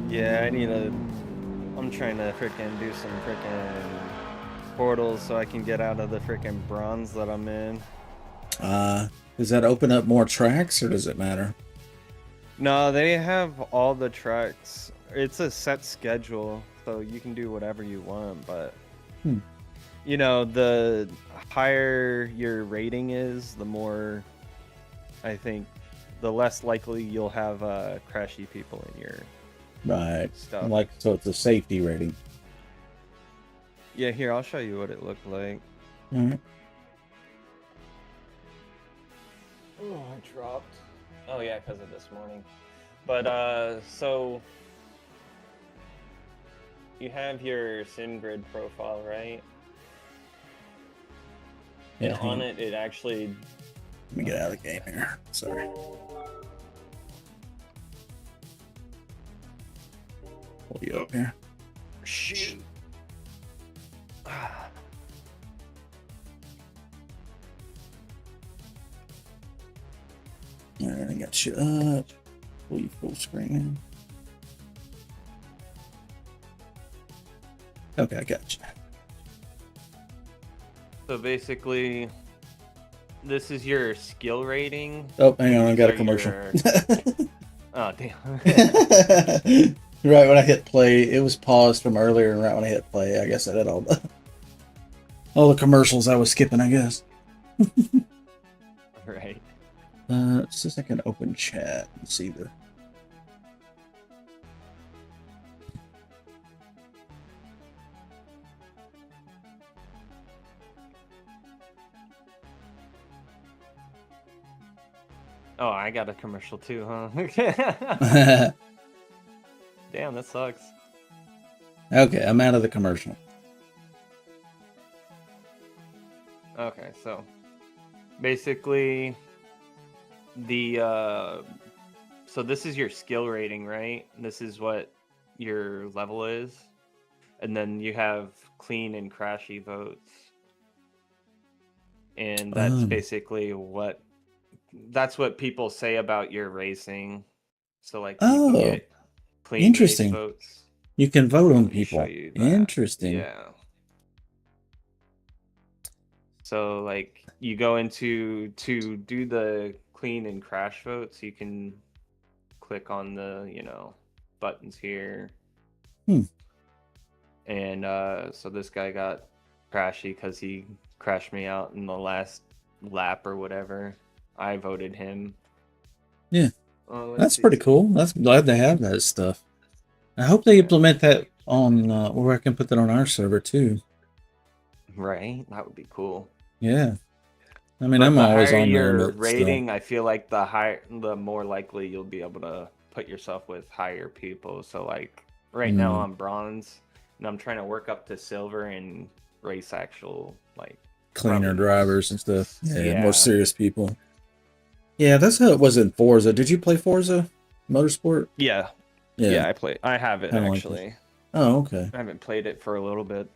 Yeah, I'm trying to freaking do some freaking portals so I can get out of the freaking bronze that I'm in. Does that open up more tracks or does it matter? No, they have all the tracks. It's a set schedule, so you can do whatever you want, but you know, the higher your rating is, the more, I think, the less likely you'll have crashy people in your stuff. Like, so it's a safety rating. Yeah, here, I'll show you what it looked like. Alright. Oh, I dropped. Oh yeah, because of this morning. But so you have your SimGrid profile, right? Yeah, And on it, it actually. Let me get out of the game here. Sorry. Pull you up here. Shoot. Alright, I got you up. Pull you full screen. Okay, I got you. So basically, this is your skill rating. Oh, hang on, I got a These are commercial. Oh, damn. Right when I hit play, it was paused from earlier, and right when I hit play, I guess I did all the commercials I was skipping, I guess. Right. Let's see if I can open chat and see the. Oh, I got a commercial too, huh? Damn, that sucks. Okay, I'm out of the commercial. Okay, so basically so this is your skill rating, right? This is what your level is. And then you have clean and crashy votes. And that's basically that's what people say about your racing. So like you can get clean interesting. race votes. You can vote on Let me show people. you that. Interesting. Yeah. So like you go into to do the clean and crash votes, you can click on the, buttons here. And so this guy got crashy because he crashed me out in the last lap or whatever. I voted him. Yeah. That's pretty cool. That's glad they have that stuff. I hope they implement that on where I can put that on our server too. Right? That would be cool. Yeah. I mean, But I'm the always higher on there, your but rating, still. I feel like the more likely you'll be able to put yourself with higher people. So like right now I'm bronze and I'm trying to work up to silver and race actual like Cleaner drivers and stuff. Yeah. More serious people. Yeah, that's how it was in Forza. Did you play Forza Motorsport? Yeah, I have it actually. Oh, okay. I haven't played it for a little bit.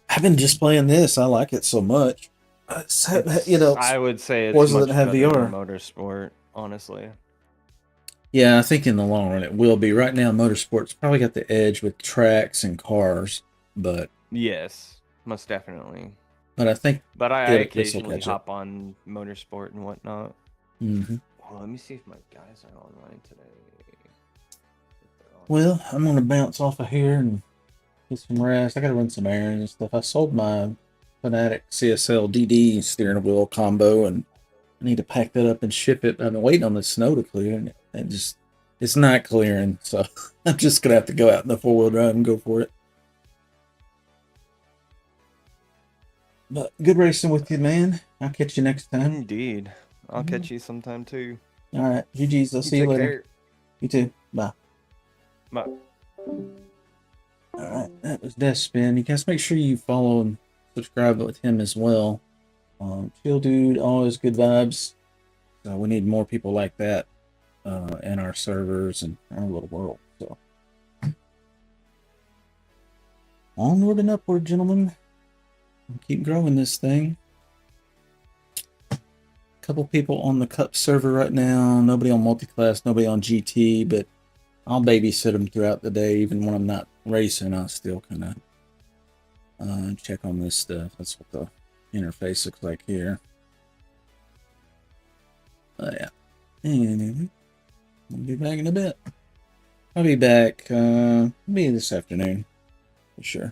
I've been just playing this. I like it so much. I would say it's Forza much doesn't have better VR. than Motorsport, honestly. Yeah, I think in the long run it will be. Right now, Motorsport's probably got the edge with tracks and cars, but Yes, most definitely. But I think But I this will occasionally catch up. hop on motorsport and whatnot. Mm-hmm. Well, let me see if my guys are online today. If they're on. Well, I'm gonna bounce off of here and get some rest. I gotta run some errands and stuff. I sold my Fanatic CSL DD steering wheel combo, and I need to pack that up and ship it. I've been waiting on the snow to clear, and it's not clearing. So I'm just gonna have to go out in the 4-wheel drive and go for it. But good racing with you, man. I'll catch you next time. Indeed. I'll catch you sometime too. All right, GG's. I'll see you take later. care. You too. Bye. Bye. All right, that was Death Spin. You guys make sure you follow and subscribe with him as well. Chill dude, always good vibes. So we need more people like that in our servers and our little world. So onward and upward, gentlemen. Keep growing this thing. Couple people on the Cup server right now. Nobody on multi-class, nobody on GT, but I'll babysit them throughout the day. Even when I'm not racing, I'll still kind of check on this stuff. That's what the interface looks like here. Yeah. Anyway, I'll be back in a bit. I'll be back maybe this afternoon for sure.